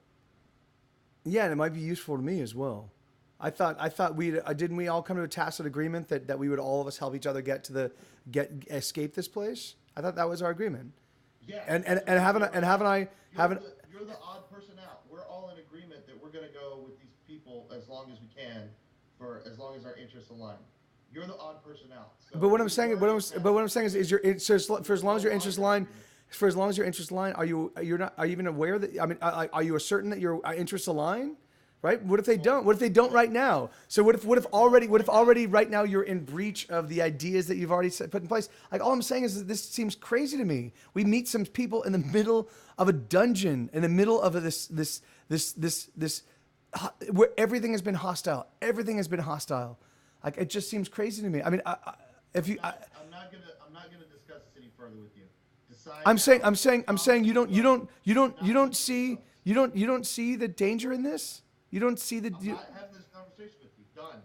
[SPEAKER 3] Yeah, and it might be useful to me as well. I thought we didn't we all come to a tacit agreement that we would all of us help each other escape this place. I thought that was our agreement.
[SPEAKER 1] Yeah.
[SPEAKER 3] And haven't I
[SPEAKER 1] You're the odd person out. We're all in agreement that we're gonna go with these people as long as we can, for as long as our interests align. You're the odd person out. So
[SPEAKER 3] but what I'm saying is for as long as your interests align. For as long as your interests align, are you even aware that? I mean, are you certain that your interests align? Right? What if they don't? What if they don't right now? So what if already right now you're in breach of the ideas that you've already put in place? Like all I'm saying is that this seems crazy to me. We meet some people in the middle of a dungeon, in the middle of this where everything has been hostile. Everything has been hostile. Like it just seems crazy to me. I mean,
[SPEAKER 1] I'm not gonna discuss this any further with you.
[SPEAKER 3] I'm saying you don't see the danger in this. You don't see the.
[SPEAKER 1] I'm not having this conversation with you. Done.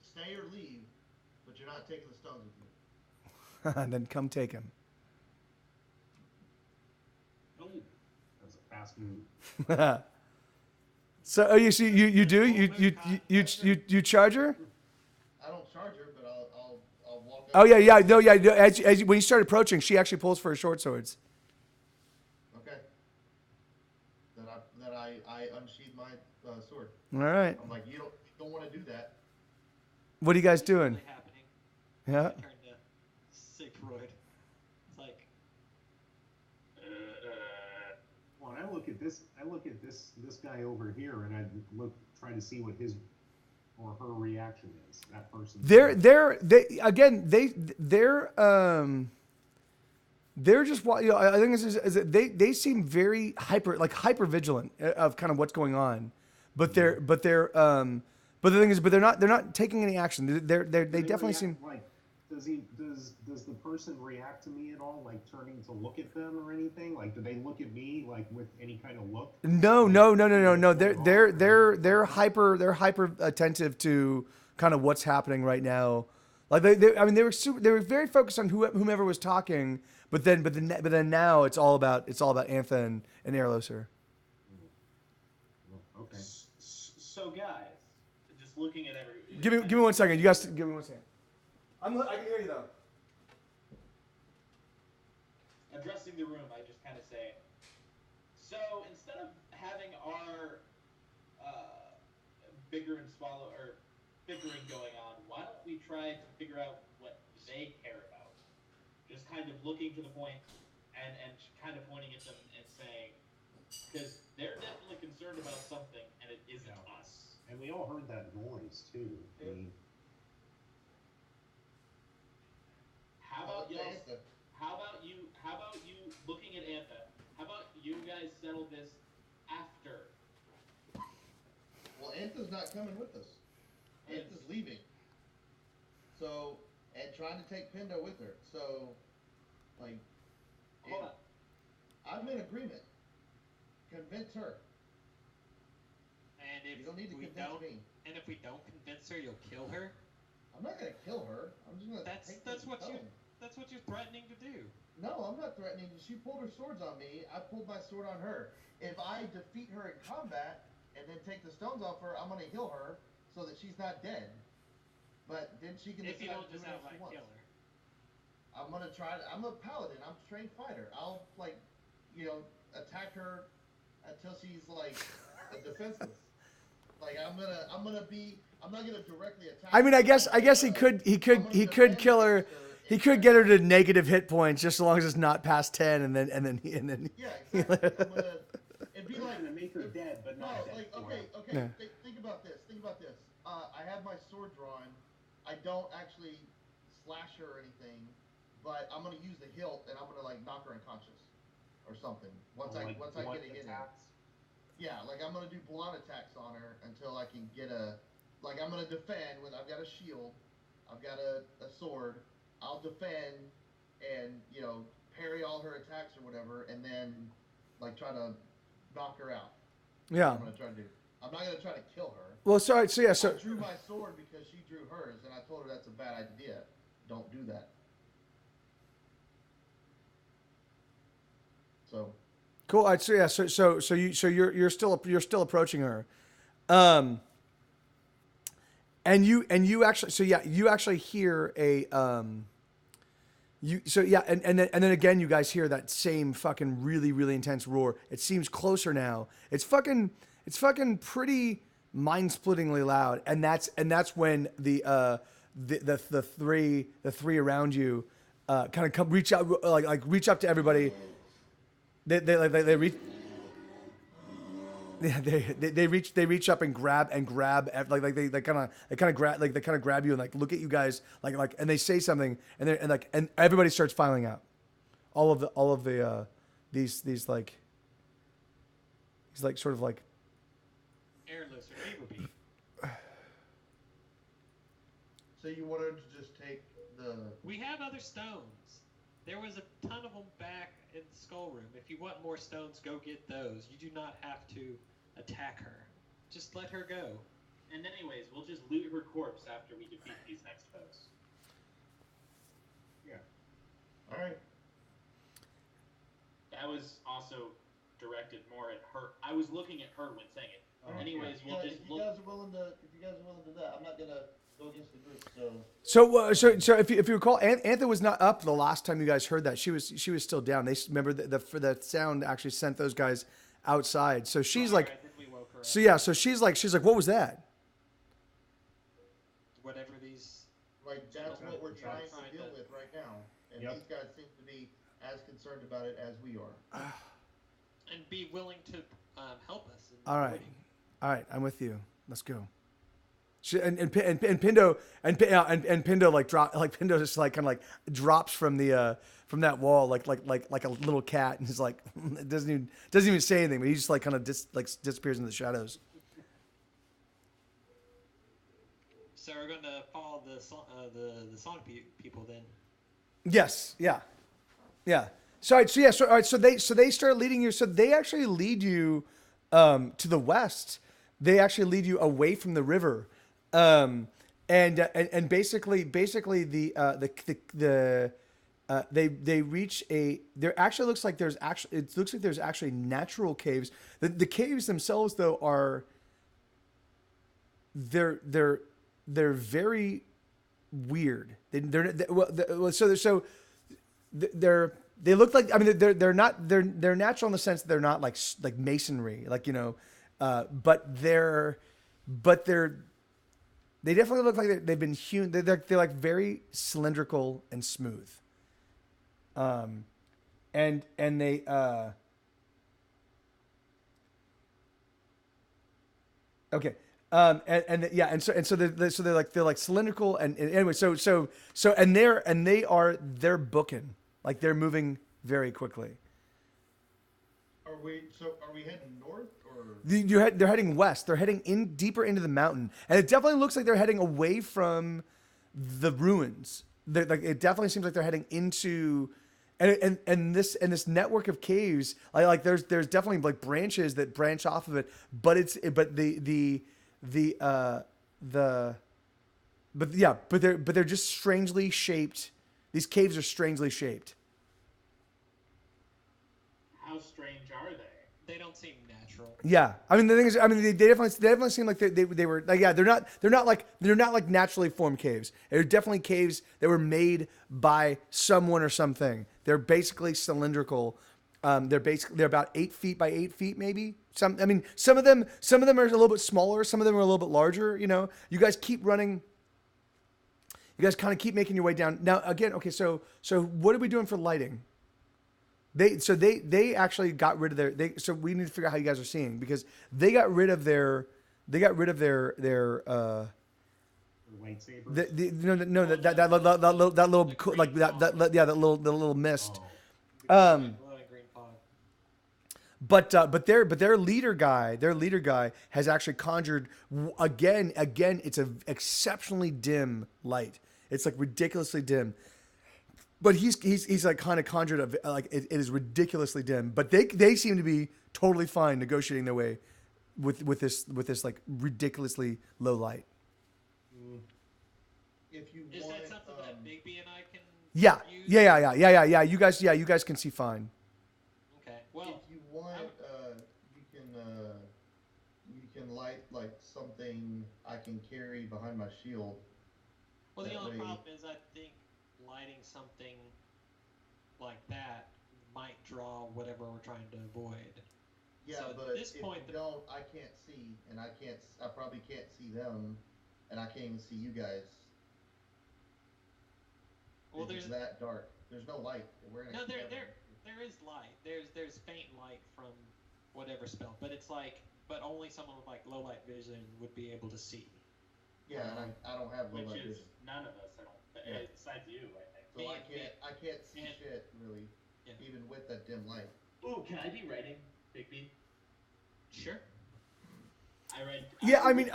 [SPEAKER 1] Stay or leave, but you're not taking the stones with you.
[SPEAKER 3] Then come take him.
[SPEAKER 5] No, that's a fast move.
[SPEAKER 3] So you see you charge her?
[SPEAKER 1] I don't charge her, but I'll walk up.
[SPEAKER 3] Oh yeah. No, yeah. When you start approaching, she actually pulls for her short swords.
[SPEAKER 1] Okay. Then I unsheathe my sword.
[SPEAKER 3] All right.
[SPEAKER 1] I'm like, you don't want to do that.
[SPEAKER 3] What are you guys doing?
[SPEAKER 2] Really happening.
[SPEAKER 3] Yeah.
[SPEAKER 2] I turned to Siegfried. It's like,
[SPEAKER 5] Well, and I look at this guy over here, and I try to see what his or her reaction is. That person.
[SPEAKER 3] They're just I think is that they seem very hyper vigilant of kind of what's going on, but but the thing is they're not taking any action. They definitely seem
[SPEAKER 5] like. Does the person react to me at all, like turning to look at them or anything? Like, do they look at me like with any kind of look?
[SPEAKER 3] No. They're hyper attentive to kind of what's happening right now. Like they were very focused on whomever was talking, but then now it's all about Antha and Erloser.
[SPEAKER 5] Okay.
[SPEAKER 4] So guys, just looking at
[SPEAKER 3] Give me 1 second. You guys give me 1 second. I can hear you though.
[SPEAKER 4] Addressing the room, I just kind of say, so instead of having our bigger and smaller or bickering going on, why don't we try to figure out what they care about? Just kind of looking to the point and kind of pointing at them and saying, because they're definitely concerned about something and it isn't us.
[SPEAKER 5] And we all heard that noise too.
[SPEAKER 1] Yeah.
[SPEAKER 4] How about you looking at Antha? How about you guys settle this after?
[SPEAKER 1] Well, Antha's not coming with us. Antha's leaving. So, and trying to take Pindo with her. So, like,
[SPEAKER 4] Hold on.
[SPEAKER 1] I'm in agreement. Convince her.
[SPEAKER 2] And if
[SPEAKER 1] You don't need to
[SPEAKER 2] we
[SPEAKER 1] convince
[SPEAKER 2] don't,
[SPEAKER 1] me.
[SPEAKER 2] and if we don't convince her, you'll kill her.
[SPEAKER 1] I'm not gonna kill her. I'm just gonna
[SPEAKER 2] That's what you're threatening to do.
[SPEAKER 1] No, I'm not threatening. She pulled her swords on me. I pulled my sword on her. If I defeat her in combat and then take the stones off her, I'm gonna heal her so that she's not dead. But then she can
[SPEAKER 2] If you
[SPEAKER 1] decide
[SPEAKER 2] don't
[SPEAKER 1] to do
[SPEAKER 2] just
[SPEAKER 1] whatever she
[SPEAKER 2] outright
[SPEAKER 1] wants.
[SPEAKER 2] kill her.
[SPEAKER 1] I'm gonna try. I'm a paladin. I'm a trained fighter. I'll attack her until she's like defenseless. Like I'm not gonna directly attack.
[SPEAKER 3] I mean, I guess he could kill her. He could get her to negative hit points just as long as it's not past 10, and then.
[SPEAKER 1] Yeah, exactly. It'd be like
[SPEAKER 5] to make her dead, but not dead.
[SPEAKER 1] Like okay.
[SPEAKER 3] Yeah.
[SPEAKER 1] Think about this. I have my sword drawn. I don't actually slash her or anything, but I'm gonna use the hilt and I'm gonna like knock her unconscious or something. Once I get a hit in. Yeah, like I'm gonna do blunt attacks on her until I can get I'm gonna defend with. I've got a shield, I've got a sword. I'll defend and parry all her attacks or whatever, and then like try to knock her out.
[SPEAKER 3] Yeah.
[SPEAKER 1] That's what I'm gonna try to do. I'm not gonna try to kill her.
[SPEAKER 3] Well, sorry. So
[SPEAKER 1] I drew my sword because she drew hers, and I told her that's a bad idea. Don't do that. So.
[SPEAKER 3] Cool. All right, so you're still approaching her, and you actually hear a and then again you guys hear that same fucking really intense roar. It seems closer now. It's fucking pretty mind-splittingly loud, and that's when the three around you kind of reach out reach up to everybody. They reach. Yeah, they reach up and grab they kind of grab you and like look at you guys and they say something and everybody starts filing out. All of the these sort of like
[SPEAKER 2] Airless or Beaver Beak.
[SPEAKER 1] So you wanted to just take the.
[SPEAKER 2] We have other stones. There was a ton of them back in the skull room. If you want more stones, go get those. You do not have to attack her. Just let her go.
[SPEAKER 4] And anyways, we'll just loot her corpse after we defeat these next foes.
[SPEAKER 1] Yeah. All right.
[SPEAKER 4] That was also directed more at her. I was looking at her when saying it. Anyways, we'll just
[SPEAKER 1] if you guys are willing to do that, I'm not gonna go against the group.
[SPEAKER 3] So if you recall, Antha was not up the last time you guys heard that. She was still down. They remember the sound actually sent those guys outside. So she's like,
[SPEAKER 2] I think we woke her up.
[SPEAKER 3] so yeah. So she's like, what was that?
[SPEAKER 2] Whatever these.
[SPEAKER 1] Like that's what we're trying to deal with right now, and these guys seem to be as concerned about it as we are.
[SPEAKER 2] And be willing to help us.
[SPEAKER 3] All right, I'm with you. Let's go. And Pindo and Pindo Pindo just like kind of like drops from the from that wall like a little cat, and he's like doesn't even say anything, but he just like kind of disappears into the shadows.
[SPEAKER 2] So we're going to follow the Sonic people then.
[SPEAKER 3] Yes. Yeah. Yeah. So, all right, so yeah. So, all right, so they start leading you. So they actually lead you to the west. They actually lead you away from the river, and basically they reach a. There actually looks like there's actually natural caves. The caves themselves though are. They're very weird. They look like, I mean, they're natural in the sense that they're not like masonry, like, but they definitely look like they've been hewn. They're like very cylindrical and smooth. And they okay. And so they're like cylindrical and anyway, they're booking, like they're moving very quickly.
[SPEAKER 1] Are we heading north or?
[SPEAKER 3] They're heading west. They're heading in deeper into the mountain, and it definitely looks like they're heading away from the ruins. It definitely seems like they're heading into, and this network of caves. There's definitely like branches that branch off of it, but they're just strangely shaped. These caves are strangely shaped.
[SPEAKER 4] How strange are they?
[SPEAKER 2] They don't seem natural.
[SPEAKER 3] Yeah, I mean the thing is, I mean they definitely seem like they were like, yeah, they're not like naturally formed caves. They're definitely caves that were made by someone or something. They're basically cylindrical. They're about 8 feet by 8 feet, maybe. Some of them are a little bit smaller. Some of them are a little bit larger. You guys keep running. You guys kind of keep making your way down. Now again, okay. So what are we doing for lighting? They actually got rid of so we need to figure out how you guys are seeing, because they got rid of their
[SPEAKER 5] lightsabers.
[SPEAKER 3] That little mist.
[SPEAKER 5] Oh.
[SPEAKER 3] But their leader guy has actually conjured again. It's an exceptionally dim light. It's like ridiculously dim. But he's like kind of conjured like it is ridiculously dim. But they seem to be totally fine negotiating their way with this like ridiculously low light.
[SPEAKER 1] If you
[SPEAKER 2] is
[SPEAKER 1] want,
[SPEAKER 2] that something that Bigby and I can?
[SPEAKER 3] Yeah,
[SPEAKER 2] use?
[SPEAKER 3] yeah. You guys can see fine.
[SPEAKER 2] Okay. Well,
[SPEAKER 1] if you want, you can light like something I can carry behind my shield.
[SPEAKER 2] well, the only problem is I think lighting something like that might draw whatever we're trying to avoid.
[SPEAKER 1] Yeah,
[SPEAKER 2] so
[SPEAKER 1] but
[SPEAKER 2] at this
[SPEAKER 1] if
[SPEAKER 2] point,
[SPEAKER 1] you don't, I can't see, and I probably can't see them, and I can't even see you guys.
[SPEAKER 2] Well,
[SPEAKER 1] it's that dark. There's no light.
[SPEAKER 2] There is light. There's faint light from whatever spell, but it's like, but only someone with like low light vision would be able to see.
[SPEAKER 1] Yeah, and I don't have low light vision.
[SPEAKER 4] Which is none of us. I don't. Besides you, I think.
[SPEAKER 1] So I can't see shit really, even with that dim light.
[SPEAKER 4] Ooh, can I be writing, Bigby?
[SPEAKER 2] Sure.
[SPEAKER 3] Yeah, I mean,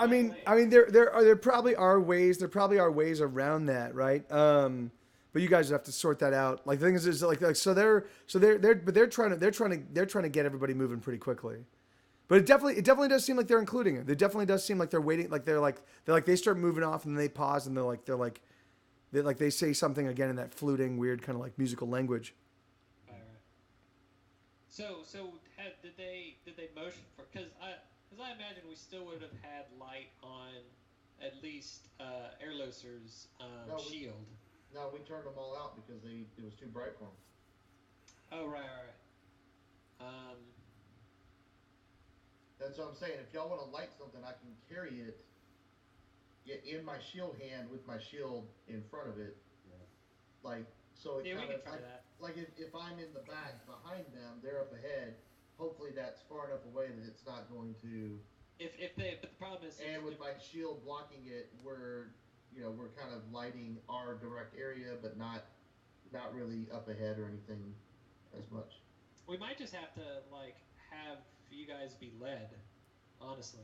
[SPEAKER 3] there probably are ways around that, right? But you guys have to sort that out. Like the thing is like so they're trying to get everybody moving pretty quickly. But it definitely does seem like they're including it. It definitely does seem like they're waiting, like they start moving off and then they pause and they say something again in that fluting weird kind of like musical language.
[SPEAKER 2] All right. So did they motion for, because I imagine we still would have had light on at least Airloser's shield.
[SPEAKER 1] No, we turned them all out because it was too bright for them.
[SPEAKER 2] Oh, right.
[SPEAKER 1] That's what I'm saying. If y'all want to light something, I can carry it in my shield hand with my shield in front of it.
[SPEAKER 5] Yeah.
[SPEAKER 1] Like, so it
[SPEAKER 2] we
[SPEAKER 1] kind
[SPEAKER 2] can
[SPEAKER 1] of,
[SPEAKER 2] try that.
[SPEAKER 1] like if I'm in the back behind them, they're up ahead. Hopefully that's far enough away that it's not going to
[SPEAKER 2] but the problem is,
[SPEAKER 1] and with my shield blocking it, we're kind of lighting our direct area, but not really up ahead or anything as much.
[SPEAKER 2] we might just have to like have you guys be led, honestly.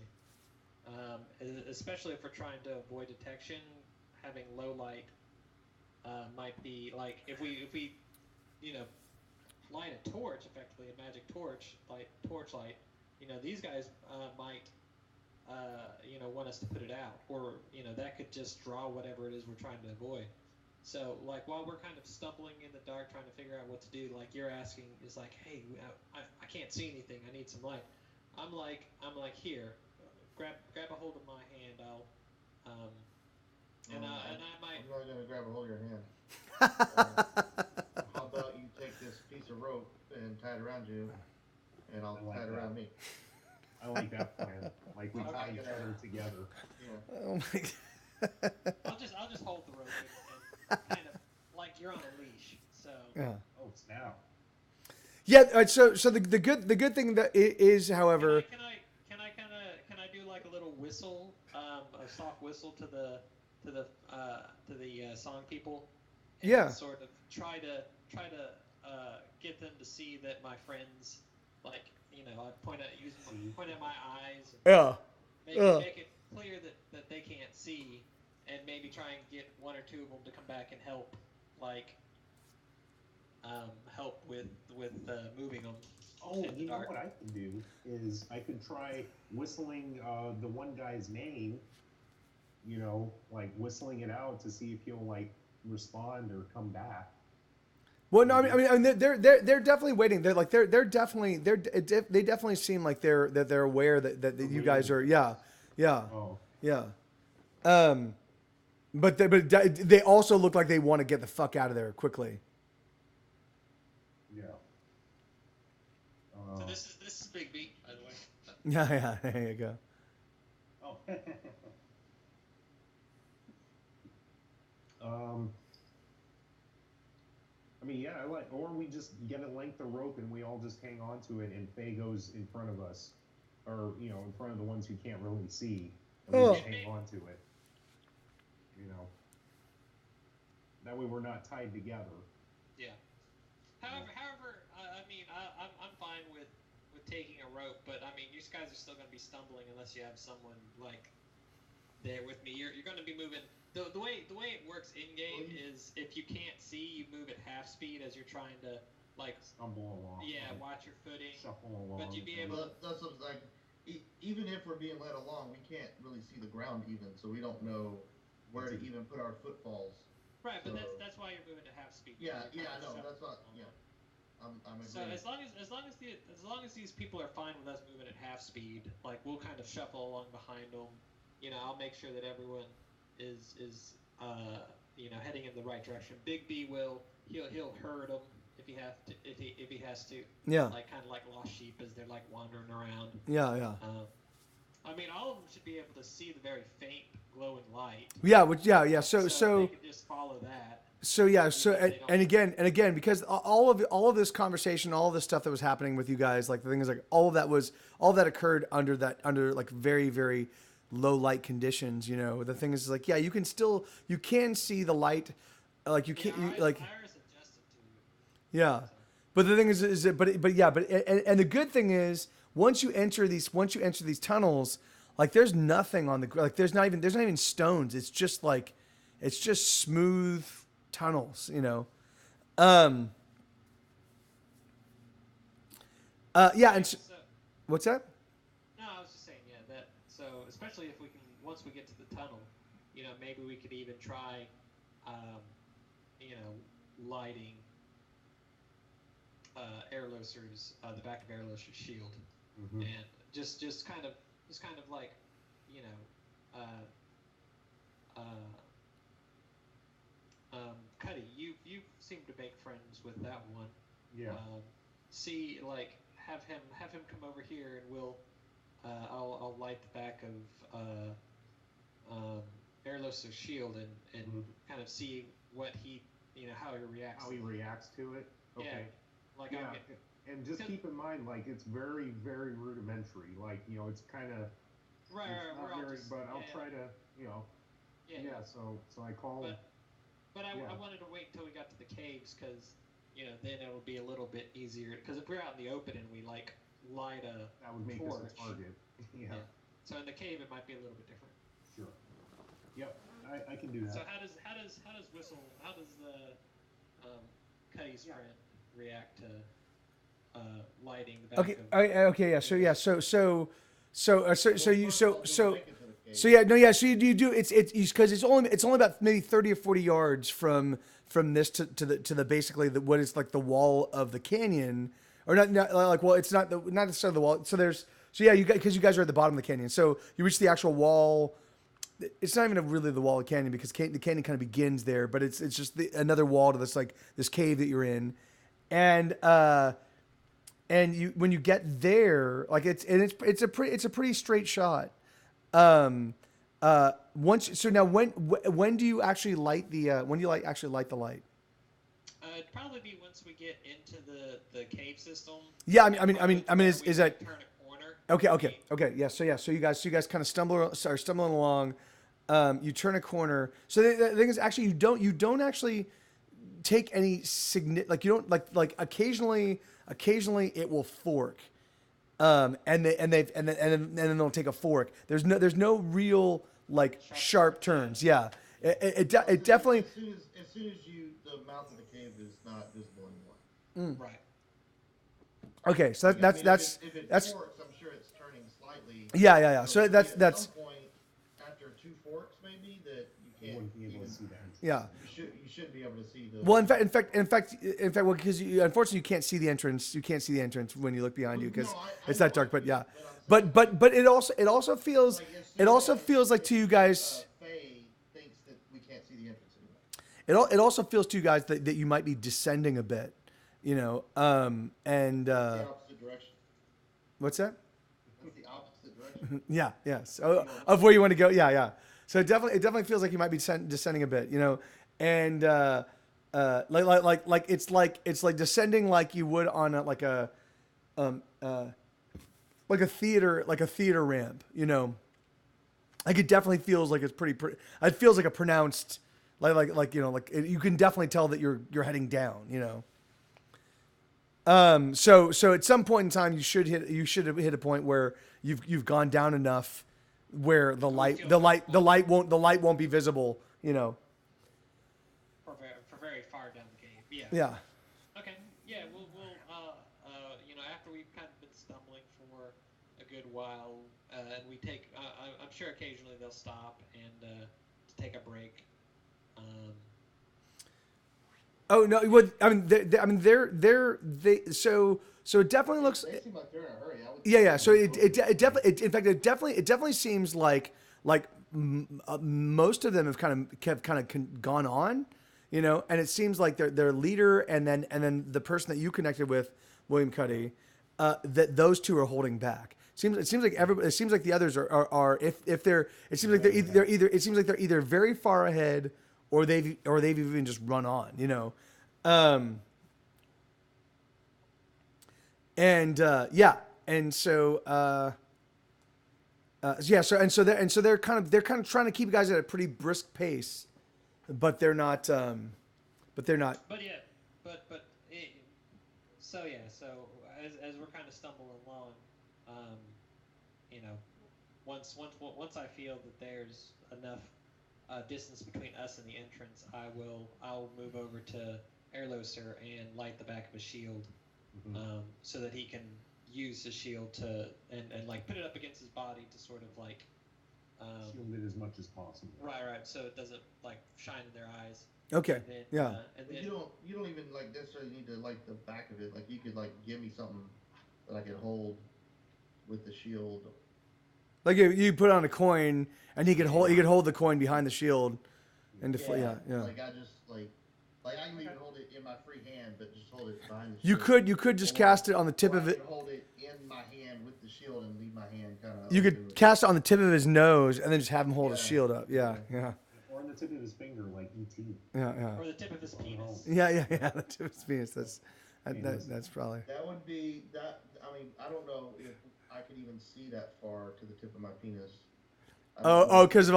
[SPEAKER 2] Especially if we're trying to avoid detection, having low light might be like if we you know light a torch, effectively a magic torch, like torchlight. These guys might want us to put it out, or that could just draw whatever it is we're trying to avoid. So like while we're kind of stumbling in the dark trying to figure out what to do, like you're asking is like, hey, I can't see anything. I need some light. I'm like here, grab a hold of my hand. I'll um and I might.
[SPEAKER 1] I'm not gonna grab a hold of your hand. Uh, how about you take this piece of rope and tie it around you, and I'll tie it around me.
[SPEAKER 5] I like that plan. Like we tie each other together.
[SPEAKER 1] Yeah.
[SPEAKER 3] Oh my god.
[SPEAKER 2] I'll just hold the rope and kind of like you're on a leash. So
[SPEAKER 3] Yeah.
[SPEAKER 5] Oh snap!
[SPEAKER 3] Yeah. So the good thing that is, however,
[SPEAKER 2] can I do like a little whistle, a soft whistle to the song people? And
[SPEAKER 3] Yeah.
[SPEAKER 2] Sort of try to get them to see that my friends, like I point at my eyes. And
[SPEAKER 3] yeah.
[SPEAKER 2] Make it clear that they can't see, and maybe try and get one or two of them to come back and help, like help with moving them.
[SPEAKER 5] Oh, you know what I can do is I could try whistling the one guy's name. Like whistling it out to see if he'll like respond or come back.
[SPEAKER 3] Well, no, I mean, they're definitely waiting. They definitely seem like they're aware that you guys are, yeah.
[SPEAKER 5] Oh.
[SPEAKER 3] Yeah. But they also look like they want to get the fuck out of there quickly.
[SPEAKER 5] Yeah.
[SPEAKER 2] So this is Big B, by the way.
[SPEAKER 3] Yeah, there you go.
[SPEAKER 5] Oh. I mean, yeah, or we just get a length of rope and we all just hang on to it, and Faye goes in front of us, or in front of the ones who can't really see, and we just hang on to it. That way we're not tied together.
[SPEAKER 2] Yeah. However, I mean, I'm fine with taking a rope, but I mean, you guys are still going to be stumbling unless you have someone like there with me. You're going to be moving. The way it works in game is if you can't see, you move at half speed as you're trying to like
[SPEAKER 5] stumble along.
[SPEAKER 2] Yeah, watch your footing.
[SPEAKER 5] Shuffle along.
[SPEAKER 2] But you'd be able.
[SPEAKER 1] That's what it's like. Even if we're being led along, we can't really see the ground even, so we don't know where to even put our footfalls.
[SPEAKER 2] Right, but that's why you're moving at half speed.
[SPEAKER 1] Yeah, I know. That's not. Yeah, I'm agreeing.
[SPEAKER 2] So as long as these people are fine with us moving at half speed, like we'll kind of shuffle along behind them. I'll make sure that everyone is heading in the right direction. Big B he'll herd them if he has to.
[SPEAKER 3] Yeah.
[SPEAKER 2] Like kind of like lost sheep as they're like wandering around.
[SPEAKER 3] Yeah.
[SPEAKER 2] I mean, all of them should be able to see the very faint glowing light.
[SPEAKER 3] Yeah. So
[SPEAKER 2] they can just follow that.
[SPEAKER 3] So yeah, and again, because all of this conversation, all of this stuff that was happening with you guys, like the thing is, like all that occurred under like very, very low light conditions. The thing is, like, yeah, you can see the light, like you can't, like,
[SPEAKER 2] Iris adjusted to.
[SPEAKER 3] Yeah, but the thing is and the good thing is once you enter these tunnels, like there's nothing on the, like there's not even stones. It's just smooth tunnels, Yeah, and what's that?
[SPEAKER 2] No, I was just saying, yeah, that. So especially if we can, once we get to the tunnel, maybe we could even try, lighting Airloser's the back of Airloser's shield,
[SPEAKER 5] mm-hmm.
[SPEAKER 2] and just kind of like, Cuddy, you seem to make friends with that one.
[SPEAKER 5] Yeah.
[SPEAKER 2] See, like, have him come over here, and we'll, I'll light the back of Airloser's shield, and
[SPEAKER 5] mm-hmm.
[SPEAKER 2] kind of see what he, how he reacts.
[SPEAKER 5] How he reacts to it. Okay.
[SPEAKER 2] Yeah. Like,
[SPEAKER 5] and just keep in mind, like, it's very, very rudimentary. Like, it's kind of
[SPEAKER 2] Right,
[SPEAKER 5] It's
[SPEAKER 2] right, we're
[SPEAKER 5] not
[SPEAKER 2] all
[SPEAKER 5] very,
[SPEAKER 2] just
[SPEAKER 5] but I'll
[SPEAKER 2] yeah,
[SPEAKER 5] try to,
[SPEAKER 2] yeah.
[SPEAKER 5] So I called.
[SPEAKER 2] But I
[SPEAKER 5] Yeah.
[SPEAKER 2] wanted to wait until we got to the caves because then it'll be a little bit easier. Because if we're out in the open and we like light a
[SPEAKER 5] That would make
[SPEAKER 2] torch,
[SPEAKER 5] us a target. Yeah.
[SPEAKER 2] So in the cave it might be a little bit different.
[SPEAKER 5] Sure. Yep. I can do that.
[SPEAKER 2] So how does the Cuddy's friend react to lighting the back
[SPEAKER 3] Okay.
[SPEAKER 2] of?
[SPEAKER 3] Okay. Yeah. So yeah. So you
[SPEAKER 1] First of all, you'll make it to the cave.
[SPEAKER 3] So yeah, no, yeah. So you do it's because it's only about maybe 30 or 40 yards from this to the basically what is like the wall of the canyon, or not like, well, it's not necessarily the wall. So yeah, you guys are at the bottom of the canyon. So you reach the actual wall. It's not even really the wall of the canyon because the canyon kind of begins there, but it's just another wall to this cave that you're in, and you when you get there, like it's a pretty straight shot. When do you actually light the actually light the light?
[SPEAKER 2] It'd probably be once we get into the cave system.
[SPEAKER 3] Yeah, I mean, is that
[SPEAKER 2] turn a corner?
[SPEAKER 3] okay? Yeah, so you guys kind of stumbling along. You turn a corner. So the thing is, actually, you don't actually take any like you don't like occasionally it will fork. And then they'll take a fork. There's no real like sharp turns. Yeah, it definitely.
[SPEAKER 1] As soon as the mouth of the cave is not visible anymore.
[SPEAKER 2] Right.
[SPEAKER 3] Okay, so that's
[SPEAKER 1] if it forks, I'm sure it's turning slightly.
[SPEAKER 3] Yeah. So that's
[SPEAKER 1] at some point after 2 forks, maybe that you can't
[SPEAKER 5] Wouldn't be able to see that.
[SPEAKER 3] yeah.
[SPEAKER 1] You should be able to see the.
[SPEAKER 3] Well, in fact, well, because unfortunately you can't see the entrance. You can't see the entrance when you look behind you because it's that dark. But yeah, but it also feels like to you guys.
[SPEAKER 1] Faye thinks that we can't see the entrance anymore.
[SPEAKER 3] It also feels to you guys that you might be descending a bit, and
[SPEAKER 1] The opposite direction.
[SPEAKER 3] what's that?
[SPEAKER 1] That's the opposite direction.
[SPEAKER 3] Yeah. So of where you want to go. Yeah. So it definitely feels like you might be descending a bit, and like it's like descending like you would on like a theater ramp, Like it definitely feels like it's pretty. It feels like a pronounced, like you can definitely tell that you're heading down, So at some point in time you should have hit a point where you've gone down enough where the light won't be visible,
[SPEAKER 2] For very far down the cave. Yeah.
[SPEAKER 3] Yeah.
[SPEAKER 2] Okay. Yeah. We'll after we've kind of been stumbling for a good while, and we take. I'm sure occasionally they'll stop and to take a break.
[SPEAKER 3] Oh no! Well, I mean, so it definitely looks.
[SPEAKER 1] They seem like they're in a hurry.
[SPEAKER 3] Yeah. So it definitely seems like most of them have kind of gone on, and it seems like their leader and then the person that you connected with, William Cuddy, that those two are holding back. It seems like the others are if they're it seems like they're either very far ahead or they've even just run on, they're kind of trying to keep guys at a pretty brisk pace, but they're not.
[SPEAKER 2] But yeah, so as we're kind of stumbling along, once I feel that there's enough distance between us and the entrance, I'll move over to Erloser and light the back of his shield, so that he can use his shield to and like put it up against his body to sort of like
[SPEAKER 5] shield it as much as possible.
[SPEAKER 2] Right. So it doesn't like shine in their eyes.
[SPEAKER 3] Okay.
[SPEAKER 2] And then,
[SPEAKER 3] yeah.
[SPEAKER 1] And then, you don't even like necessarily need to light the back of it. Like you could like give me something that I could hold with the shield.
[SPEAKER 3] Like you put on a coin, and he could hold the coin behind the shield, and yeah.
[SPEAKER 1] Like I just like I can even hold it in my free hand, but just hold it behind the shield.
[SPEAKER 3] You could just cast it on the tip of it.
[SPEAKER 1] I could hold it in my hand with the shield and leave my hand kind of.
[SPEAKER 3] You could cast it on the tip of his nose, and then just have him hold his shield up. Yeah.
[SPEAKER 5] Or on the tip of his finger, like ET.
[SPEAKER 3] Yeah.
[SPEAKER 2] Or the tip of his penis.
[SPEAKER 3] Yeah. The tip of his penis. That's probably.
[SPEAKER 1] That would be that. I mean, I don't know if I could even see that far to the tip of my penis.
[SPEAKER 3] Because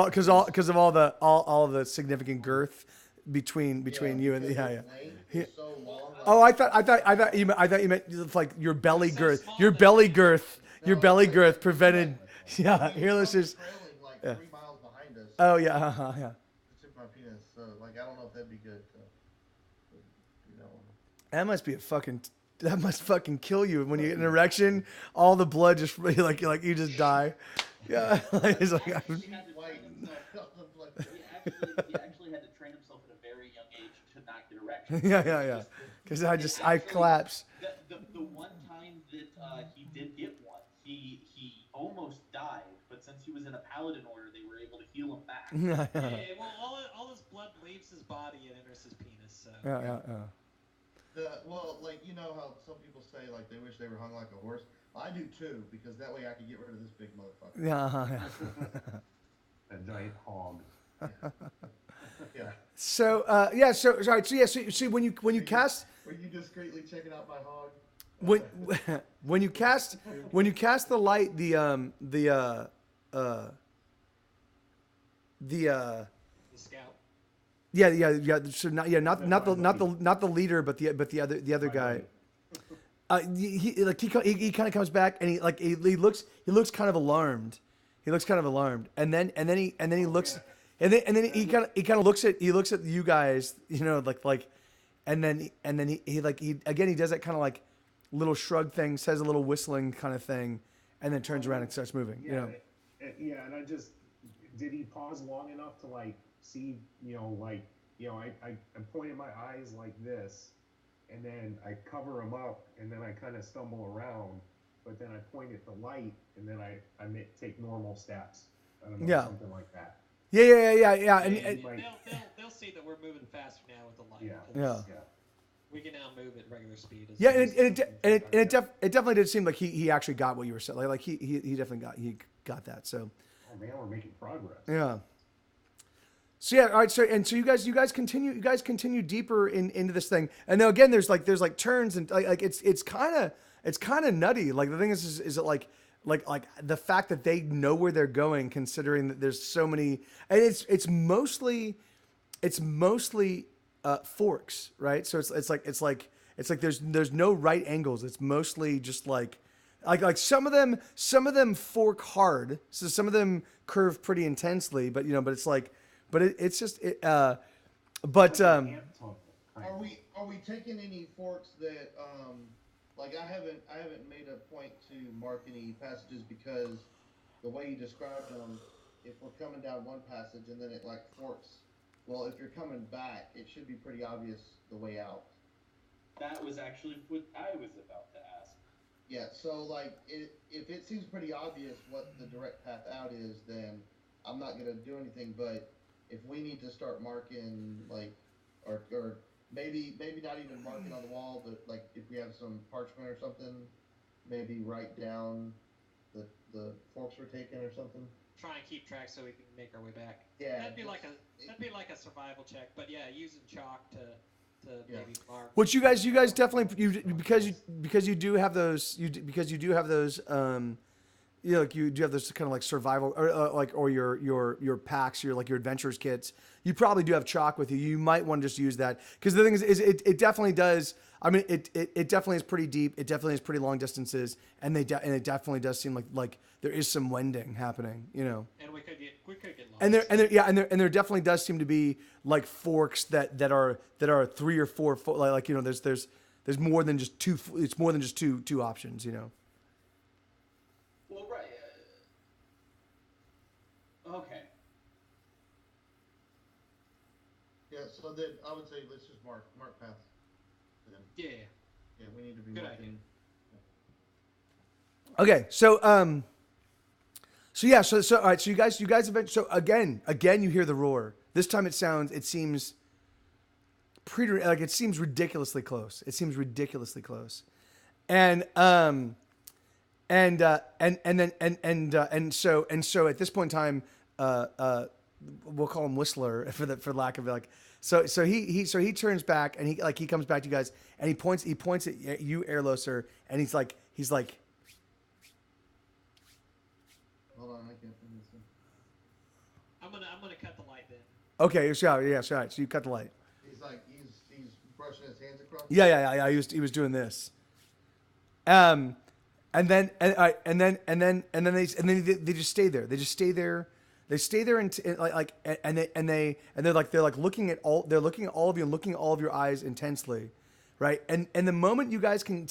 [SPEAKER 3] of all the significant girth between you and
[SPEAKER 1] length is so long.
[SPEAKER 3] Oh, I thought you meant like your belly girth. Your belly girth. Your belly girth prevented. Yeah, here this is.
[SPEAKER 1] Trailing like 3 miles behind us.
[SPEAKER 3] Oh yeah, yeah.
[SPEAKER 1] The tip of my penis. So like I don't know if that'd be good.
[SPEAKER 3] That must be that must fucking kill you when you get an erection. All the blood just like you just die. Yeah, it's like
[SPEAKER 4] He actually had to train himself at a very young age to not get erections.
[SPEAKER 3] yeah. Because I collapse.
[SPEAKER 4] The one time that he did get one, he almost died, but since he was in a paladin order, they were able to heal him back.
[SPEAKER 2] Yeah, well, all his blood leaves his body and enters his penis. So.
[SPEAKER 3] Yeah.
[SPEAKER 1] Well, like you know how some people say like they wish they were hung like a horse. I do too, because that way I can get rid of this big motherfucker.
[SPEAKER 3] Yeah.
[SPEAKER 5] A giant hog.
[SPEAKER 1] Yeah.
[SPEAKER 3] So So when you cast.
[SPEAKER 1] Were you discreetly checking out my hog?
[SPEAKER 3] When you cast the light, the
[SPEAKER 2] scout.
[SPEAKER 3] Yeah. So not the leader, but the other guy. He kind of comes back and he looks kind of alarmed. He looks kind of alarmed, and then he looks, and then he kind of looks at you guys, and then he does that kind of like little shrug thing, says a little whistling kind of thing, and then turns around and starts moving.
[SPEAKER 5] Yeah, and I just did he pause long enough to like see, I pointed my eyes like this, and then I cover them up, and then I kind of stumble around, but then I point at the light, and then I take normal steps. I don't know, something like that.
[SPEAKER 3] Yeah. And
[SPEAKER 2] they'll see that we're moving faster now with the light.
[SPEAKER 3] Yeah.
[SPEAKER 2] We can now move at regular speed.
[SPEAKER 3] It definitely did seem like he actually got what you were saying. Like he definitely got that. So.
[SPEAKER 5] Oh man, we're making progress.
[SPEAKER 3] Yeah. So yeah, all right. So you guys continue deeper into this thing, and now again, there's like turns and like it's kind of nutty. Like the thing is it like the fact that they know where they're going, considering that there's so many, and it's mostly forks, right? So it's like there's no right angles. It's mostly just like some of them fork hard, so some of them curve pretty intensely, but it's like. But it's just Are
[SPEAKER 1] we taking any forks that like I haven't made a point to mark any passages, because the way you described them, if we're coming down one passage and then it like forks, well, if you're coming back, it should be pretty obvious the way out.
[SPEAKER 4] That was actually what I was about to ask.
[SPEAKER 1] Yeah, so like if it seems pretty obvious what the direct path out is, then I'm not gonna do anything. But if we need to start marking, like, or maybe not even marking on the wall, but like if we have some parchment or something, maybe write down the forks we're taking or something.
[SPEAKER 2] Try and keep track so we can make our way back.
[SPEAKER 1] Yeah,
[SPEAKER 2] that'd be like a survival check. But yeah, using chalk to maybe mark.
[SPEAKER 3] Which you guys definitely because you do have those like you do have this kind of like survival or your packs, your adventurers kits. You probably do have chalk with you. You might want to just use that, because the thing is it definitely does. I mean, it definitely is pretty deep. It definitely is pretty long distances, and it definitely does seem like there is some wending happening,
[SPEAKER 2] And we could get lost.
[SPEAKER 3] And there definitely does seem to be like forks that are 3 or 4 like there's more than just two. It's more than just two options,
[SPEAKER 4] Well, right. Okay.
[SPEAKER 1] Yeah, so then I would say let's just mark paths.
[SPEAKER 2] Yeah.
[SPEAKER 1] Yeah, we need to be
[SPEAKER 2] Good
[SPEAKER 1] marking.
[SPEAKER 2] idea.
[SPEAKER 3] Okay, so all right, so you guys so again you hear the roar. This time it seems ridiculously close. It seems ridiculously close. And so at this point in time, we'll call him Whistler for lack of like. So he turns back and he comes back to you guys and he points at you, Airloser, and he's like,
[SPEAKER 1] I can't.
[SPEAKER 2] I'm gonna cut the light then.
[SPEAKER 3] Okay, so right. So you cut the light.
[SPEAKER 1] He's brushing his hands across.
[SPEAKER 3] Yeah. He was doing this. And then they just stay there. They just stay there. They stay there and they're looking at all of you and looking at all of your eyes intensely, right? And the moment you guys can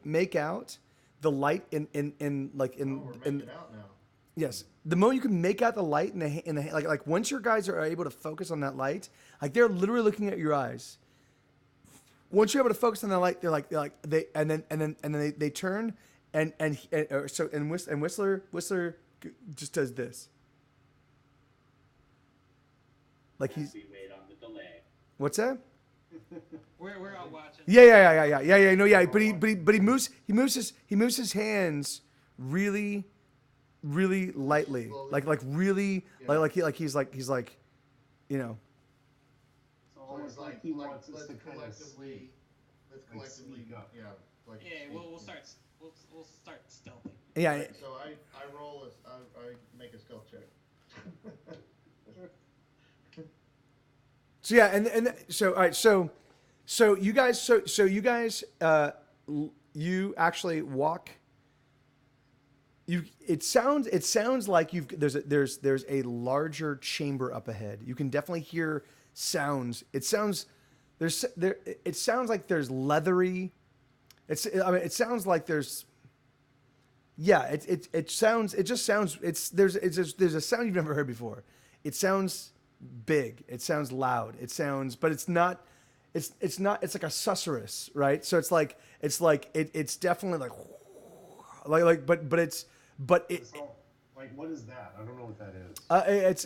[SPEAKER 3] make out the light in
[SPEAKER 1] We're making out now.
[SPEAKER 3] yes, the moment you can make out the light in the like once your guys are able to focus on that light, like they're literally looking at your eyes. Once you're able to focus on the light, they turn and Whistler just does this. Like he's.
[SPEAKER 4] We wait on the delay.
[SPEAKER 3] What's that?
[SPEAKER 2] We're all watching.
[SPEAKER 3] Yeah. No, yeah. But he moves his hands really, really lightly, like really, he's like, you know.
[SPEAKER 5] It's almost like he wants us to kind of
[SPEAKER 1] collectively,
[SPEAKER 5] sneak up.
[SPEAKER 1] yeah.
[SPEAKER 2] We'll start stealthing.
[SPEAKER 3] Yeah.
[SPEAKER 1] Right, so I make a stealth check.
[SPEAKER 3] So yeah, and so all right, so you guys you actually walk. It sounds like there's a larger chamber up ahead. You can definitely hear sounds. It sounds like there's leathery. It sounds like there's. Yeah, there's a sound you've never heard before. It sounds big. It sounds loud. But it's not. It's like a susurrus, right? So it's definitely like
[SPEAKER 5] like what is that? I don't know what that is.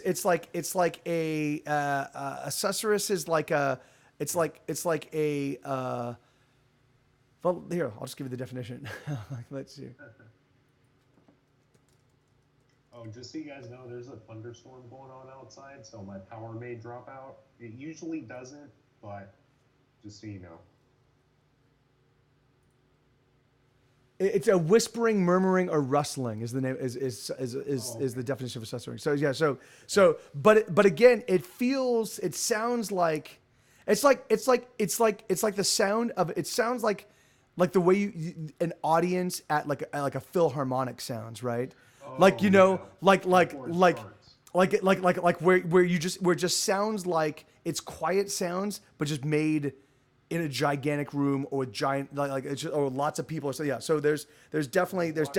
[SPEAKER 3] it's like a susurrus is like a well, here, I'll just give you the definition. Let's see.
[SPEAKER 5] Oh, just so you guys know, there's a thunderstorm going on outside, so my power may drop out. It usually doesn't, but just so you know.
[SPEAKER 3] It's a whispering, murmuring, or rustling is the name is the definition of a susurring. So yeah, but again, it sounds like it's like the sound of it sounds like the way an audience at like a philharmonic sounds, right? Like where it just sounds like it's quiet sounds, but just made in a gigantic room or with giant or lots of people. So yeah, so there's definitely
[SPEAKER 5] There's a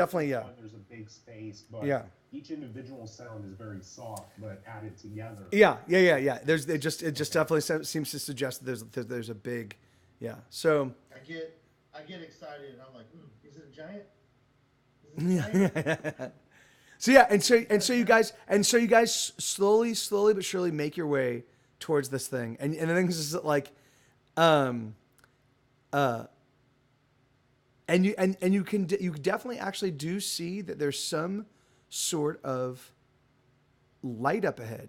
[SPEAKER 5] big space, but each individual sound is very soft, but added together.
[SPEAKER 3] Yeah. It just definitely seems to suggest that there's a big, yeah. So
[SPEAKER 1] I get excited and I'm like, is it a giant?
[SPEAKER 3] Yeah. So yeah, and so you guys slowly but surely make your way towards this thing, and the thing is like, and you definitely actually do see that there's some sort of light up ahead.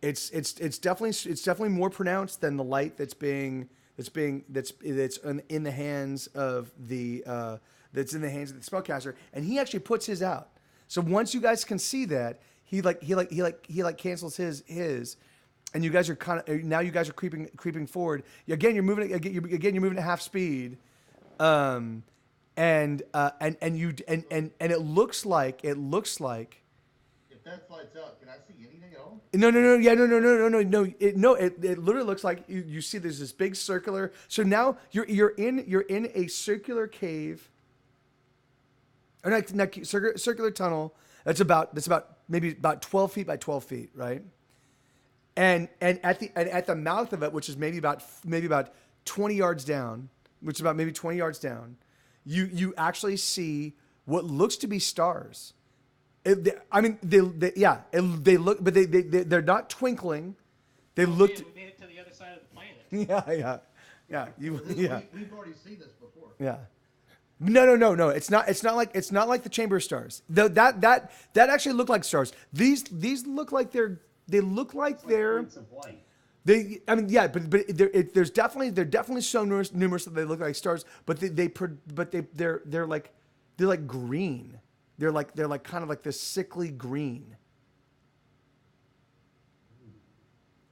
[SPEAKER 3] It's definitely more pronounced than the light that's in the hands of the spellcaster, and he actually puts his out. So once you guys can see that, he cancels his, and you guys are creeping forward. Again, you're moving at half speed, and it looks like.
[SPEAKER 1] If that flights out, can I see anything at all?
[SPEAKER 3] No. It literally looks like you see there's this big circular. So now you're in a circular cave. Or not circular tunnel. That's about maybe about 12 feet by 12 feet, right? And at the mouth of it, which is maybe about 20 yards down, you actually see what looks to be stars. They look, but they're not twinkling. They look.
[SPEAKER 2] We made it to the other side of the planet.
[SPEAKER 3] Yeah.
[SPEAKER 1] We've already seen this before.
[SPEAKER 3] Yeah. No. It's not like the Chamber of Stars. That actually look like stars. These look like they're.
[SPEAKER 5] Points of light.
[SPEAKER 3] There's definitely so numerous that they look like stars. But they're like green. They're like kind of like this sickly green.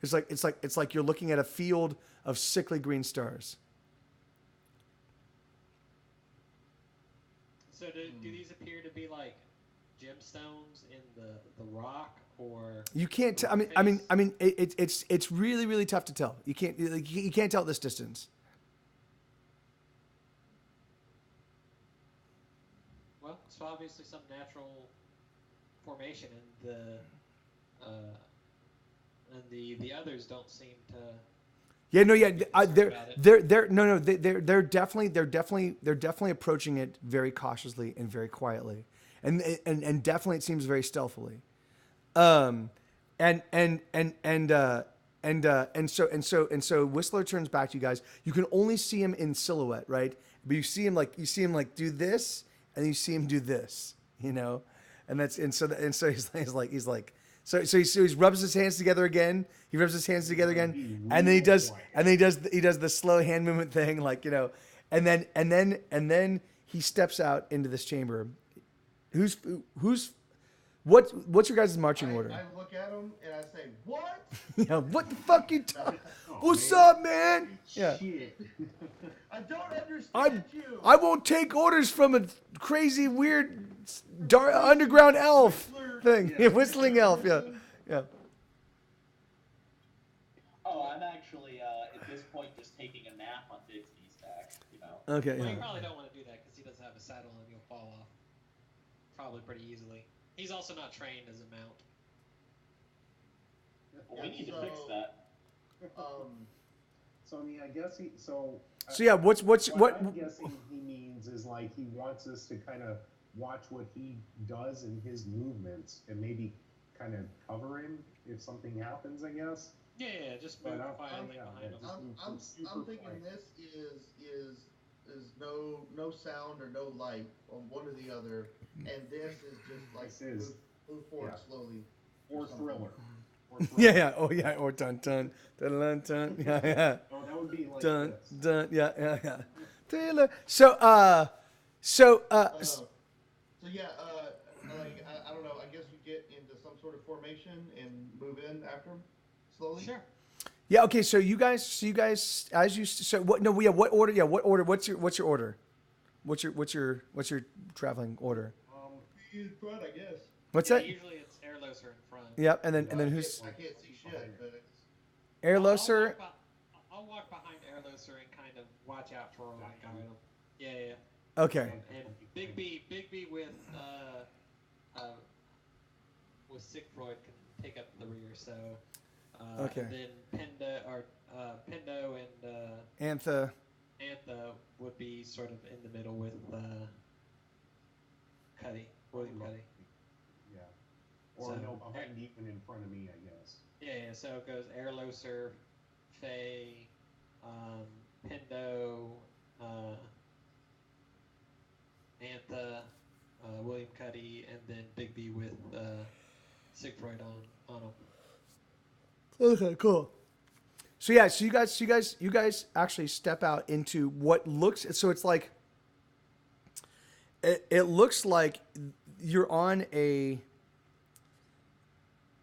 [SPEAKER 3] It's like you're looking at a field of sickly green stars.
[SPEAKER 2] So do these appear to be like gemstones in the rock, or
[SPEAKER 3] You can't. It's really really tough to tell. You can't tell at this distance.
[SPEAKER 2] well, it's obviously some natural formation, and the others don't seem to.
[SPEAKER 3] Yeah, no, yeah,
[SPEAKER 2] concerned about it.
[SPEAKER 3] they're definitely approaching it very cautiously and very quietly, and definitely it seems very stealthily, and so Whistler turns back to you guys. You can only see him in silhouette, right? But you see him like do this, and you see him do this, and so he's like. So he rubs his hands together again. He rubs his hands together again, and then he does the slow hand movement thing, and then he steps out into this chamber. What's your guys' marching order?
[SPEAKER 1] I look at him and I say, "What?"
[SPEAKER 3] Yeah, what the fuck you? What's up, man? Yeah.
[SPEAKER 5] Shit.
[SPEAKER 1] I don't understand you.
[SPEAKER 3] I won't take orders from a crazy weird underground elf thing. Yeah, whistling elf. Yeah.
[SPEAKER 4] Oh, I'm actually at this point just taking a nap on Bigsby's back.
[SPEAKER 3] Okay.
[SPEAKER 2] Well,
[SPEAKER 3] Yeah.
[SPEAKER 2] you probably don't want to do that because he doesn't have a saddle and you'll fall off probably pretty easily. He's also not trained as a mount.
[SPEAKER 4] Well, we need to fix that.
[SPEAKER 5] So I mean, I guess he. So
[SPEAKER 3] yeah, what
[SPEAKER 5] I'm guessing he means is like he wants us to kind of watch what he does in his movements and maybe kind of cover him if something happens. I guess.
[SPEAKER 2] Yeah, just
[SPEAKER 5] But
[SPEAKER 2] move
[SPEAKER 5] I'm-
[SPEAKER 2] quietly
[SPEAKER 5] yeah,
[SPEAKER 2] behind
[SPEAKER 5] yeah,
[SPEAKER 2] him.
[SPEAKER 1] I'm thinking this is no sound or no light on one or the other, and this is just like
[SPEAKER 5] This is-
[SPEAKER 1] move forward
[SPEAKER 5] yeah.
[SPEAKER 1] slowly.
[SPEAKER 5] Or thriller.
[SPEAKER 3] yeah. Oh yeah. Or dun dun dun dun dun. Yeah.
[SPEAKER 5] Oh, that would be like
[SPEAKER 3] Dun
[SPEAKER 5] this.
[SPEAKER 3] dun. Yeah. Taylor. So yeah.
[SPEAKER 1] So yeah, like I don't know. I guess you get into some sort of formation and move in after him slowly.
[SPEAKER 2] Sure.
[SPEAKER 3] Yeah. Okay. So you guys, as you so what? No. Yeah. What order? Yeah. What order? What's your order? What's your traveling order?
[SPEAKER 1] In front, I guess.
[SPEAKER 3] What's
[SPEAKER 2] Yeah,
[SPEAKER 3] that?
[SPEAKER 2] Usually it's airlosser in front.
[SPEAKER 3] Yep. And then who's
[SPEAKER 1] I can't see shit, but it's.
[SPEAKER 3] airlosser?
[SPEAKER 2] I'll walk behind airlosser and kind of watch out for him and guide him. Yeah.
[SPEAKER 3] Okay.
[SPEAKER 2] And Big B with Sigfried can take up the rear. So.
[SPEAKER 3] Okay.
[SPEAKER 2] And then Pendo and
[SPEAKER 3] Antha.
[SPEAKER 2] Antha would be sort of in the middle with William Cuddy.
[SPEAKER 5] Yeah. Or
[SPEAKER 2] So-
[SPEAKER 5] no, behind you and in front of me, I guess.
[SPEAKER 2] Yeah, so it goes Airloser, Faye, Pendo, Antha, William Cuddy, and then Big B with Sigfried on him.
[SPEAKER 3] Okay, cool. So yeah, so you guys actually step out into what looks. So it's like it looks like you're on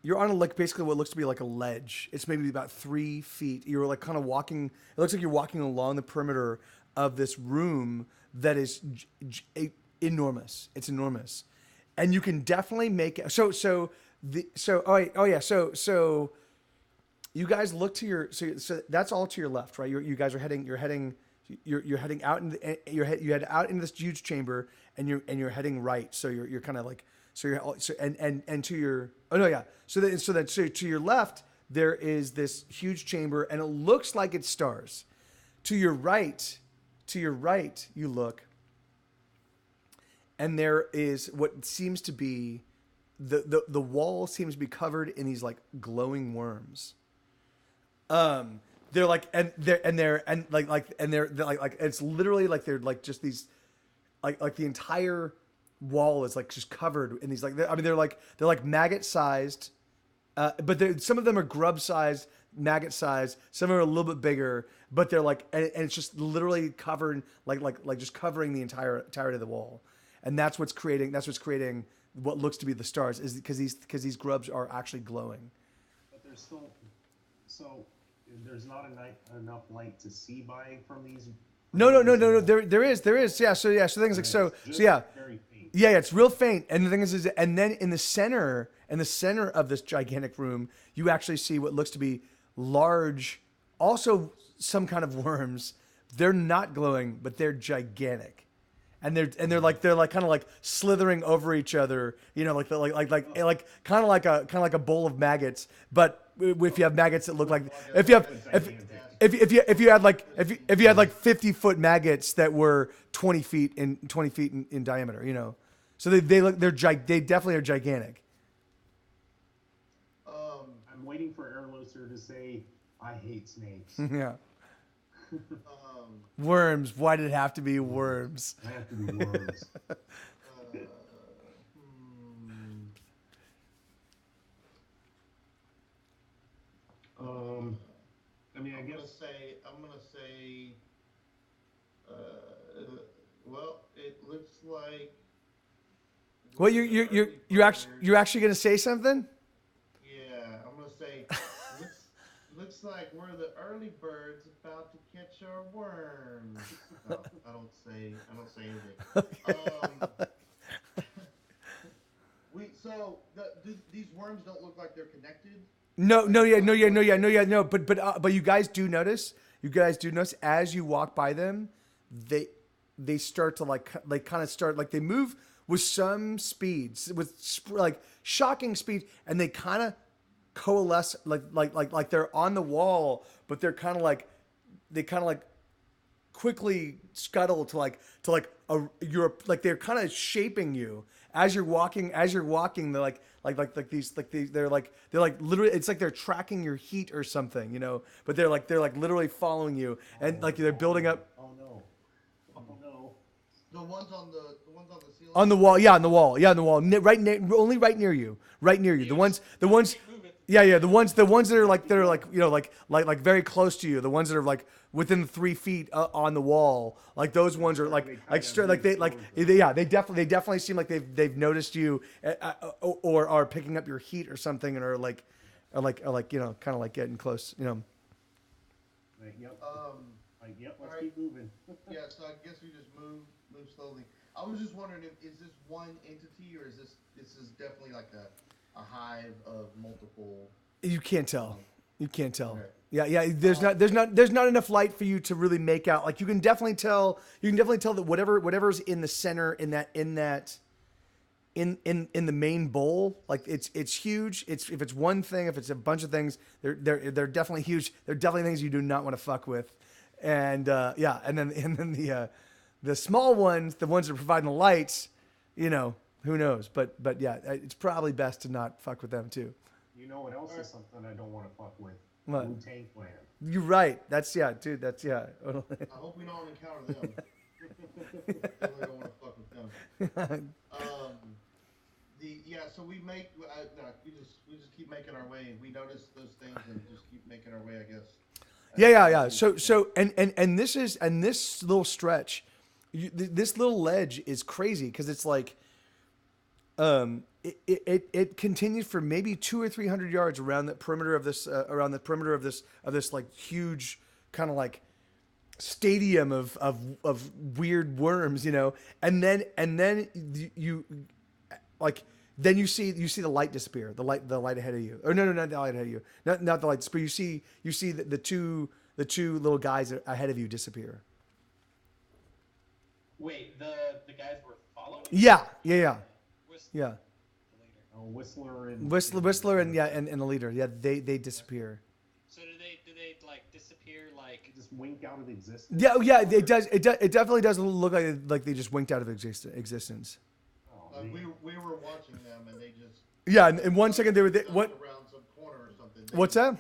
[SPEAKER 3] like basically what looks to be like a ledge. It's maybe about 3 feet. You're like kind of walking. It looks like you're walking along the perimeter of this room that is enormous. It's enormous, and you can definitely make it. So you guys look to your so that's all to your left, right? You guys are heading out you head out into this huge chamber, and you're heading right. So you're kind of like and to your so to your left there is this huge chamber, and it looks like it's stars. To your right you look, and there is what seems to be the wall seems to be covered in these like glowing worms. They're like they're it's literally like they're like just these like the entire wall is like just covered in these they're like maggot sized, but some of them are grub sized, maggot sized. Some are a little bit bigger, but they're like and it's just literally covered like just covering the entirety of the wall. and that's what's creating what looks to be the stars, is because these grubs are actually glowing.
[SPEAKER 5] But there's still so there's not enough light to see by from these.
[SPEAKER 3] No. There is. Yeah. So things like so. So yeah.
[SPEAKER 5] Very faint.
[SPEAKER 3] Yeah, it's real faint. And the thing is and then in the center of this gigantic room, you actually see what looks to be large, also some kind of worms. They're not glowing, but they're gigantic. And they're kind of like slithering over each other, you know, like kind of like a bowl of maggots. But if you have maggots that look like if you had like 50-foot maggots that were 20 feet in diameter, you know, so they definitely are gigantic.
[SPEAKER 5] I'm waiting for Airloser to say, "I hate snakes."
[SPEAKER 3] Yeah. Worms. Why did it have to be worms?
[SPEAKER 5] I have to be worms. I mean, I guess
[SPEAKER 1] I'm gonna say. Well, it looks like.
[SPEAKER 3] Well, you're actually gonna say something?
[SPEAKER 1] Yeah, I'm gonna say. Looks like we're the early birds about to catch our worms. No, I don't say anything. These worms don't look like they're connected.
[SPEAKER 3] No. But you guys do notice as you walk by them, they start to they move with some speeds, with like shocking speed, and they kind of coalesce like they're on the wall, but they're kind of like quickly scuttle to they're kind of shaping you as you're walking. They're like these they're like literally, it's like they're tracking your heat or something, you know, but they're like literally following you, and like they're building up.
[SPEAKER 5] Oh no.
[SPEAKER 1] The ones on the ceiling.
[SPEAKER 3] On the wall, yeah, on the wall, only right near you. The ones. Yeah, the ones that are like you know like very close to you. The ones that are like within 3 feet on the wall, like those ones are they definitely seem like they've noticed you, or are picking up your heat or something, and are like you know, kind of like getting close, you know.
[SPEAKER 5] Yep. Let's keep moving.
[SPEAKER 1] Yeah, so I guess we just move slowly. I was just wondering, is this one entity, or is this is definitely like a hive of multiple?
[SPEAKER 3] You can't tell.
[SPEAKER 1] Okay.
[SPEAKER 3] Yeah. There's not enough light for you to really make out. Like you can definitely tell that whatever's in the center in the main bowl, like it's huge. If it's one thing, if it's a bunch of things, they're definitely huge. They're definitely things you do not want to fuck with. And and then the small ones, the ones that are providing the lights, you know, who knows? But yeah, it's probably best to not fuck with them too.
[SPEAKER 5] You know what else is something I don't want to fuck with?
[SPEAKER 3] What?
[SPEAKER 5] Wu-Tang Clan.
[SPEAKER 3] You're right. That's dude. That's
[SPEAKER 1] I hope we don't encounter them. I really don't want to fuck with them. So we just keep making our way. We notice those things and just keep making our way, I guess.
[SPEAKER 3] Yeah. So this little stretch, this little ledge is crazy because it's like, it continues for maybe 200 or 300 yards around the perimeter of this like huge kind of like stadium of weird worms, you know, and then you like. Then you see the light disappear, the light ahead of you. Or no, not the light ahead of you. Not the light disappear. You see the two little guys ahead of you disappear.
[SPEAKER 4] Wait, the guys were following?
[SPEAKER 3] Yeah.
[SPEAKER 5] Oh, Whistler and
[SPEAKER 3] the leader. Yeah, they disappear.
[SPEAKER 2] So do they like disappear like?
[SPEAKER 5] Just wink out of existence.
[SPEAKER 3] Yeah, it does. It definitely does look like they just winked out of existence.
[SPEAKER 1] We were watching them, and they just.
[SPEAKER 3] Yeah, in 1 second they were
[SPEAKER 1] what? Around some corner or something.
[SPEAKER 3] What's that?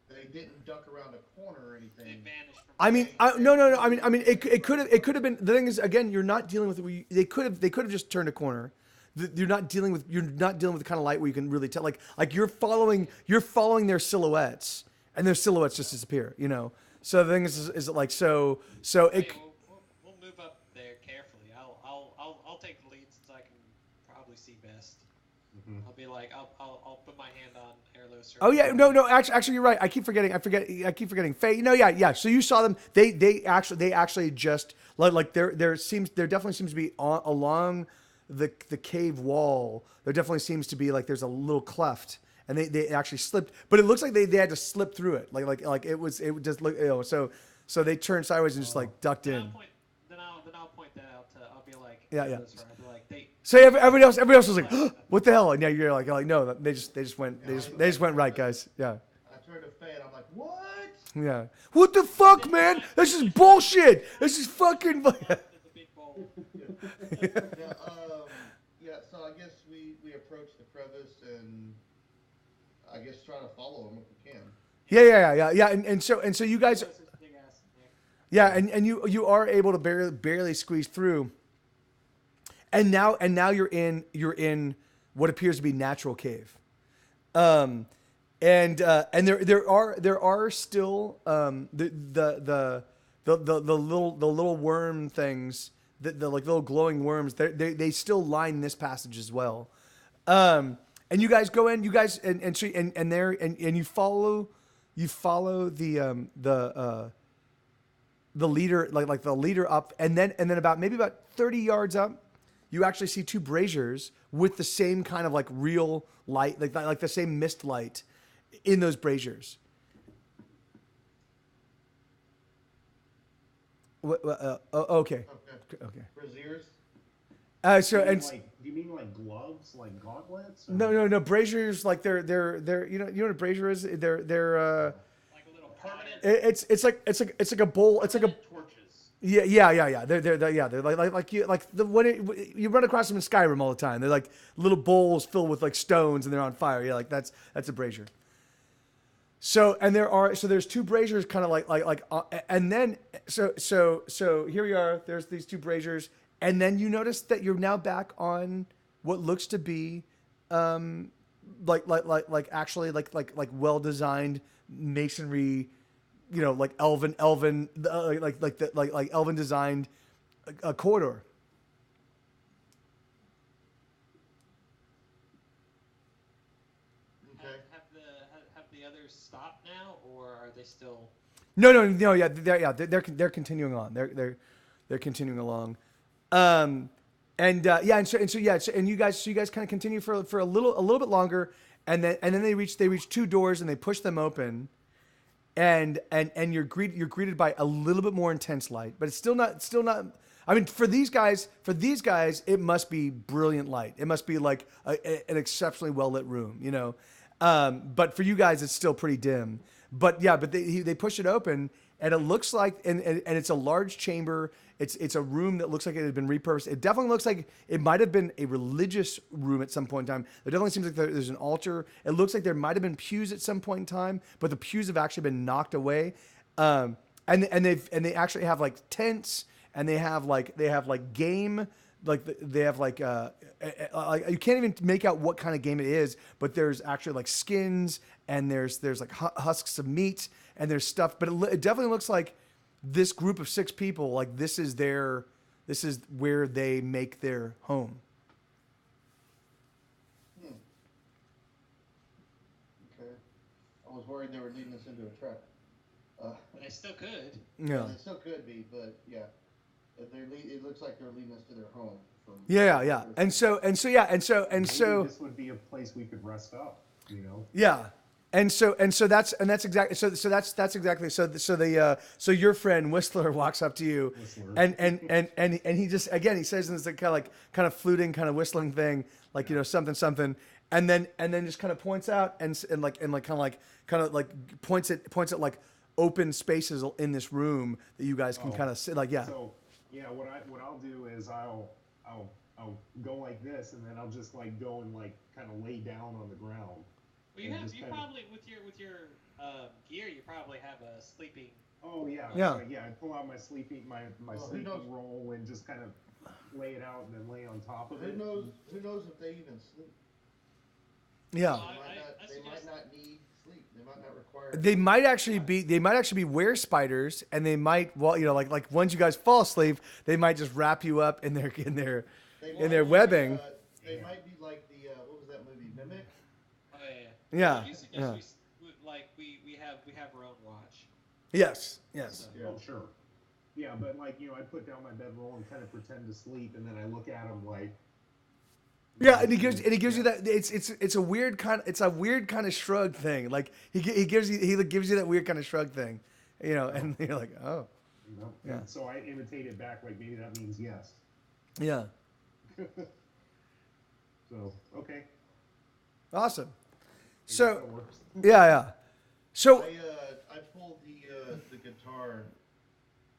[SPEAKER 1] They didn't duck around a corner or anything.
[SPEAKER 2] They vanished from.
[SPEAKER 3] I mean, no. I mean, it could have been. The thing is, again, you're not dealing with. They could have just turned a corner. You're not dealing with the kind of light where you can really tell. Like you're following their silhouettes, and their silhouettes just disappear. You know. So the thing is like so.
[SPEAKER 2] We'll move up there carefully. I'll take the I'll be like, I'll put my hand on Airlos.
[SPEAKER 3] Oh yeah, no. Actually, you're right. I keep forgetting. I keep forgetting. Faye. No, yeah. So you saw them. They actually just there definitely seems to be along the cave wall. There definitely seems to be like there's a little cleft, and they actually slipped. But it looks like they had to slip through it. Like it just look. So they turned sideways and just like ducked in.
[SPEAKER 2] Then I'll point that out. I'll be like,
[SPEAKER 3] Yeah.
[SPEAKER 2] I'll be like,
[SPEAKER 3] So everybody else was like, "What the hell?" And now you're like, no, they just went right, guys. Yeah.
[SPEAKER 1] I turned to Faye and I'm like, what?
[SPEAKER 3] Yeah. What the fuck, man? This is bullshit. This is fucking.
[SPEAKER 2] the big bowl.
[SPEAKER 1] Yeah, so I guess we approach the crevice and I guess try to follow him if we can.
[SPEAKER 3] Yeah. And so you guys. Yeah, and you are able to barely squeeze through. And now you're in what appears to be natural cave. And there are still the little worm things, the like little glowing worms. They still line this passage as well. And you guys go in, and you follow the leader, like the leader up, and then about 30 yards up, you actually see two braziers with the same kind of like real light, like the same mist light in those braziers. Okay.
[SPEAKER 1] Braziers?
[SPEAKER 3] So and
[SPEAKER 5] do you mean like gloves, like gauntlets? Or?
[SPEAKER 3] no braziers, like they're you know what a brazier is? They're
[SPEAKER 2] like a little permanent.
[SPEAKER 3] It's like a bowl. It's like a
[SPEAKER 4] torches.
[SPEAKER 3] Yeah. They're like you run across them in Skyrim all the time. They're like little bowls filled with like stones and they're on fire. Yeah, like that's a brazier. So there's two braziers kind of and then so here we are. There's these two braziers, and then you notice that you're now back on what looks to be actually well designed masonry. You know, like elven, like elven designed corridor.
[SPEAKER 1] Okay.
[SPEAKER 2] Have the others stopped now, or are they still?
[SPEAKER 3] No, yeah, they're continuing on. They're continuing along. And you guys kind of continue for a little bit longer, and then they reach two doors and they push them open. And you're greeted by a little bit more intense light, but it's still not. I mean, for these guys, it must be brilliant light. It must be like an exceptionally well lit room, you know. But for you guys, it's still pretty dim. But they push it open, and it looks like and it's a large chamber. It's a room that looks like it had been repurposed. It definitely looks like it might have been a religious room at some point in time. There definitely seems like there's an altar. It looks like there might have been pews at some point in time, but the pews have actually been knocked away. And they actually have like tents, and they have like game, like they have like you can't even make out what kind of game it is, but there's actually like skins, and there's like husks of meat, and there's stuff, but it definitely looks like this group of 6 people, like this is where they make their home.
[SPEAKER 1] Okay. I was worried they were leading us into a trap.
[SPEAKER 2] They still could.
[SPEAKER 3] Yeah.
[SPEAKER 1] They still could be, but yeah. It looks like they're leading us to their home.
[SPEAKER 3] Yeah. And so
[SPEAKER 5] Maybe this would be a place we could rest up, you know?
[SPEAKER 3] Yeah. And so that's exactly so your friend Whistler walks up to you, and he just again he says this kind of fluting, kind of whistling thing, like, you know, something, and then just kind of points out and points at like open spaces in this room that you guys can kind of sit, like, yeah.
[SPEAKER 5] So yeah, what I'll do is I'll go like this, and then I'll just like go and like kind of lay down on the ground.
[SPEAKER 2] Well, you probably with your gear, you probably have a sleeping.
[SPEAKER 5] Oh yeah.
[SPEAKER 3] Yeah.
[SPEAKER 5] So, yeah, I pull out my sleeping sleeping roll and just kind of lay it out and then lay on top of it.
[SPEAKER 1] Who knows if they even sleep?
[SPEAKER 3] Yeah.
[SPEAKER 1] They might not need sleep. They might not require.
[SPEAKER 3] They might actually be were spiders, and they might, well, you know, like once you guys fall asleep, they might just wrap you up in their webbing.
[SPEAKER 1] They might be like the what was that
[SPEAKER 3] Yeah.
[SPEAKER 2] Yes,
[SPEAKER 3] Yeah.
[SPEAKER 2] we have our own watch.
[SPEAKER 3] Yes. Yes.
[SPEAKER 2] So
[SPEAKER 1] Yeah.
[SPEAKER 5] Oh, sure. Yeah, but like, I put down my bedroll and kind of pretend to sleep, and then I look at him like,
[SPEAKER 3] Yeah, and he gives you
[SPEAKER 5] yeah.
[SPEAKER 3] that it's a weird kind of shrug thing. Like he gives you that weird kind of shrug thing, and you're like, oh, yeah,
[SPEAKER 5] And so I imitate it back, like maybe that means yes.
[SPEAKER 3] yeah,
[SPEAKER 5] So okay,
[SPEAKER 3] awesome.
[SPEAKER 5] I guess
[SPEAKER 3] So
[SPEAKER 5] that works.
[SPEAKER 3] yeah. So
[SPEAKER 1] I pulled the guitar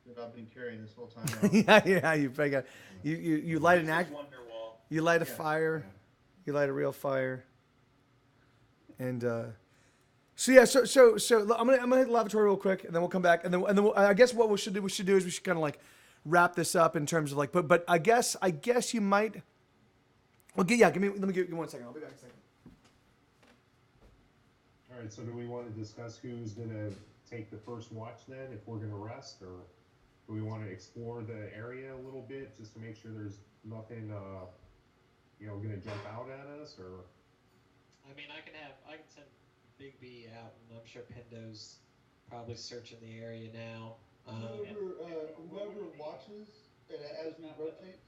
[SPEAKER 1] that I've been carrying this whole time out.
[SPEAKER 3] yeah, you break out, you light an act,
[SPEAKER 4] Wonderwall.
[SPEAKER 3] you light a
[SPEAKER 1] Yeah.
[SPEAKER 3] fire,
[SPEAKER 5] Yeah.
[SPEAKER 3] you light a real fire, and so yeah, so I'm gonna hit the lavatory real quick, and then we'll come back, and then I guess what we should do is we should kind of like wrap this up in terms of like, but I guess you might. Well, yeah, let me give you 1 second. I'll be back in a second.
[SPEAKER 5] All right. So do we want to discuss who's gonna take the first watch then, if we're gonna rest, or do we want to explore the area a little bit just to make sure there's nothing, gonna jump out at us, or?
[SPEAKER 2] I mean, I can send Big B out, and I'm sure Pindo's probably searching the area now.
[SPEAKER 1] Whoever watches, and as we rotate.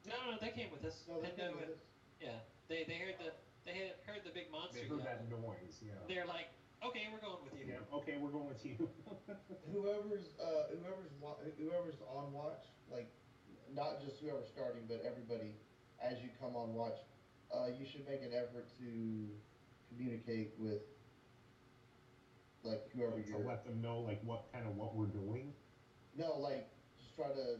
[SPEAKER 2] No, they came with us.
[SPEAKER 1] No, they
[SPEAKER 2] Pindo,
[SPEAKER 1] came with us.
[SPEAKER 2] yeah, they had heard the big monster
[SPEAKER 5] They heard
[SPEAKER 2] yell.
[SPEAKER 5] that noise, yeah.
[SPEAKER 2] They're like, okay, we're going with you.
[SPEAKER 5] Yeah, okay, we're going with you.
[SPEAKER 1] Whoever's on watch, like not just whoever's starting, but everybody, as you come on watch, you should make an effort to communicate with like whoever
[SPEAKER 5] to
[SPEAKER 1] you're.
[SPEAKER 5] let them know like what we're doing.
[SPEAKER 1] No, like just try to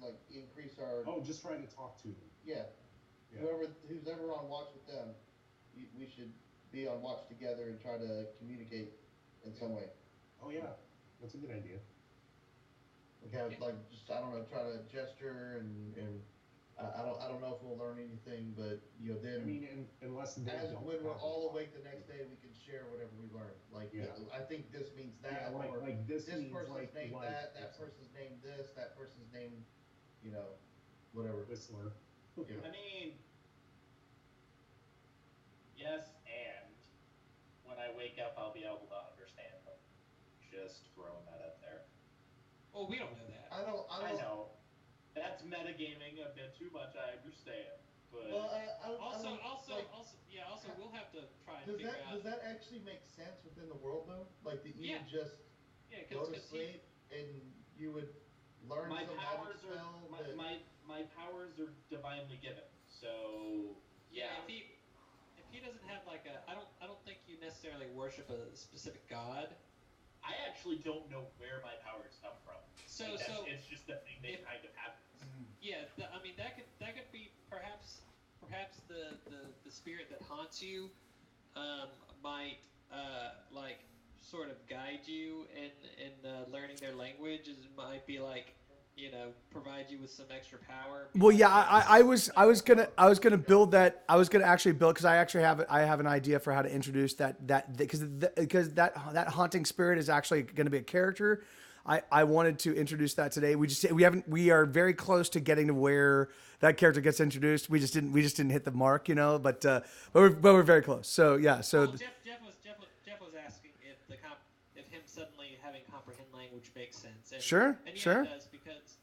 [SPEAKER 1] like increase our.
[SPEAKER 5] Oh, just try to talk to them.
[SPEAKER 1] Yeah.
[SPEAKER 5] Yeah.
[SPEAKER 1] Who's ever on watch with them, we should be on watch together and try to communicate in some way.
[SPEAKER 5] Oh yeah, that's a good idea.
[SPEAKER 1] Okay, like just I don't know, try to gesture and I don't know if we'll learn anything, but then
[SPEAKER 5] I mean, unless they
[SPEAKER 1] as
[SPEAKER 5] don't
[SPEAKER 1] when we're
[SPEAKER 5] have
[SPEAKER 1] all
[SPEAKER 5] a
[SPEAKER 1] awake
[SPEAKER 5] watch.
[SPEAKER 1] the next day, we can share whatever we learned. Like
[SPEAKER 5] Yeah.
[SPEAKER 1] I think this means that,
[SPEAKER 5] Yeah, like
[SPEAKER 1] or
[SPEAKER 5] this
[SPEAKER 1] this
[SPEAKER 5] means
[SPEAKER 1] person's
[SPEAKER 5] like
[SPEAKER 1] named
[SPEAKER 5] life,
[SPEAKER 1] that
[SPEAKER 5] or
[SPEAKER 1] person's named this, that person's named, whatever.
[SPEAKER 5] Whistler.
[SPEAKER 1] Yeah.
[SPEAKER 4] I mean, yes, and when I wake up, I'll be able to understand them. Just throwing that out there.
[SPEAKER 2] Well, we don't know that.
[SPEAKER 1] I
[SPEAKER 4] I know. That's metagaming a bit too much, I understand. But
[SPEAKER 1] Well,
[SPEAKER 2] Also,
[SPEAKER 1] like,
[SPEAKER 2] we'll have to try and
[SPEAKER 1] does
[SPEAKER 2] figure
[SPEAKER 1] that
[SPEAKER 2] out.
[SPEAKER 1] does that actually make sense within the world though? Like that you
[SPEAKER 2] Yeah.
[SPEAKER 1] would just
[SPEAKER 2] Yeah,
[SPEAKER 1] go to
[SPEAKER 2] because
[SPEAKER 1] sleep and you would learn
[SPEAKER 4] my
[SPEAKER 1] some
[SPEAKER 4] powers
[SPEAKER 1] magic spell that
[SPEAKER 4] my powers are divinely given. So yeah.
[SPEAKER 2] if he doesn't have like I don't think you necessarily worship a specific god.
[SPEAKER 4] I actually don't know where my powers come from.
[SPEAKER 2] So
[SPEAKER 4] it's just a thing that kind of happens.
[SPEAKER 2] yeah, I mean that could be perhaps the spirit that haunts you might like sort of guide you in learning their language. Might be like provide you with some extra power.
[SPEAKER 3] Well, yeah, I was gonna build that. I was gonna actually build because I have an idea for how to introduce that because that haunting spirit is actually gonna be a character. I wanted to introduce that today. We are very close to getting to where that character gets introduced. We just didn't hit the mark, but we're very close. So yeah, so
[SPEAKER 2] well, Jeff was asking if him suddenly having comprehend language makes sense. And,
[SPEAKER 3] Sure.
[SPEAKER 2] It does because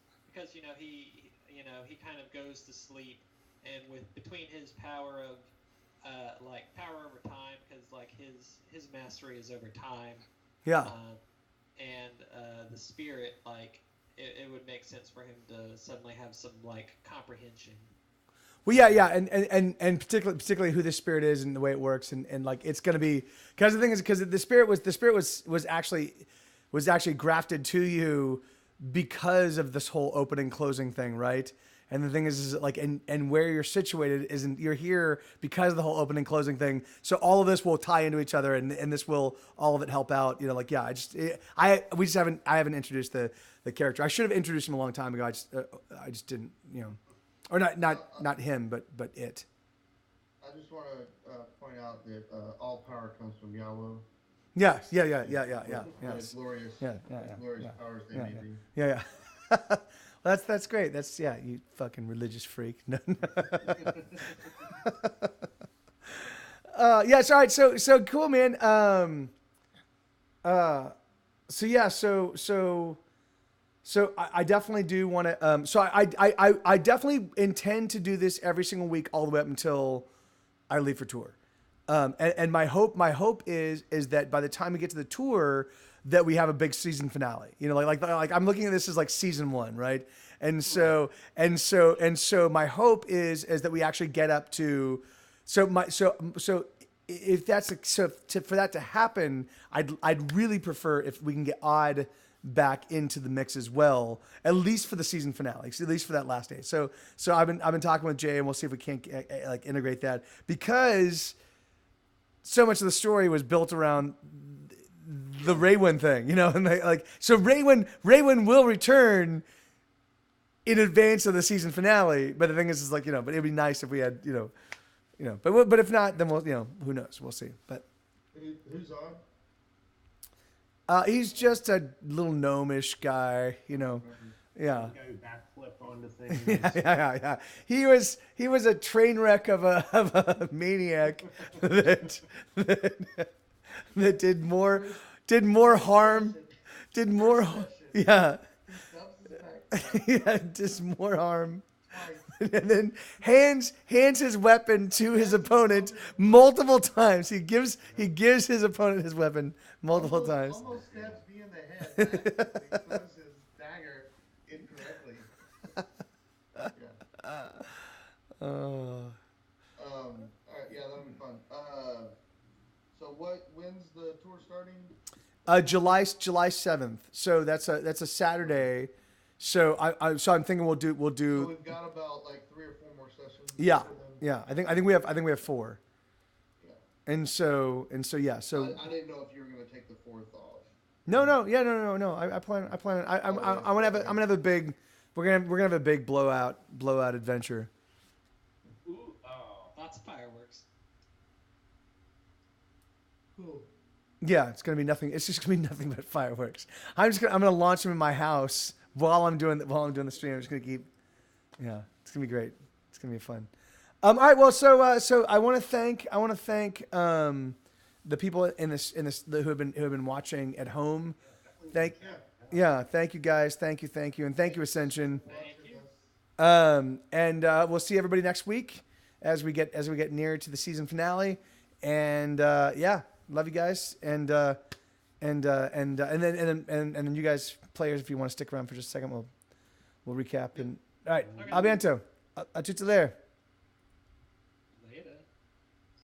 [SPEAKER 2] he kind of goes to sleep, and between his power of power over time, because like his mastery is over time.
[SPEAKER 3] yeah.
[SPEAKER 2] And the spirit, it would make sense for him to suddenly have some comprehension.
[SPEAKER 3] Well, yeah, and particularly who this spirit is and the way it works, and like it's gonna be because the thing is because the spirit was actually grafted to you because of this whole open and closing thing, right? And the thing is like, and where you're situated isn't, you're here because of the whole open and closing thing. So all of this will tie into each other, and this will all of it help out. I haven't introduced the character. I should have introduced him a long time ago. I just didn't, or not him, but it.
[SPEAKER 1] I just want to point out that all power comes from Yahweh.
[SPEAKER 3] Yeah.
[SPEAKER 1] As glorious, glorious powers they may be.
[SPEAKER 3] Yeah. Well, that's great. That's you fucking religious freak. No. Yes. All right. So cool, man. So yeah. So I definitely do want to. So I definitely intend to do this every single week all the way up until I leave for tour. And my hope is that by the time we get to the tour, that we have a big season finale. You know, like I'm looking at this as like season 1, right? And so my hope is that we actually get up to. So if that's for that to happen, I'd really prefer if we can get Odd back into the mix as well, at least for the season finale, at least for that last day. So I've been talking with Jay, and we'll see if we can't like integrate that, because so much of the story was built around the Raywin thing, you know, and so Raywin will return in advance of the season finale. But the thing is like, you know, but it'd be nice if we had, you know, but if not, then we'll, you know, who knows, we'll see. But
[SPEAKER 1] who's on?
[SPEAKER 3] He's just a little gnomish guy, you know. Yeah.
[SPEAKER 5] The guy who backflipped onto things.
[SPEAKER 3] Yeah. He was a train wreck of a maniac that did more harm. Yeah. Yeah, just more harm. And then hands his weapon to his opponent multiple times. He gives his opponent his weapon multiple times.
[SPEAKER 1] Almost stabs me in the head. He throws his dagger incorrectly. Yeah. All right, yeah, that'll be fun. So when's the tour starting?
[SPEAKER 3] July 7th. So that's a Saturday. So I'm thinking we'll do.
[SPEAKER 1] So we've got about like 3 or 4 more sessions.
[SPEAKER 3] Yeah. I think we have 4.
[SPEAKER 1] Yeah.
[SPEAKER 3] And so yeah. So
[SPEAKER 1] I didn't know if you were going to take the 4th off.
[SPEAKER 3] No. I plan. I'm gonna have a big. We're gonna have a big blowout adventure.
[SPEAKER 4] Ooh, oh.
[SPEAKER 2] Lots of fireworks.
[SPEAKER 1] Cool.
[SPEAKER 3] Yeah, it's gonna be nothing. It's just gonna be nothing but fireworks. I'm gonna launch them in my house while I'm doing the stream. I'm just gonna keep. Yeah, it's gonna be great. It's gonna be fun. All right. Well, so I want to thank the people in this who have been watching at home. Thank you guys. Thank you, and thank you, Ascension.
[SPEAKER 2] Thank you.
[SPEAKER 3] And we'll see everybody next week as we get near to the season finale. And yeah, love you guys. And then you guys players, if you want to stick around for just a second, we'll recap. And all right,
[SPEAKER 2] Okay.
[SPEAKER 3] Abiento, a tutto there.